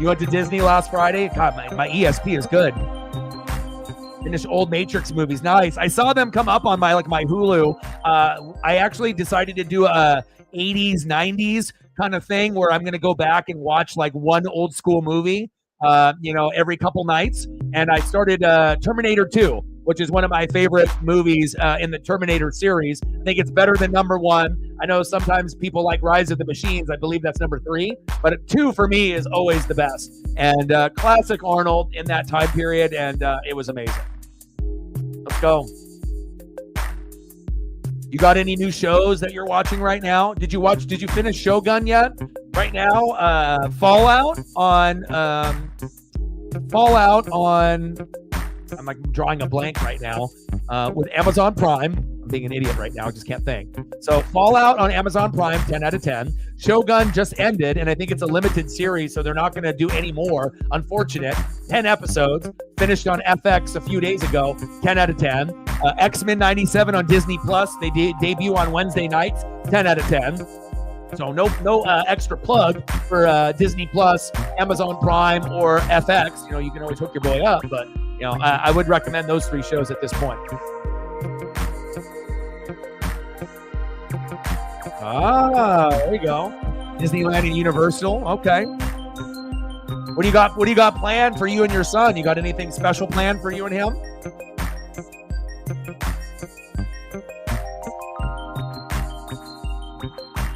You went to Disney last Friday? God, my ESP is good. Finished old Matrix movies. Nice. I saw them come up on my Hulu. I actually decided to do a 80s, 90s kind of thing where I'm going to go back and watch like one old school movie, every couple nights. And I started Terminator 2, which is one of my favorite movies in the Terminator series. I think it's better than number 1. I know sometimes people like Rise of the Machines. I believe that's number 3. But 2 for me is always the best. And classic Arnold in that time period. And it was amazing. Let's go. You got any new shows that you're watching right now? Did you finish Shogun yet? Right now, Fallout on I'm like drawing a blank right now with Amazon Prime. I'm being an idiot right now. I just can't think. So Fallout on Amazon Prime, 10 out of 10. Shogun just ended, and I think it's a limited series, so they're not going to do any more. Unfortunate. 10 episodes. Finished on FX a few days ago. 10 out of 10. X-Men 97 on Disney Plus. They debut on Wednesday nights. 10 out of 10. So no extra plug for Disney Plus, Amazon Prime, or FX. You can always hook your boy up, but I would recommend those 3 shows at this point. There you go. Disneyland and Universal. Okay. What do you got planned for you and your son? You got anything special planned for you and him?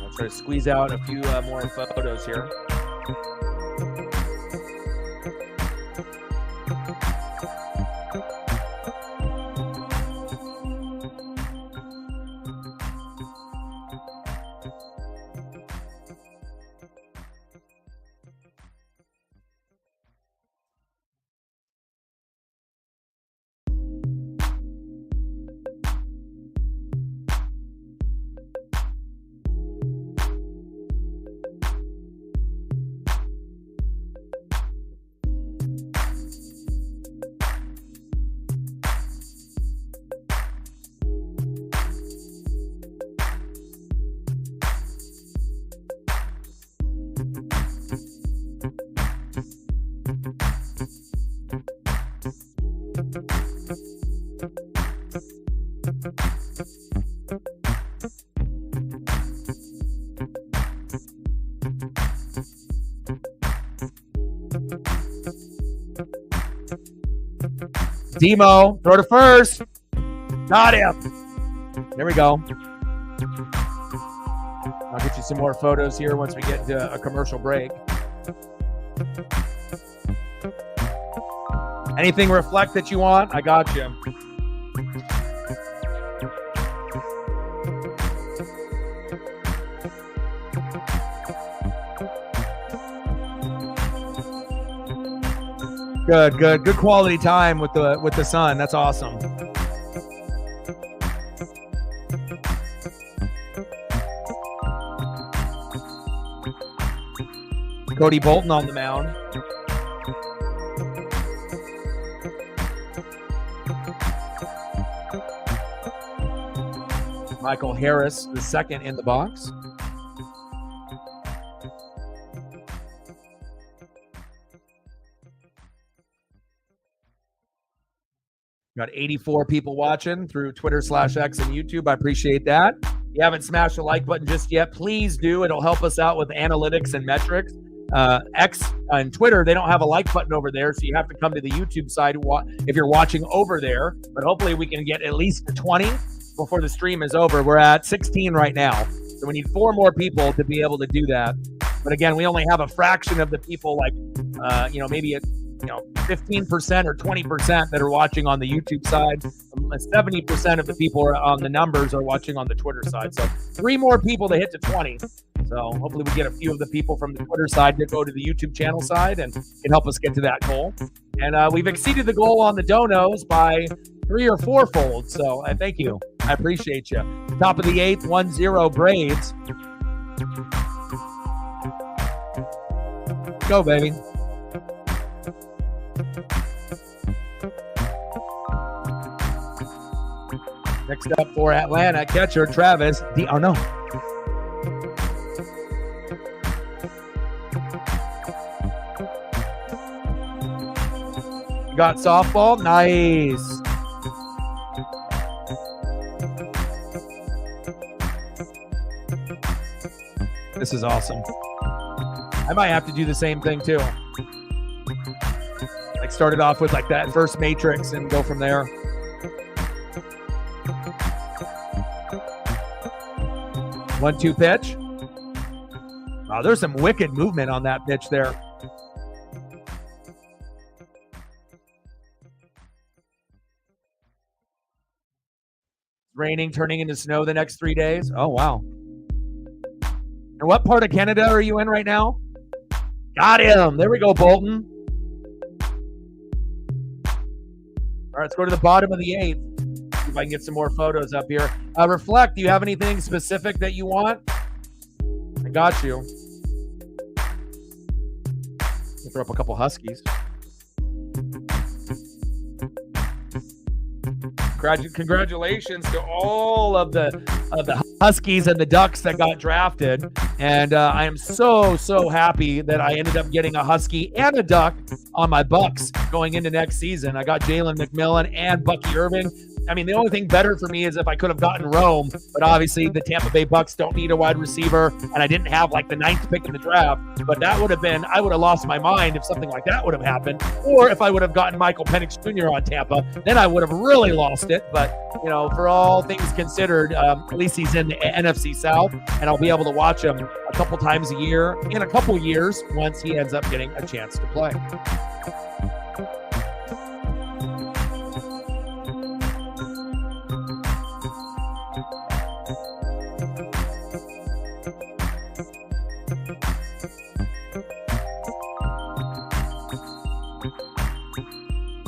I'll try to squeeze out a few more photos here. Demo, throw to first. Got him. There we go. I'll get you some more photos here once we get to a commercial break. Anything reflect that you want? I got you. Good quality time with the sun. That's awesome. Cody Bolton on the mound. Michael Harris, the second in the box. Got 84 people watching through Twitter/X and YouTube. I appreciate that. If you haven't smashed the like button just yet, please do. It'll help us out with analytics and metrics. X and Twitter, they don't have a like button over there, so you have to come to the YouTube side if you're watching over there. But hopefully we can get at least to 20 before the stream is over. We're at 16 right now, so we need 4 more people to be able to do that. But again, we only have a fraction of the people, like maybe 15% or 20% that are watching on the YouTube side. 70% of the people on the numbers are watching on the Twitter side. So 3 more people to hit to 20. So hopefully we get a few of the people from the Twitter side to go to the YouTube channel side and can help us get to that goal. And we've exceeded the goal on the donos by 3 or 4-fold. So thank you. I appreciate you. Top of the 8th, 1-0 Braves. Go, baby. Next up for Atlanta, catcher Travis no. Got softball. Nice. This is awesome. I might have to do the same thing too. Like start it off with like that first matrix and go from there. 1-2 pitch. Wow, there's some wicked movement on that pitch there. Raining, turning into snow the next 3 days. Oh, wow. And what part of Canada are you in right now? Got him. There we go, Bolton. All right, let's go to the bottom of the 8th. See if I can get some more photos up here. Reflect, do you have anything specific that you want? I got you. I'll throw up a couple Huskies. Congratulations to all of the Huskies and the Ducks that got drafted. And I am so happy that I ended up getting a Husky and a Duck on my Bucks going into next season. I got Jalen McMillan and Bucky Irving. I mean, the only thing better for me is if I could have gotten Rome, but obviously the Tampa Bay Bucks don't need a wide receiver, and I didn't have like the 9th pick in the draft. But that would have been, I would have lost my mind if something like that would have happened. Or if I would have gotten Michael Penix Jr. on Tampa, then I would have really lost it. But, for all things considered, at least he's in the NFC South, and I'll be able to watch him a couple times a year in a couple years once he ends up getting a chance to play.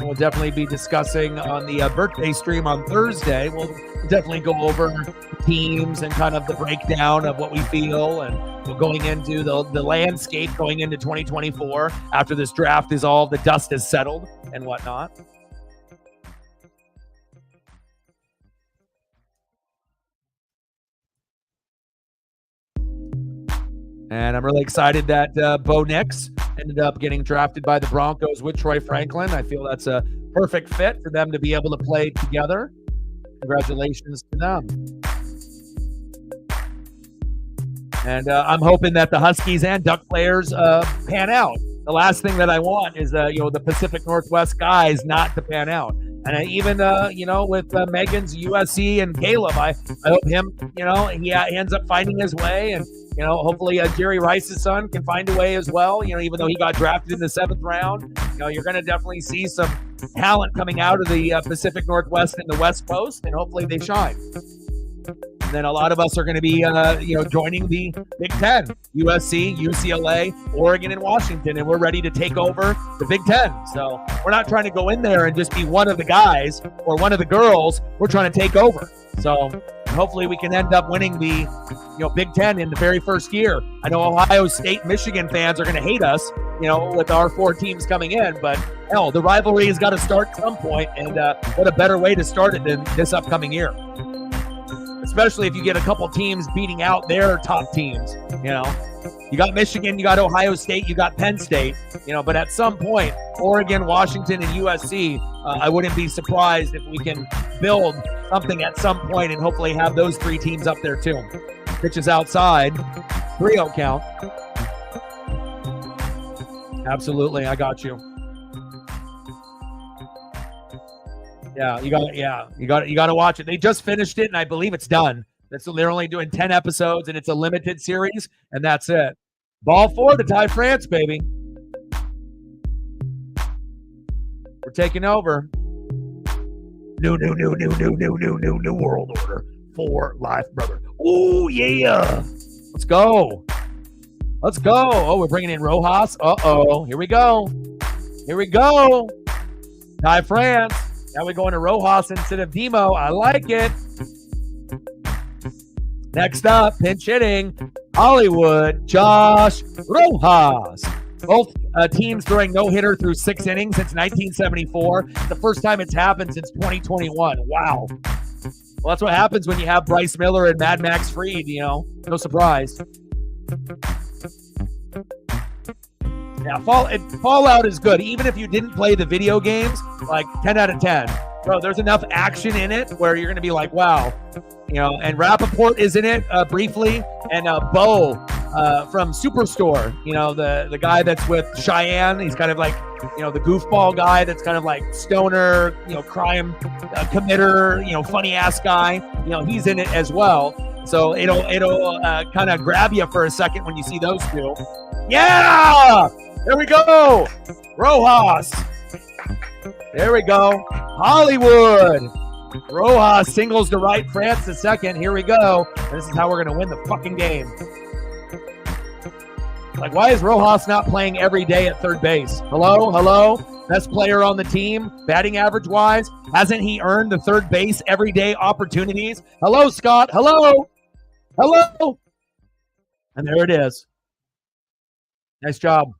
We'll definitely be discussing on the birthday stream on Thursday. We'll definitely go over teams and kind of the breakdown of what we feel, and we're going into the landscape going into 2024 after this draft is all the dust is settled and whatnot. And I'm really excited that Bo Nix ended up getting drafted by the Broncos with Troy Franklin. I feel that's a perfect fit for them to be able to play together. Congratulations to them. And I'm hoping that the Huskies and Duck players pan out. The last thing that I want is, the Pacific Northwest guys not to pan out. And even, with Megan's USC and Caleb, I hope him, he ends up finding his way. And, hopefully Jerry Rice's son can find a way as well. Even though he got drafted in the 7th round, you're going to definitely see some talent coming out of the Pacific Northwest and the West Coast, and hopefully they shine. And then a lot of us are going to be, joining the Big Ten, USC, UCLA, Oregon, and Washington, and we're ready to take over the Big Ten. So we're not trying to go in there and just be one of the guys or one of the girls. We're trying to take over. So hopefully we can end up winning the, Big Ten in the very first year. I know Ohio State, Michigan fans are going to hate us, with our 4 teams coming in, but hell, the rivalry has got to start at some point, and what a better way to start it than this upcoming year. especially if you get a couple teams beating out their top teams. You got Michigan, you got Ohio State, you got Penn State, but at some point, Oregon, Washington, and USC, I wouldn't be surprised if we can build something at some point and hopefully have those 3 teams up there too. Pitch is outside, 3-0 count. Absolutely, I got you. Yeah, you got to watch it. They just finished it, and I believe it's done. They're only doing 10 episodes, and it's a limited series, and that's it. Ball 4 to tie France, baby. We're taking over. New world order for life, brother. Oh yeah, let's go. Oh, we're bringing in Rojas. Here we go. Tie France. Now we're going to Rojas instead of Demo. I like it. Next up, pinch hitting, Hollywood, Josh Rojas. Both teams throwing no-hitter through 6 innings since 1974. The first time it's happened since 2021. Wow. Well, that's what happens when you have Bryce Miller and Mad Max Fried, No surprise. Yeah, Fallout is good. Even if you didn't play the video games, like 10 out of 10. Bro, there's enough action in it where you're going to be like, wow. And Rappaport is in it briefly. And Bo from Superstore, the guy that's with Cheyenne. He's kind of like, the goofball guy that's kind of like stoner, crime committer, funny ass guy. He's in it as well. So it'll kind of grab you for a second when you see those two. Yeah! There we go! Rojas. There we go. Hollywood. Rojas singles to right, France to second. Here we go. This is how we're going to win the fucking game. Like, why is Rojas not playing every day at third base? Hello? Best player on the team, batting average-wise. Hasn't he earned the third base every day opportunities? Hello, Scott. Hello. And there it is. Nice job.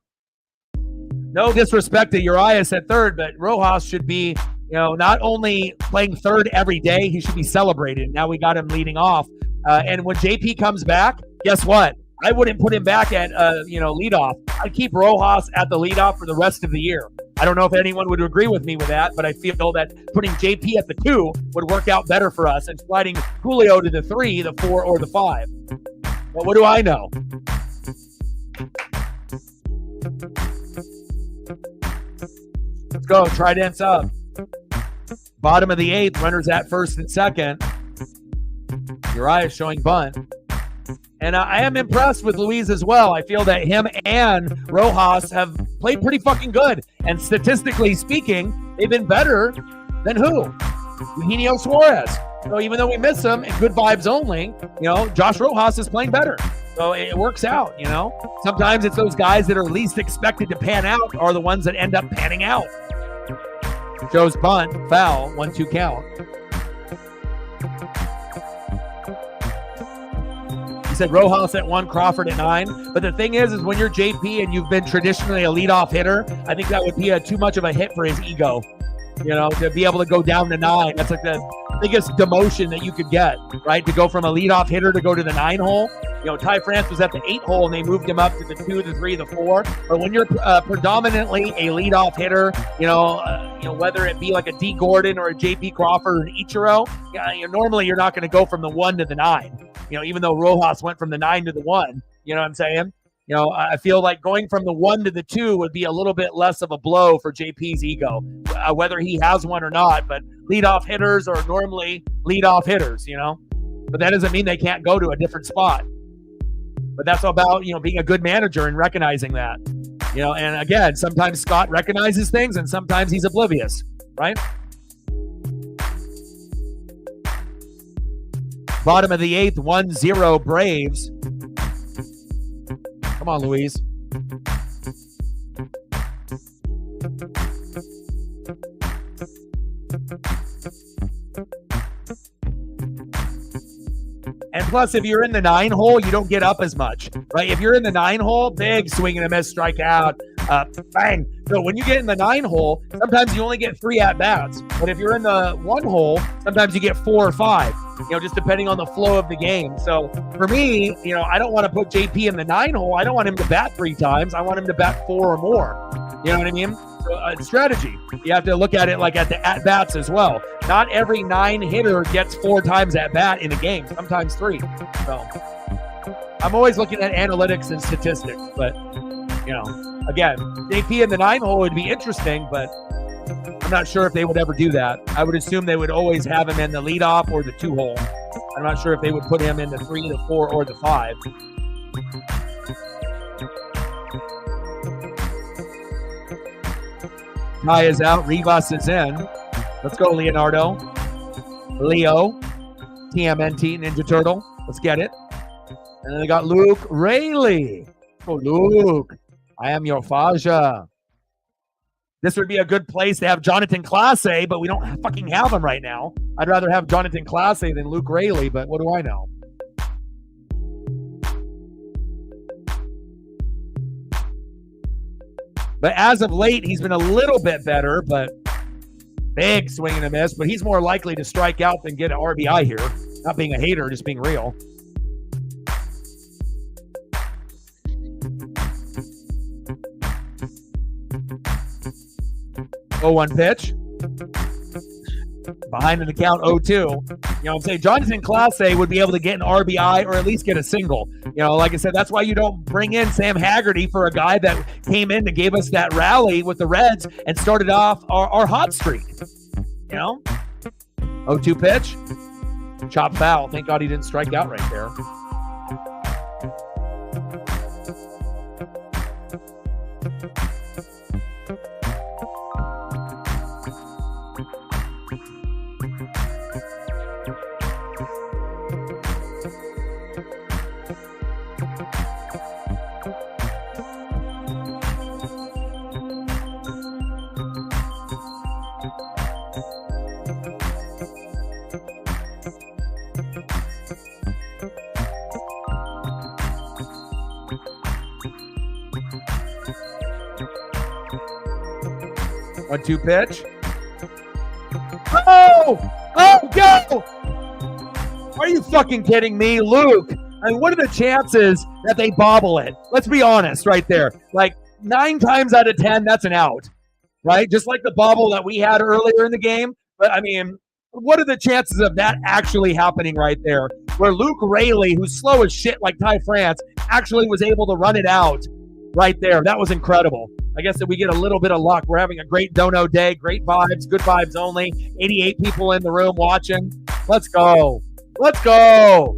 No disrespect to Urias at third, but Rojas should be, not only playing third every day, he should be celebrated. Now we got him leading off. And when JP comes back, guess what? I wouldn't put him back at, leadoff. I'd keep Rojas at the leadoff for the rest of the year. I don't know if anyone would agree with me with that, but I feel that putting JP at the 2 would work out better for us and sliding Julio to the 3, the 4, or the 5. But what do I know? Let's go. Trident's up. Bottom of the 8th, runners at first and second. Uriah showing bunt. And I am impressed with Luis as well. I feel that him and Rojas have played pretty fucking good. And statistically speaking, they've been better than who? Eugenio Suarez. So even though we miss him and good vibes only, Josh Rojas is playing better. So it works out, Sometimes it's those guys that are least expected to pan out are the ones that end up panning out. Joe's bunt, foul, 1-2 count. He said Rojas at 1, Crawford at 9. But the thing is when you're JP and you've been traditionally a leadoff hitter, I think that would be too much of a hit for his ego. To be able to go down to 9. That's like the biggest demotion that you could get, right? To go from a leadoff hitter to go to the 9 hole. Ty France was at the 8 hole and they moved him up to the 2, the 3, the 4. But when you're predominantly a leadoff hitter, whether it be like a D Gordon or a JP Crawford or an Ichiro, normally you're not going to go from the 1 to the 9. Even though Rojas went from the 9 to the 1, you know what I'm saying? I feel like going from the 1 to the 2 would be a little bit less of a blow for JP's ego, whether he has one or not. But leadoff hitters are normally leadoff hitters, But that doesn't mean they can't go to a different spot. But that's about, being a good manager and recognizing that. And again, sometimes Scott recognizes things and sometimes he's oblivious, right? Bottom of the 8th, 1-0 Braves. Come on, Luis. And plus, if you're in the 9 hole, you don't get up as much, right? If you're in the 9 hole, big swing and a miss, strike out. Bang. So when you get in the 9 hole, sometimes you only get 3 at-bats. But if you're in the 1 hole, sometimes you get 4 or 5, just depending on the flow of the game. So for me, I don't want to put JP in the 9 hole. I don't want him to bat 3 times. I want him to bat 4 or more. You know what I mean? So strategy. You have to look at it like at the at-bats as well. Not every 9 hitter gets 4 times at-bat in a game, sometimes 3. So I'm always looking at analytics and statistics, but, again, JP in the 9 hole would be interesting, but I'm not sure if they would ever do that. I would assume they would always have him in the leadoff or the 2 hole. I'm not sure if they would put him in the 3, the 4, or the 5. Ty is out. Rivas is in. Let's go, Leonardo. Leo. TMNT, Ninja Turtle. Let's get it. And then they got Luke Rayleigh. Oh, Luke. I am your Faja. This would be a good place to have Jonathan Clase, but we don't fucking have him right now. I'd rather have Jonathan Clase than Luke Rayleigh, but what do I know? But as of late, he's been a little bit better, but big swing and a miss. But he's more likely to strike out than get an RBI here. Not being a hater, just being real. Oh, 1 pitch. Behind in the count, 0-2. I'm saying Jonathan Clase would be able to get an RBI or at least get a single. Like I said, that's why you don't bring in Sam Haggerty for a guy that came in and gave us that rally with the Reds and started off our hot streak. 0-2 pitch. Chop foul. Thank God he didn't strike out right there. One-two pitch. Oh, go! Are you fucking kidding me, Luke? I mean, what are the chances that they bobble it? Let's be honest right there. Like 9 times out of 10, that's an out, right? Just like the bobble that we had earlier in the game. But I mean, what are the chances of that actually happening right there? Where Luke Rayleigh, who's slow as shit like Ty France, actually was able to run it out right there. That was incredible. I guess that we get a little bit of luck. We're having a great dono day, great vibes, good vibes only. 88 people in the room watching. Let's go. Let's go.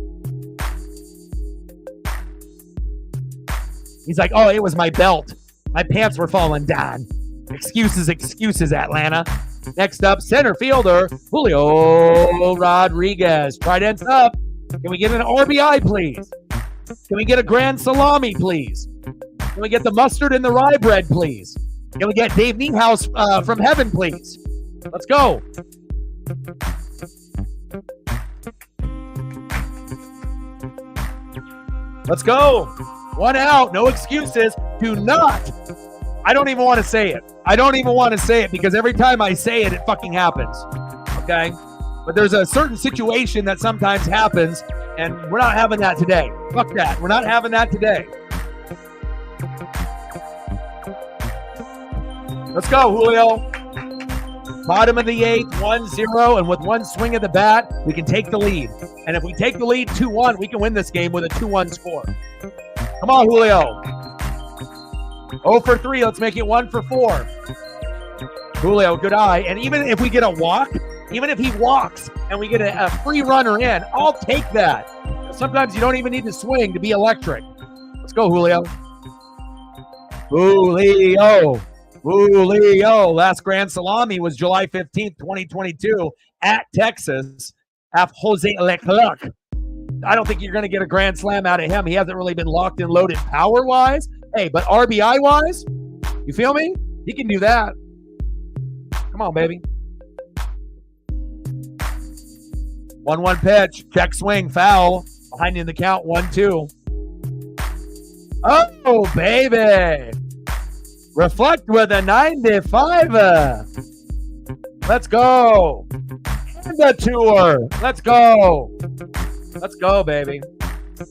He's like, oh, it was my belt. My pants were falling down. Excuses, Atlanta. Next up, center fielder, Julio Rodriguez. Trident's up. Can we get an RBI, please? Can we get a grand salami, please? Can we get the mustard and the rye bread, please? Can we get Dave Niehaus from heaven, please? Let's go. Let's go. 1 out. No excuses. Do not. I don't even want to say it. I don't even want to say it because every time I say it, it fucking happens. Okay? But there's a certain situation that sometimes happens, and we're not having that today. Fuck that. We're not having that today. Let's go, Julio. Bottom of the 8th, 1-0, and with one swing of the bat, we can take the lead. And if we take the lead 2-1, we can win this game with a 2-1 score. Come on, Julio. 0 for 3. Let's make it 1 for 4. Julio, good eye. And even if we get a walk, even if he walks and we get a free runner in, I'll take that. Sometimes you don't even need to swing to be electric. Let's go, Julio. Julio. Julio. Last grand salami was July 15th, 2022 at Texas at Jose Leclerc. I don't think you're going to get a grand slam out of him. He hasn't really been locked and loaded power-wise. Hey, but RBI-wise, you feel me? He can do that. Come on, baby. 1-1 pitch. Check swing. Foul. Behind in the count. 1-2. Oh, baby. Reflect with a 95. Let's go. And the tour. Let's go. Let's go, baby.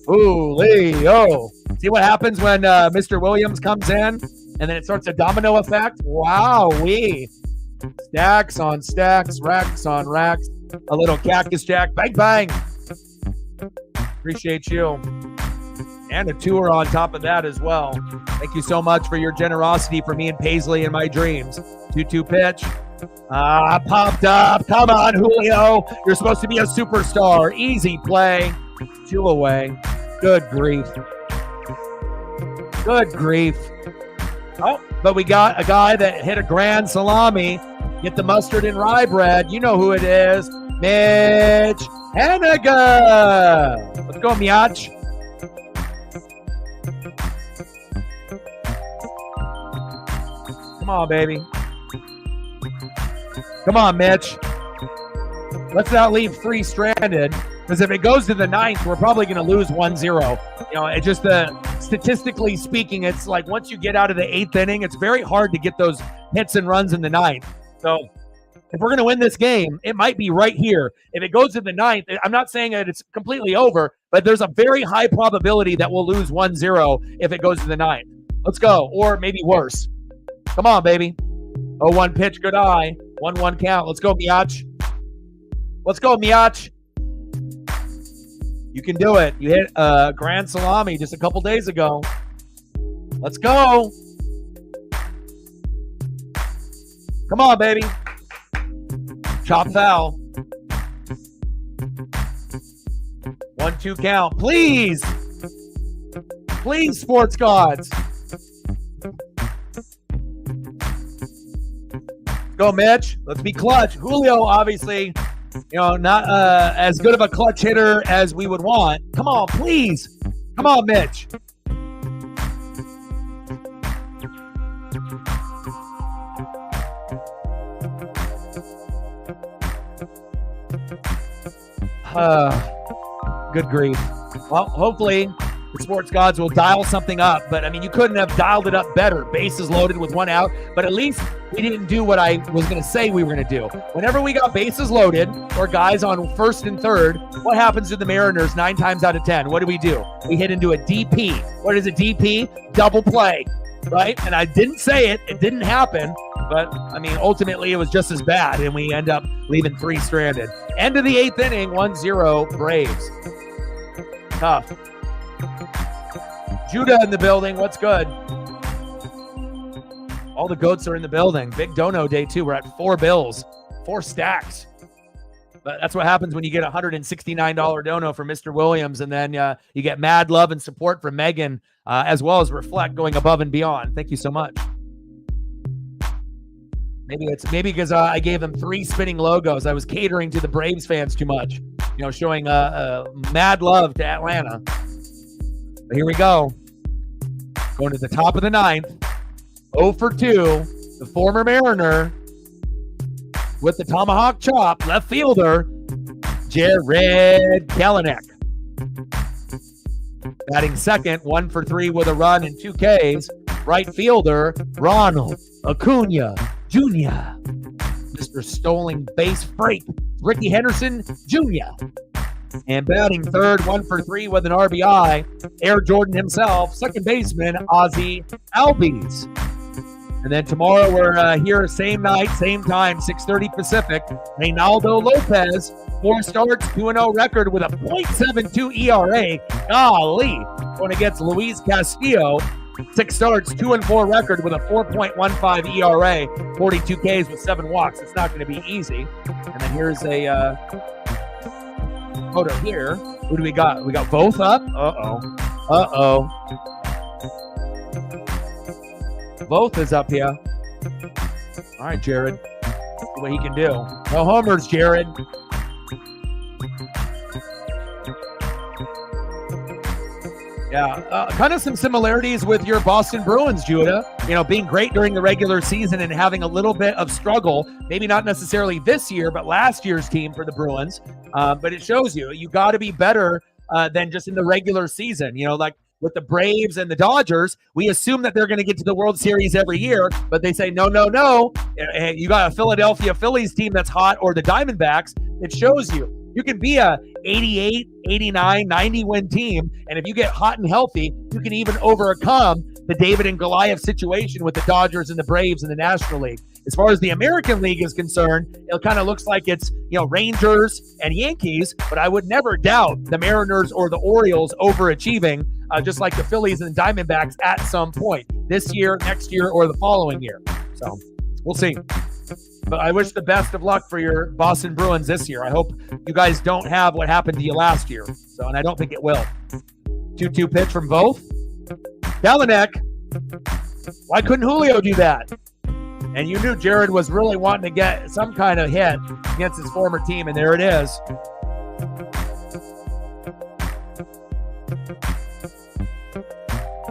Ooh, Leo. See what happens when Mr. Williams comes in and then it starts a domino effect? Wow-wee. Stacks on stacks, racks on racks. A little cactus jack. Bang, bang. Appreciate you. And a tour on top of that as well. Thank you so much for your generosity for me and Paisley in my dreams. 2-2 pitch. Popped up. Come on, Julio. You're supposed to be a superstar. Easy play. 2 away. Good grief. Good grief. Oh, but we got a guy that hit a grand salami. Get the mustard and rye bread. You know who it is. Mitch Garver. Let's go, Miach. Come on, baby. Come on, Mitch. Let's not leave 3 stranded, because if it goes to the 9th, we're probably going to lose 1-0. You know, it just statistically speaking, it's like once you get out of the 8th inning, it's very hard to get those hits and runs in the 9th. So if we're going to win this game, it might be right here. If it goes to the 9th, I'm not saying that it's completely over, but there's a very high probability that we'll lose 1-0 if it goes to the 9th. Let's go. Or maybe worse. Come on, baby. 0-1 pitch, good eye. 1-1 count. Let's go, Miach. Let's go, Miach. You can do it. You hit a grand salami just a couple days ago. Let's go. Come on, baby. Chop foul. 1-2 count. Please. Please, sports gods. Go, Mitch. Let's be clutch. Julio, obviously, not as good of a clutch hitter as we would want. Come on, please. Come on, Mitch. Good grief. Well, hopefully the sports gods will dial something up, but I mean, you couldn't have dialed it up better. Bases loaded with 1 out, but at least we didn't do what I was going to say we were going to do. Whenever we got bases loaded or guys on 1st and 3rd, what happens to the Mariners 9 times out of 10? What do? We hit into a DP. What is a DP? Double play, right? And I didn't say it. It didn't happen. But, I mean, ultimately, it was just as bad, and we end up leaving 3 stranded. End of the 8th inning, 1-0 Braves. Tough. Judah in the building. What's good? All the goats are in the building. Big dono day, too. We're at 4 bills. 4 stacks. But that's what happens when you get a $169 dono from Mr. Williams, and then you get mad love and support from Megan, as well as Reflect going above and beyond. Thank you so much. Maybe because I gave them 3 spinning logos. I was catering to the Braves fans too much, showing mad love to Atlanta. But here we go. Going to the top of the 9th. 0 for 2. The former Mariner with the tomahawk chop. Left fielder, Jared Kelenic. Batting second, 1 for 3 with a run and 2 Ks. Right fielder, Ronald Acuna Jr. Mr. Stolen Base Freight, Ricky Henderson Jr. And batting third, 1 for 3 with an RBI, Air Jordan himself, second baseman, Ozzie Albies. And then tomorrow we're here same night, same time, 6:30 Pacific. Reynaldo Lopez, 4 starts, 2-0 record with a .72 ERA. Golly, going against Luis Castillo. 6 starts, 2-4 record with a 4.15 ERA, 42 Ks with 7 walks. It's not going to be easy. And then here's a photo here. Who do we got? We got both up. Uh-oh. Both is up here. All right, Jared. See what he can do. No homers, Jared. Yeah, kind of some similarities with your Boston Bruins, Judah. Being great during the regular season and having a little bit of struggle. Maybe not necessarily this year, but last year's team for the Bruins. But it shows you got to be better than just in the regular season. Like with the Braves and the Dodgers, we assume that they're going to get to the World Series every year, but they say, no. You got a Philadelphia Phillies team that's hot, or the Diamondbacks. It shows you can be a 88, 89, 90 win team, and if you get hot and healthy, you can even overcome the David and Goliath situation with the Dodgers and the Braves in the National League. As far as the American League is concerned, it kind of looks like it's, Rangers and Yankees, but I would never doubt the Mariners or the Orioles overachieving, just like the Phillies and Diamondbacks at some point this year, next year, or the following year. So we'll see. But I wish the best of luck for your Boston Bruins this year. I hope you guys don't have what happened to you last year. And I don't think it will. 2-2 pitch from both. Kelenic. Why couldn't Julio do that? And you knew Jared was really wanting to get some kind of hit against his former team, and there it is.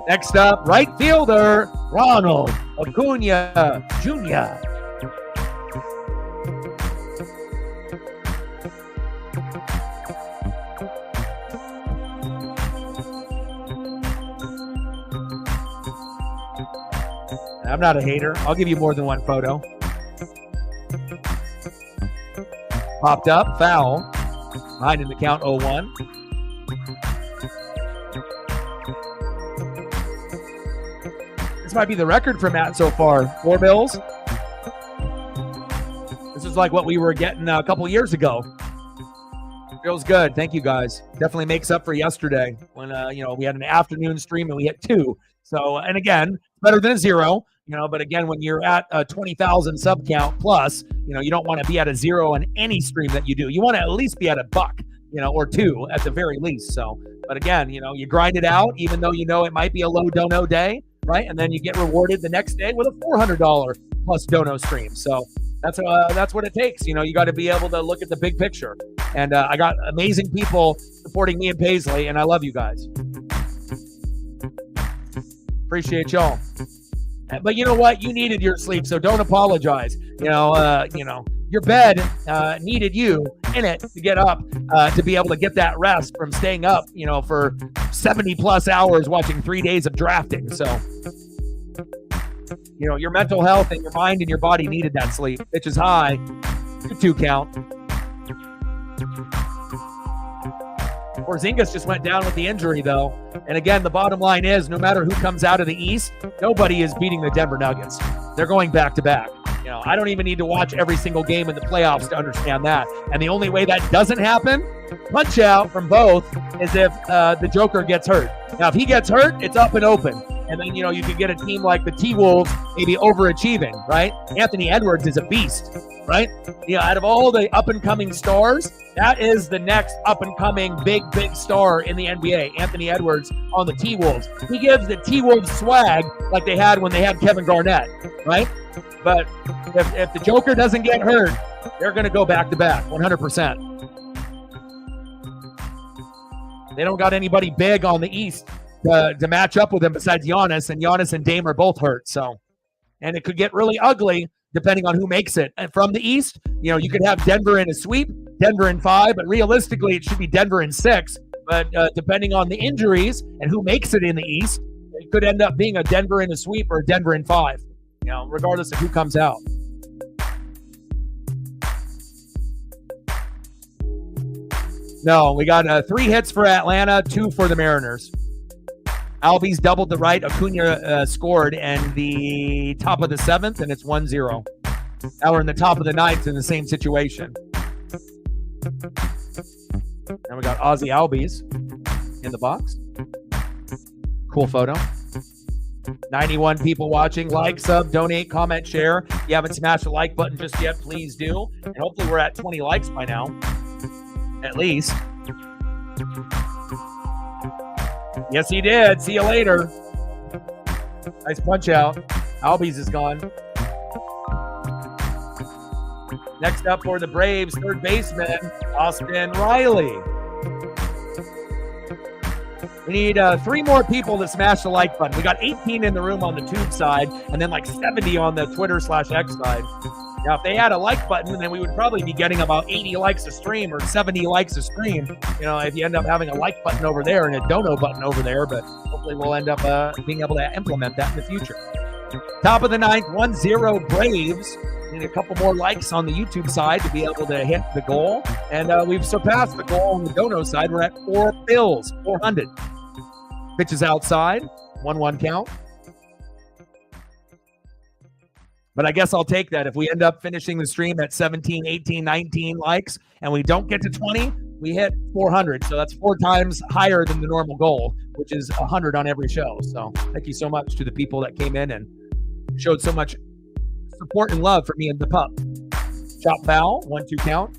Next up, right fielder, Ronald Acuna Jr. I'm not a hater. I'll give you more than one photo. Popped up, foul. Behind in the count, 0-1. This might be the record for Matt so far. 4 bills. This is like what we were getting a couple years ago. Feels good. Thank you, guys. Definitely makes up for yesterday when, we had an afternoon stream and we hit 2. So, and again, better than a 0. But again, when you're at a 20,000 sub count plus, you don't want to be at a 0 on any stream that you do. You want to at least be at $1, or 2 at the very least. So, but again, you grind it out, even though it might be a low dono day, right? And then you get rewarded the next day with a $400 plus dono stream. So that's what it takes. You got to be able to look at the big picture. And I got amazing people supporting me and Paisley, and I love you guys. Appreciate y'all. But you know what? You needed your sleep, so don't apologize. Your bed needed you in it to get up, to be able to get that rest from staying up, for 70 plus hours watching 3 days of drafting. So, your mental health and your mind and your body needed that sleep. Pitch is high. 2 count. Porzingis just went down with the injury, though. And again, the bottom line is, no matter who comes out of the East, nobody is beating the Denver Nuggets. They're going back-to-back. I don't even need to watch every single game in the playoffs to understand that. And the only way that doesn't happen, punch out from both, is if the Joker gets hurt. Now, if he gets hurt, it's up and open. And then, you can get a team like the T-Wolves maybe overachieving, right? Anthony Edwards is a beast, right? Out of all the up-and-coming stars, that is the next up-and-coming big star in the NBA, Anthony Edwards on the T-Wolves. He gives the T-Wolves swag like they had when they had Kevin Garnett, right? But if the Joker doesn't get hurt, they're going to go back-to-back, 100%. They don't got anybody big on the East to match up with him besides Giannis, and Giannis and Dame are both hurt. So, and it could get really ugly depending on who makes it. And from the East, you could have Denver in a sweep, Denver in 5, but realistically it should be Denver in 6. But depending on the injuries and who makes it in the East, it could end up being a Denver in a sweep or a Denver in 5, regardless of who comes out. No, we got 3 hits for Atlanta, 2 for the Mariners. Albies doubled the right. Acuna scored in the top of the 7th, and it's 1-0. Now we're in the top of the 9th in the same situation. And we got Ozzy Albies in the box. Cool photo. 91 people watching. Like, sub, donate, comment, share. If you haven't smashed the like button just yet, please do. And hopefully we're at 20 likes by now. At least. Yes, he did. See you later. Nice punch out. Albies is gone. Next up for the Braves, third baseman, Austin Riley. We need 3 more people to smash the like button. We got 18 in the room on the Tube side, and then like 70 on the Twitter/X side. Now, if they had a like button, then we would probably be getting about 80 likes a stream or 70 likes a stream. You know, if you end up having a like button over there and a dono button over there, but hopefully we'll end up being able to implement that in the future. Top of the ninth, 1-0 Braves. Need a couple more likes on the YouTube side to be able to hit the goal. And we've surpassed the goal on the dono side. We're at 4 bills, 400. Pitches outside, 1-1 count. But I guess I'll take that. If we end up finishing the stream at 17, 18, 19 likes, and we don't get to 20, we hit 400. So that's 4 times higher than the normal goal, which is 100 on every show. So thank you so much to the people that came in and showed so much support and love for me and the pup. Chop foul, 1-2 count.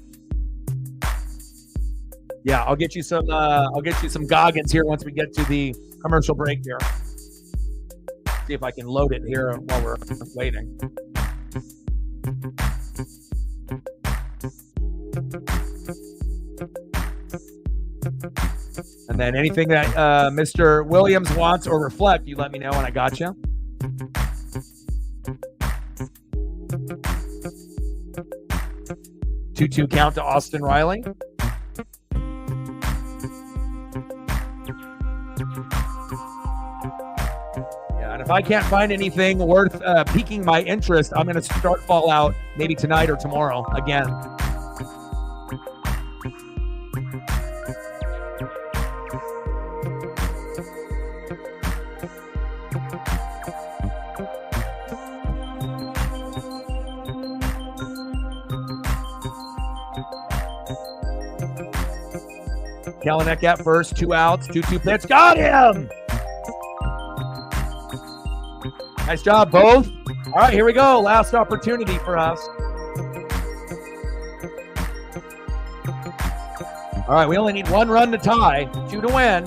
Yeah, I'll get you some Goggins here once we get to the commercial break here. See if I can load it here while we're waiting. And then anything that Mr. Williams wants or reflect, you let me know and I got you. Two count to Austin Riley. Yeah, and if I can't find anything worth piquing my interest, I'm going to start Fallout maybe tonight or tomorrow again. Kelenic at first, 2 outs, 2-2 pitch. Got him! Nice job, both. All right, here we go. Last opportunity for us. All right, we only need 1 run to tie, 2 to win.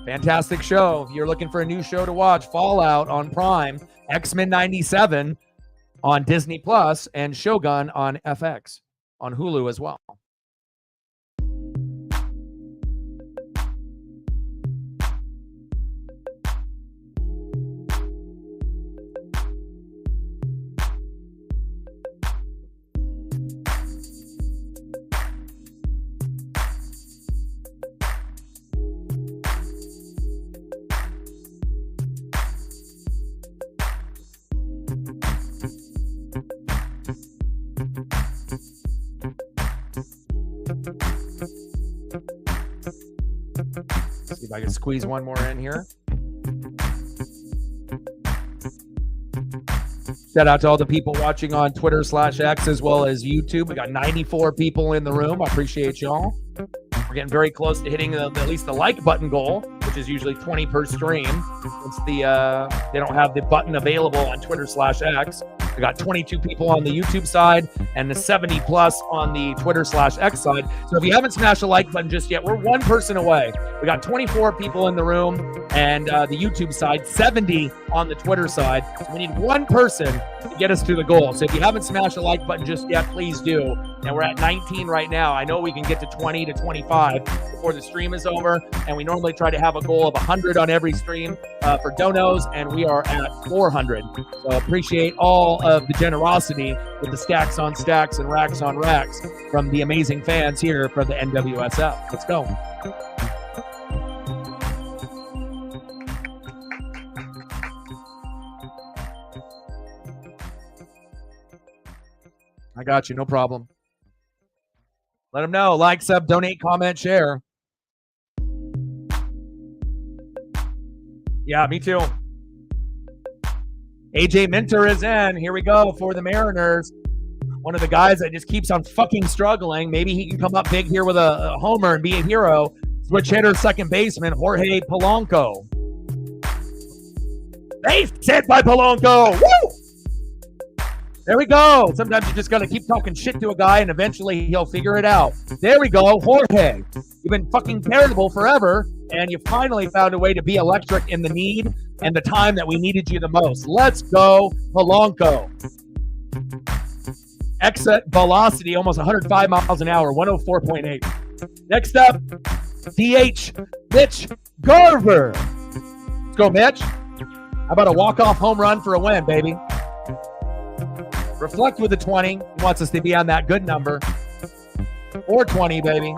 Fantastic show. If you're looking for a new show to watch, Fallout on Prime, X-Men 97 on Disney Plus, and Shogun on FX, on Hulu as well. See if I can squeeze one more in here. Shout out to all the people watching on Twitter/X as well as YouTube. We got 94 people in the room. I appreciate y'all. We're getting very close to hitting at least the like button goal, which is usually 20 per stream. It's they don't have the button available on Twitter/X. We got 22 people on the YouTube side and the 70 plus on the Twitter/X side. So if you haven't smashed the like button just yet, we're 1 person away. We got 24 people in the room and the YouTube side, 70 on the Twitter side. So we need 1 person to get us to the goal. So if you haven't smashed the like button just yet, please do. And we're at 19 right now. I know we can get to 20 to 25 before the stream is over. And we normally try to have a goal of 100 on every stream for donos, and we are at 400. So appreciate all of the generosity with the stacks on stacks and racks on racks from the amazing fans here for the NWSF. Let's go. I got you. No problem. Let them know. Like, sub, donate, comment, share. Yeah, me too. AJ Minter is in. Here we go for the Mariners. One of the guys that just keeps on fucking struggling. Maybe he can come up big here with a homer and be a hero. Switch hitter, second baseman, Jorge Polanco. Base hit by Polanco. Woo! There we go. Sometimes you just got to keep talking shit to a guy and eventually he'll figure it out. There we go. Jorge, you've been fucking terrible forever and you finally found a way to be electric in the need and the time that we needed you the most. Let's go, Polanco. Exit velocity, almost 105 miles an hour, 104.8. Next up, DH, Mitch Garver. Let's go, Mitch. How about a walk-off home run for a win, baby? Reflect with the 20. He wants us to be on that good number. 420, baby.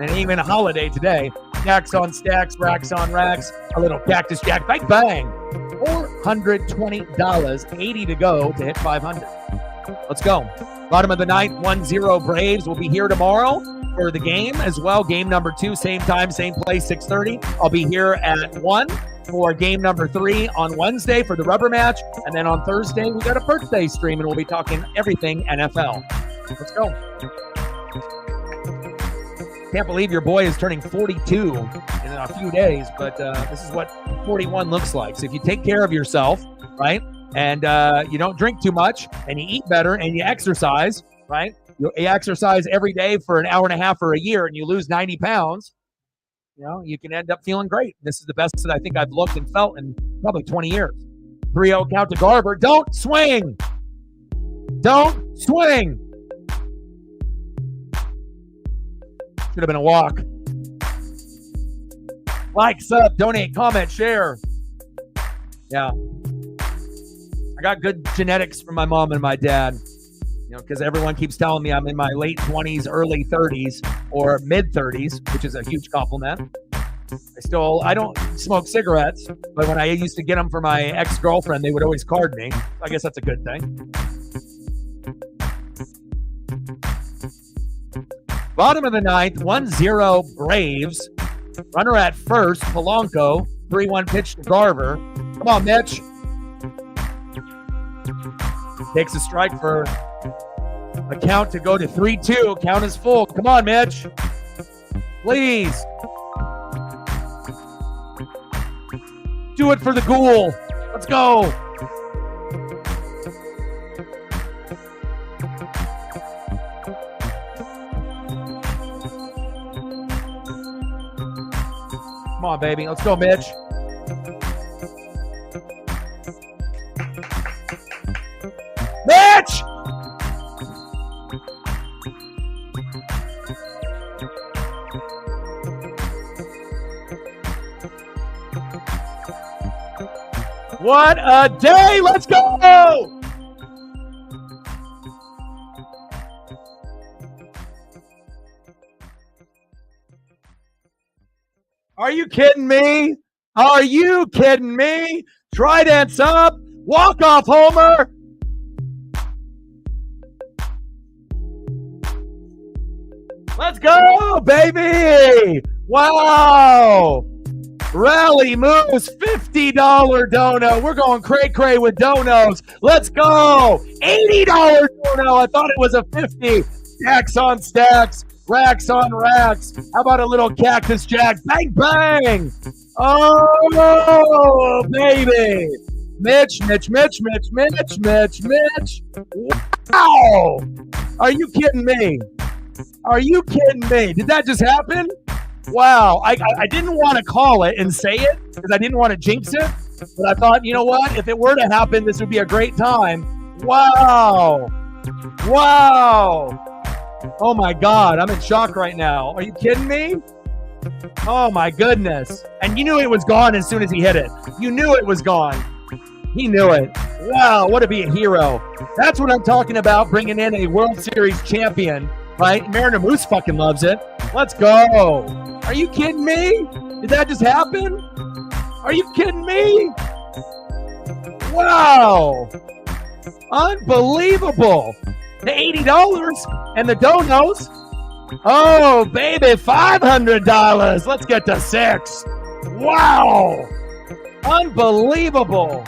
And even a holiday today. Stacks on stacks, racks on racks. A little cactus jack. Bang, bang. $420. 80 to go to hit 500. Let's go. Bottom of the ninth, 1-0 Braves will be here tomorrow for the game as well. Game number 2, same time, same place, 6:30. I'll be here at 1 for game number 3 on Wednesday for the rubber match. And then on Thursday, we got a birthday stream, and we'll be talking everything NFL. Let's go. Can't believe your boy is turning 42 in a few days, but this is what 41 looks like. So if you take care of yourself, right, and you don't drink too much, and you eat better, and you exercise, right? You exercise every day for an hour and a half or a year, and you lose 90 pounds, you know, you can end up feeling great. This is the best that I think I've looked and felt in probably 20 years. 3-0 count to Garver. Don't swing. Don't swing. Should have been a walk. Like, sub, donate, comment, share. Yeah. I got good genetics from my mom and my dad, you know, because everyone keeps telling me I'm in my late 20s, early 30s, or mid 30s, which is a huge compliment. I don't smoke cigarettes, but when I used to get them for my ex-girlfriend, they would always card me. I guess that's a good thing. Bottom of the ninth, 1-0 Braves. Runner at first, Polanco. 3-1 pitch to Garver. Come on, Mitch. Takes a strike for a count to go to 3-2. Count is full. Come on, Mitch. Please. Do it for the ghoul. Let's go. Come on, baby. Let's go, Mitch. Mitch! What a day! Let's go! Are you kidding me? Are you kidding me? Trident's up. Walk-off homer. Let's go, baby. Wow. Rally Moose, $50 dono. We're going cray-cray with donos. Let's go. $80 dono. I thought it was a 50. Stacks on stacks. Racks on racks. How about a little cactus jack? Bang, bang. Oh, baby. Mitch. Wow. Are you kidding me? Are you kidding me? Did that just happen? Wow. I didn't want to call it and say it because I didn't want to jinx it. But I thought, you know what? If it were to happen, this would be a great time. Wow. Wow. Oh, my God. I'm in shock right now. Are you kidding me? Oh, my goodness. And you knew it was gone as soon as he hit it. You knew it was gone. He knew it. Wow, what to be a hero. That's what I'm talking about, bringing in a World Series champion, right? Mariner Moose fucking loves it. Let's go. Are you kidding me? Did that just happen? Are you kidding me? Wow. Unbelievable. The $80 and the donos. Oh, baby, $500. Let's get to 6. Wow. Unbelievable.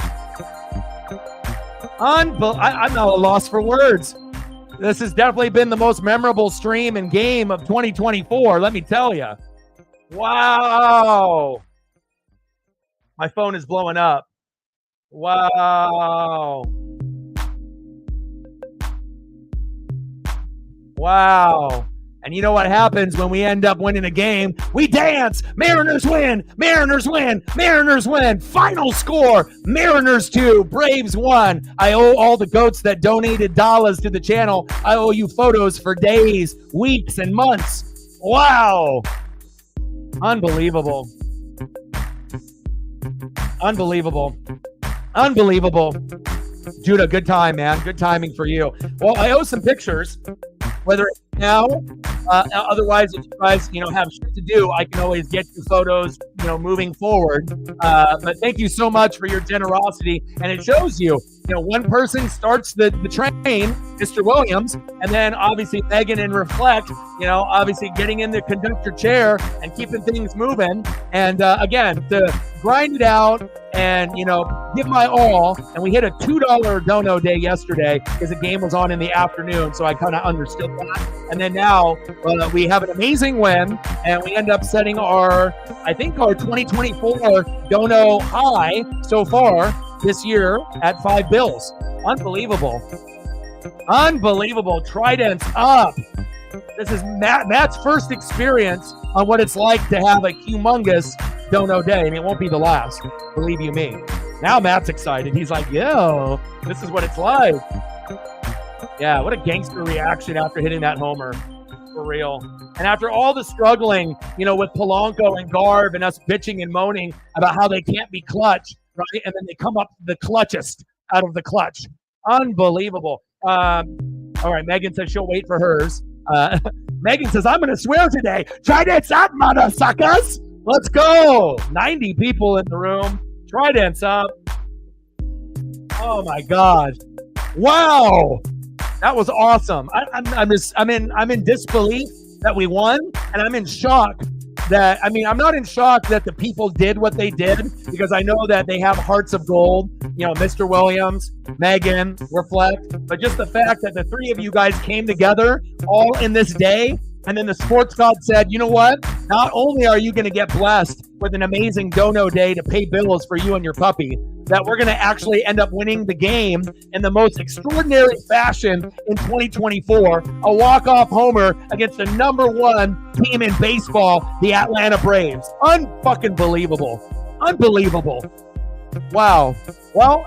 I'm at a loss for words. This has definitely been the most memorable stream and game of 2024, let me tell you. Wow. My phone is blowing up. Wow. Wow. And you know what happens when we end up winning a game? We dance. Mariners win. Mariners win. Mariners win. Final score. Mariners 2. Braves 1. I owe all the goats that donated dollars to the channel. I owe you photos for days, weeks, and months. Wow. Unbelievable. Unbelievable. Unbelievable. Judah, good time, man. Good timing for you. Well, I owe some pictures, whether it's now, otherwise, if you guys, have shit to do, I can always get you photos, moving forward. But thank you so much for your generosity. And it shows you, one person starts the train, Mr. Williams, and then obviously Megan and Reflect, obviously getting in the conductor chair and keeping things moving. And again, to grind it out and, give my all. And we hit a $2 dono day yesterday because the game was on in the afternoon. So I kind of understood that. And then now we have an amazing win and we end up setting our 2024 dono high so far this year at $5 Unbelievable. Unbelievable. Tridents up. This is Matt's first experience on what it's like to have a humongous dono day, and it won't be the last, believe you me. Now Matt's excited. He's like, yo, this is what it's like. Yeah, what a gangster reaction after hitting that homer. For real. And after all the struggling, with Polanco and Garv and us bitching and moaning about how they can't be clutch, right? And then they come up the clutchest out of the clutch. Unbelievable. All right, Megan says she'll wait for hers. Megan says, I'm going to swear today. Tridents up, mother suckers. Let's go. 90 people in the room. Tridents up. Oh, my God. Wow. That was awesome. I'm in disbelief that we won, and I'm in shock that, I'm not in shock that the people did what they did, because I know that they have hearts of gold, Mr. Williams, Megan, Reflect, but just the fact that the three of you guys came together all in this day, and then the sports god said, you know what? Not only are you going to get blessed with an amazing dono day to pay bills for you and your puppy, that we're going to actually end up winning the game in the most extraordinary fashion in 2024, a walk-off homer against the #1 team in baseball, the Atlanta Braves. Unfucking-believable. Unbelievable. Wow. Well,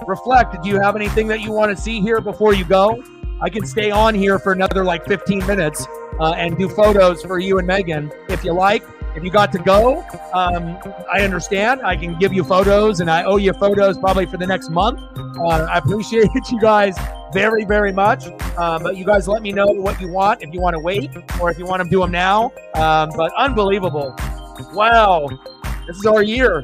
Reflect, do you have anything that you want to see here before you go? I can stay on here for another 15 minutes and do photos for you and Megan if you like. If you got to go, I understand. I can give you photos, and I owe you photos probably for the next month. I appreciate you guys very, very much. But you guys let me know what you want, if you want to wait or if you want to do them now. But unbelievable. Wow. This is our year.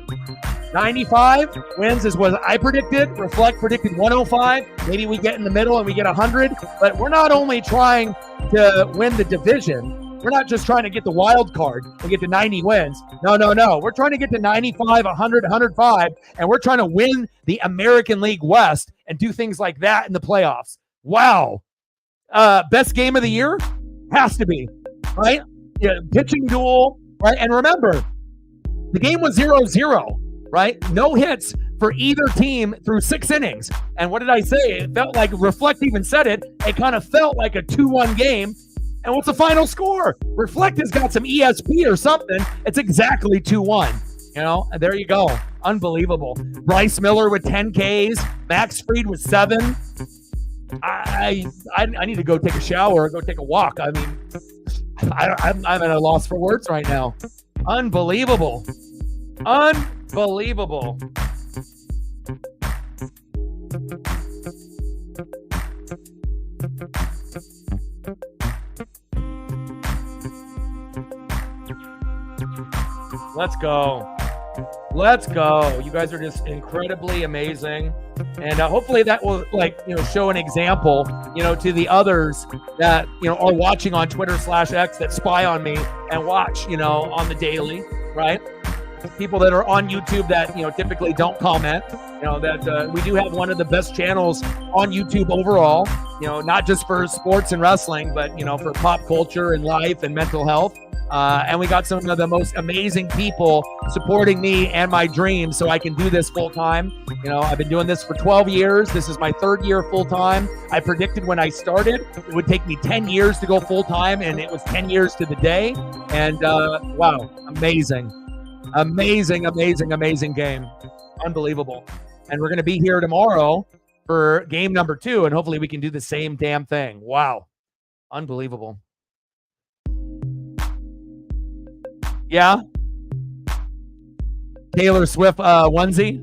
95 wins is what I predicted. Reflect predicted 105. Maybe we get in the middle and we get 100. But we're not only trying to win the division. We're not just trying to get the wild card and get to 90 wins. No. We're trying to get to 95, 100, 105, and we're trying to win the American League West and do things like that in the playoffs. Wow. Best game of the year? Has to be, right? Yeah, pitching duel, right? And remember, the game was 0-0, right? No hits for either team through 6 innings. And what did I say? It felt like, Reflect even said it, it kind of felt like a 2-1 game. And what's the final score? Reflect has got some ESP or something. It's exactly 2-1. And there you go. Unbelievable. Bryce Miller with 10 Ks. Max Fried with 7. I need to go take a shower or go take a walk. I'm at a loss for words right now. Unbelievable. Unbelievable. Let's go. Let's go. You guys are just incredibly amazing. And hopefully that will show an example, to the others that, are watching on Twitter/X that spy on me and watch, on the daily, right? People that are on YouTube that, typically don't comment, that we do have one of the best channels on YouTube overall, not just for sports and wrestling, but, for pop culture and life and mental health. And we got some of the most amazing people supporting me and my dreams so I can do this full time. I've been doing this for 12 years. This is my 3rd year full time. I predicted when I started it would take me 10 years to go full time, and it was 10 years to the day. And wow, amazing. Amazing game. Unbelievable. And we're going to be here tomorrow for game number 2, and hopefully we can do the same damn thing. Wow. Unbelievable. Yeah. Taylor Swift onesie.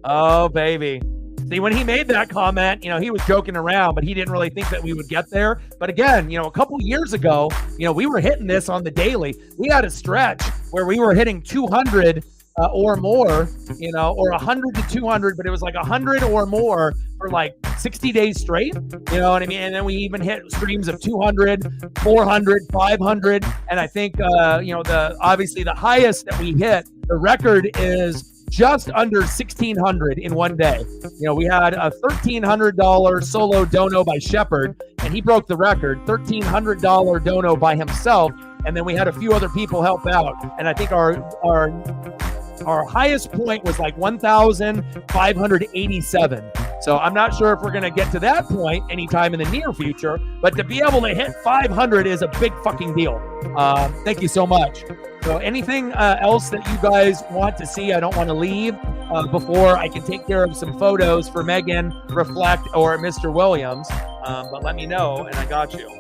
Oh, baby. See, when he made that comment, he was joking around, but he didn't really think that we would get there. But again, a couple years ago, we were hitting this on the daily. We had a stretch where we were hitting 200 or more, or 100 to 200, but it was like 100 or more for like 60 days straight. You know what I mean? And then we even hit streams of 200, 400, 500. And I think, obviously the highest that we hit, the record is just under 1,600 in one day. We had a $1,300 solo dono by Shepard, and he broke the record, $1,300 dono by himself. And then we had a few other people help out. And I think our highest point was like 1,587. So I'm not sure if we're going to get to that point anytime in the near future, but to be able to hit 500 is a big fucking deal. Thank you so much. So anything else that you guys want to see, I don't want to leave before I can take care of some photos for Megan, Reflect, or Mr. Williams. But let me know, and I got you.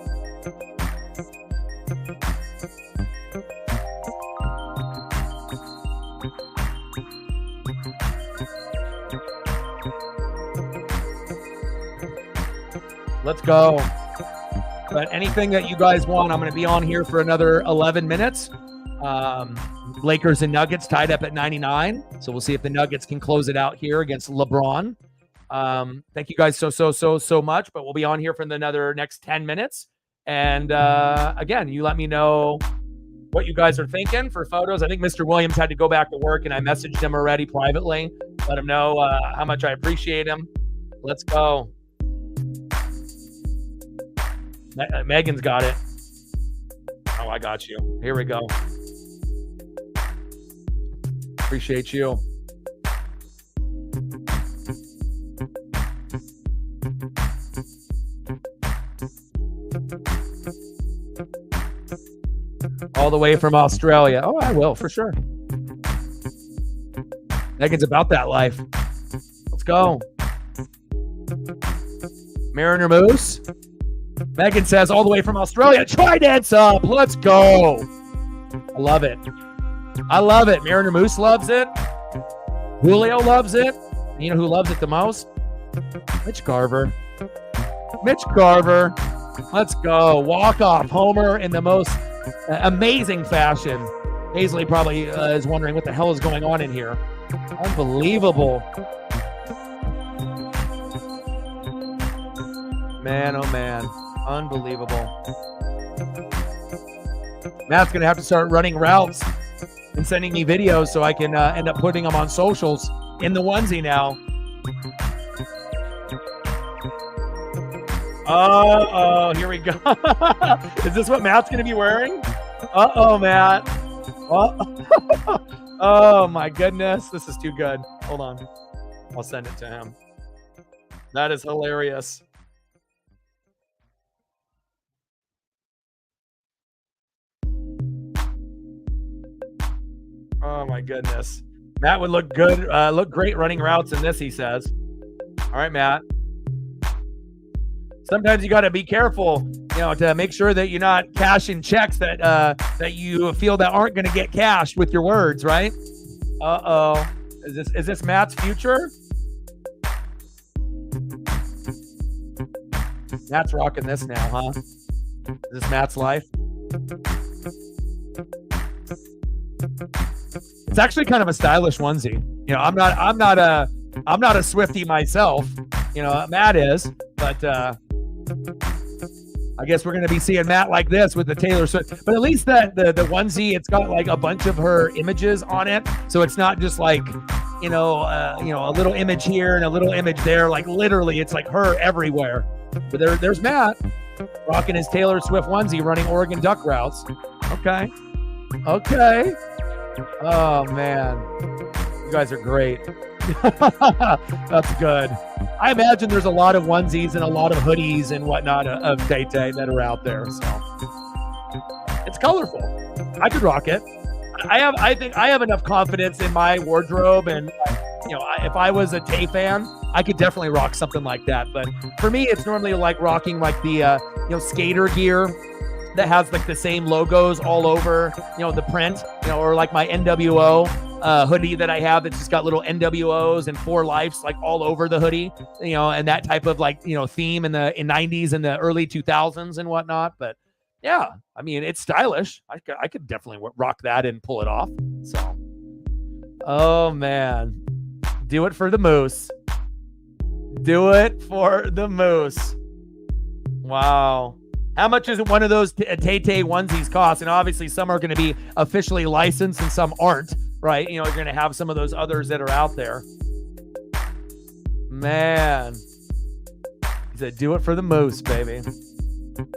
Let's go. But anything that you guys want, I'm going to be on here for another 11 minutes. Lakers and Nuggets tied up at 99. So we'll see if the Nuggets can close it out here against LeBron. Thank you guys so much. But we'll be on here for another next 10 minutes. And again, you let me know what you guys are thinking for photos. I think Mr. Williams had to go back to work, and I messaged him already privately. Let him know how much I appreciate him. Let's go. Megan's got it. Oh, I got you. Here we go. Appreciate you. All the way from Australia. Oh, I will, for sure. Megan's about that life. Let's go. Mariner Moose. Megan says, all the way from Australia, try dance up. Let's go. I love it. I love it. Mariner Moose loves it. Julio loves it. You know who loves it the most? Mitch Garver. Mitch Garver. Let's go. Walk-off homer in the most amazing fashion. Paisley probably is wondering what the hell is going on in here. Unbelievable. Man, oh man. Unbelievable. Matt's going to have to start running routes and sending me videos so I can end up putting them on socials in the onesie now. Oh, here we go. Is this what Matt's going to be wearing? Uh-oh, Matt. Oh, my goodness. This is too good. Hold on. I'll send it to him. That is hilarious. Oh my goodness. Matt would look good, look great running routes in this, he says. All right, Matt. Sometimes you got to be careful, to make sure that you're not cashing checks that you feel that aren't going to get cashed with your words, right? Uh-oh. Is this Matt's future? Matt's rocking this now, huh? Is this Matt's life? It's actually kind of a stylish onesie. I'm not a Swiftie myself. Matt is, but I guess we're going to be seeing Matt like this with the Taylor Swift. But at least the onesie, it's got like a bunch of her images on it, so it's not just like a little image here and a little image there. Like literally, it's like her everywhere. But there's Matt rocking his Taylor Swift onesie, running Oregon Duck routes. Okay. Oh man, you guys are great. That's good. I imagine there's a lot of onesies and a lot of hoodies and whatnot of Tay-Tay that are out there. So it's colorful. I could rock it. I think I have enough confidence in my wardrobe, and if I was a Tay fan, I could definitely rock something like that. But for me, it's normally like rocking like the skater gear that has like the same logos all over, the print, or like my NWO hoodie that I have that's just got little NWOs and 4 Lifes like all over the hoodie, and that type of like, theme in 90s and the early 2000s and whatnot. But yeah, I mean, it's stylish. I could definitely rock that and pull it off. So, oh man, do it for the moose. Do it for the moose. Wow. How much is one of those Tay-Tay onesies cost? And obviously some are going to be officially licensed and some aren't, right? You're going to have some of those others that are out there. Man. He said, do it for the moose, baby.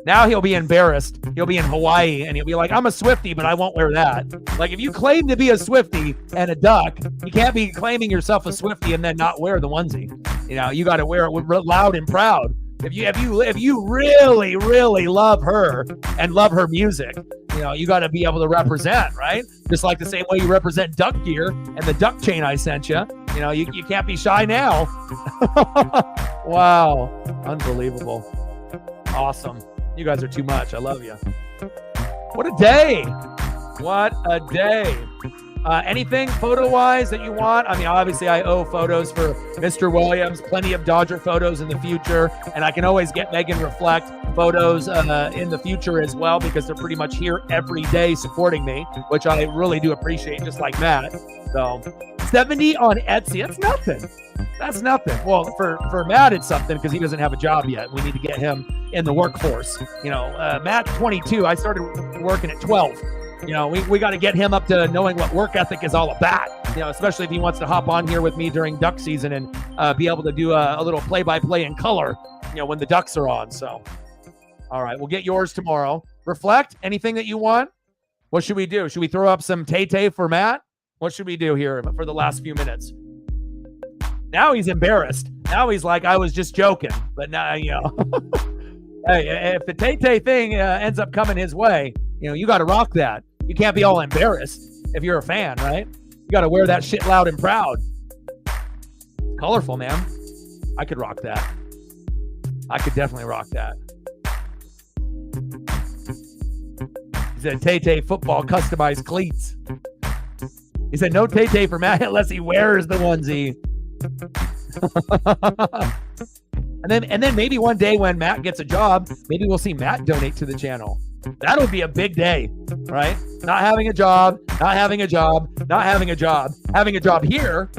Now he'll be embarrassed. He'll be in Hawaii and he'll be like, I'm a Swiftie, but I won't wear that. Like, if you claim to be a Swiftie and a duck, you can't be claiming yourself a Swiftie and then not wear the onesie. You got to wear it loud and proud. If you really, really love her and love her music, you got to be able to represent, right? Just like the same way you represent duck gear and the duck chain I sent you. You can't be shy now. Wow. Unbelievable. Awesome. You guys are too much. I love you. What a day. What a day. Anything photo-wise that you want? I mean, obviously, I owe photos for Mr. Williams, plenty of Dodger photos in the future, and I can always get Megan Reflect photos in the future as well, because they're pretty much here every day supporting me, which I really do appreciate, just like Matt. So, 70 on Etsy. That's nothing. That's nothing. Well, for Matt, it's something because he doesn't have a job yet. We need to get him in the workforce. Matt's 22. I started working at 12. We got to get him up to knowing what work ethic is all about, especially if he wants to hop on here with me during duck season and be able to do a little play-by-play in color, when the ducks are on. So, all right, we'll get yours tomorrow. Reflect, anything that you want? What should we do? Should we throw up some Tay-Tay for Matt? What should we do here for the last few minutes? Now he's embarrassed. Now he's like, I was just joking. But now, hey, if the Tay-Tay thing ends up coming his way, you got to rock that. You can't be all embarrassed if you're a fan, right? You got to wear that shit loud and proud. Colorful, man. I could rock that. I could definitely rock that. He said, Tay-Tay football customized cleats. He said, no Tay-Tay for Matt unless he wears the onesie. And then maybe one day when Matt gets a job, maybe we'll see Matt donate to the channel. That'll be a big day, right? Not having a job, having a job here,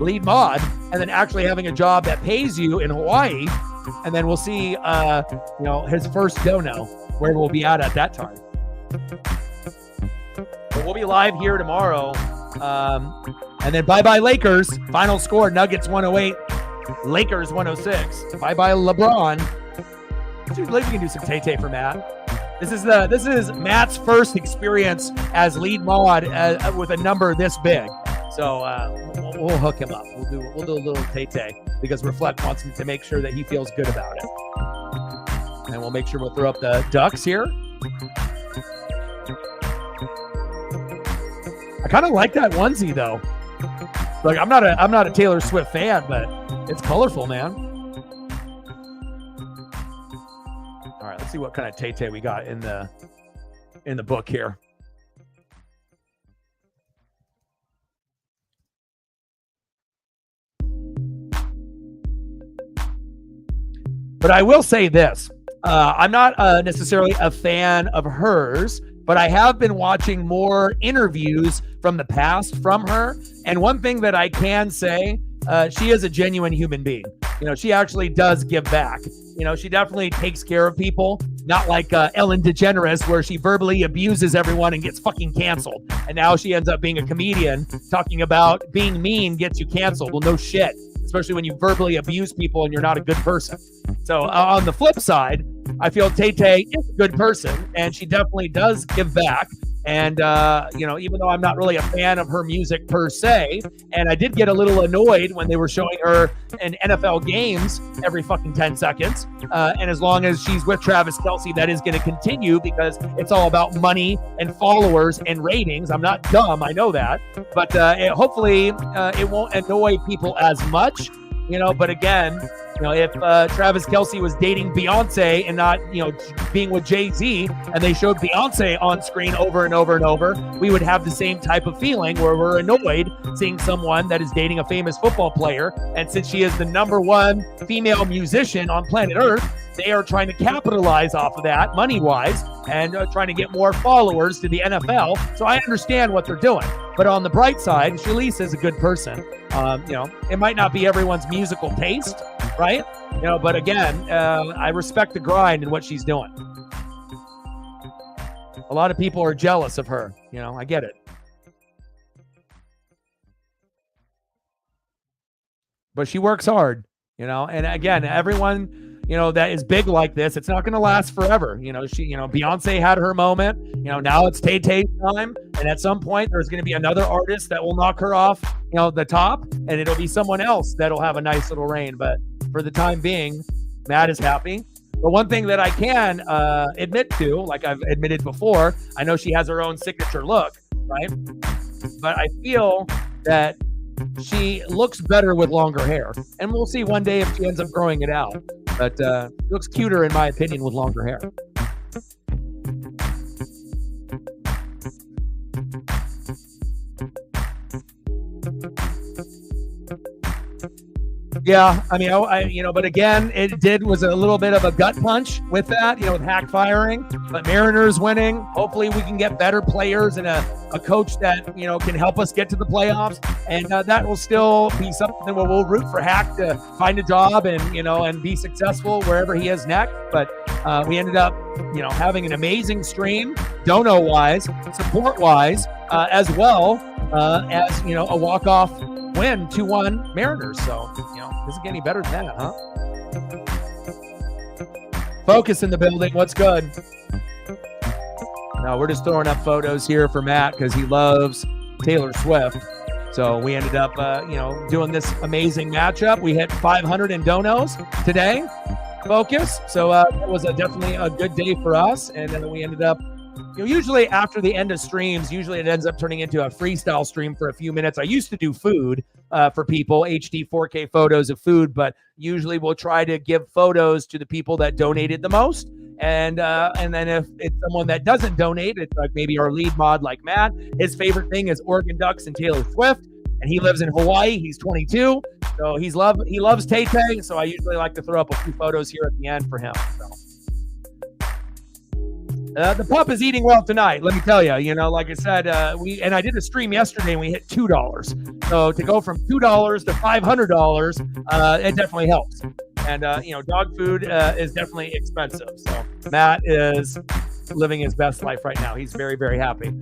lead mod, and then actually having a job that pays you in Hawaii. And then we'll see, his first dono, where we'll be at that time. But we'll be live here tomorrow. And then bye-bye Lakers. Final score, Nuggets 108, Lakers 106. Bye-bye LeBron. Dude, we can do some Tay-Tay for Matt. This is Matt's first experience as lead mod with a number this big. So we'll hook him up. We'll do a little Tay-Tay because Reflect wants him to make sure that he feels good about it. And we'll make sure we'll throw up the ducks here. I kind of like that onesie though. Like, I'm not a Taylor Swift fan, but it's colorful, man. All right, let's see what kind of Tay-Tay we got in the book here. But I will say this. I'm not necessarily a fan of hers, but I have been watching more interviews from the past from her. And one thing that I can say, she is a genuine human being. She actually does give back. She definitely takes care of people, not like Ellen DeGeneres, where she verbally abuses everyone and gets fucking canceled. And now she ends up being a comedian talking about being mean gets you canceled. Well, no shit, especially when you verbally abuse people and you're not a good person. So on the flip side, I feel Tay-Tay is a good person, and she definitely does give back. And, even though I'm not really a fan of her music per se, and I did get a little annoyed when they were showing her in NFL games every fucking 10 seconds. And as long as she's with Travis Kelce, that is going to continue because it's all about money and followers and ratings. I'm not dumb. I know that. But hopefully it won't annoy people as much. But again, if Travis Kelce was dating Beyonce and not, being with Jay-Z, and they showed Beyonce on screen over and over and over, we would have the same type of feeling where we're annoyed seeing someone that is dating a famous football player. And since she is the number one female musician on planet Earth, they are trying to capitalize off of that money-wise and trying to get more followers to the NFL. So I understand what they're doing. But on the bright side, Shalise is a good person. It might not be everyone's musical taste, right? But again, I respect the grind and what she's doing. A lot of people are jealous of her. I get it. But she works hard, and again, everyone, that is big like this, it's not going to last forever. Beyonce had her moment, now it's Tay-Tay's time. And at some point there's going to be another artist that will knock her off, the top, and it'll be someone else that'll have a nice little reign. But for the time being, Matt is happy. But one thing that I can admit to, like I've admitted before, I know she has her own signature look, right? But I feel that she looks better with longer hair. And we'll see one day if she ends up growing it out. But she looks cuter, in my opinion, with longer hair. Yeah, but again, it was a little bit of a gut punch with that, with Hack firing, but Mariners winning. Hopefully we can get better players and a coach that, can help us get to the playoffs. And that will still be something where we'll root for Hack to find a job and, and be successful wherever he is next. But we ended up, having an amazing stream, dono-wise, support-wise, as well as, a walk-off win, 2-1 Mariners. So, doesn't get any better than that, huh? Focus in the building. What's good? No, we're just throwing up photos here for Matt because he loves Taylor Swift. So we ended up, doing this amazing matchup. We hit 500 in donos today. Focus. So that was definitely a good day for us. And then we ended up, usually after the end of streams, it ends up turning into a freestyle stream for a few minutes. I used to do food for people, HD 4K photos of food, but usually we'll try to give photos to the people that donated the most. And then if it's someone that doesn't donate, it's like maybe our lead mod like Matt. His favorite thing is Oregon Ducks and Taylor Swift, and he lives in Hawaii. He's 22, so he loves Tay-Tay. So I usually like to throw up a few photos here at the end for him. So. The pup is eating well tonight, let me tell you. Like I said, I did a stream yesterday and we hit $2. So to go from $2 to $500, it definitely helps. And dog food is definitely expensive. So Matt is living his best life right now. He's very, very happy.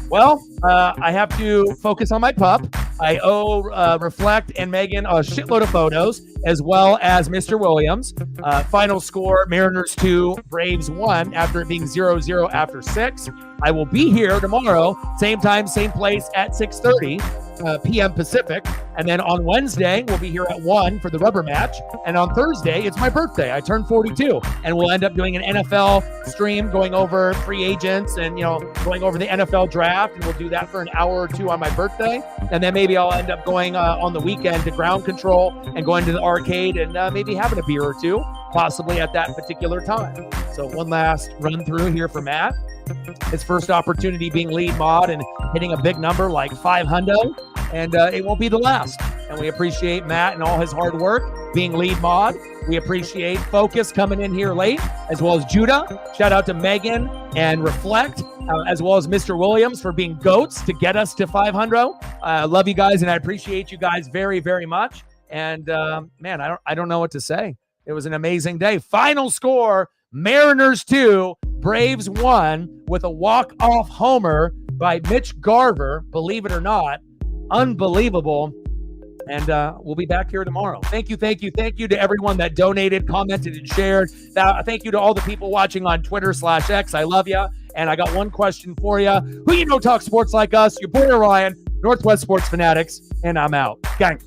Well, I have to focus on my pup. I owe Reflect and Megan a shitload of photos, as well as Mr. Williams. Final score, Mariners 2, Braves 1, after it being 0-0 after 6. I will be here tomorrow, same time, same place at 6:30 p.m. Pacific. And then on Wednesday, we'll be here at 1 for the rubber match. And on Thursday, it's my birthday. I turned 42. And we'll end up doing an NFL stream, going over free agents and, going over the NFL draft. And we'll do that for an hour or two on my birthday. And then maybe I'll end up going on the weekend to ground control and going to the arcade and maybe having a beer or two, possibly at that particular time. So one last run through here for Matt. His first opportunity being lead mod and hitting a big number like 500, and it won't be the last. And we appreciate Matt and all his hard work being lead mod. We appreciate Focus coming in here late, as well as Judah. Shout out to Megan and Reflect, as well as Mr. Williams for being goats to get us to 500. I love you guys, and I appreciate you guys very, very much. And man, I don't know what to say. It was an amazing day. Final score, Mariners 2, Braves 1, with a walk-off homer by Mitch Garver, believe it or not. Unbelievable. And we'll be back here tomorrow. Thank you to everyone that donated, commented, and shared. Thank you to all the people watching on Twitter/X. I love you. And I got one question for you. Who talk sports like us? Your boy Orion, Northwest Sports Fanatics, and I'm out. Gang.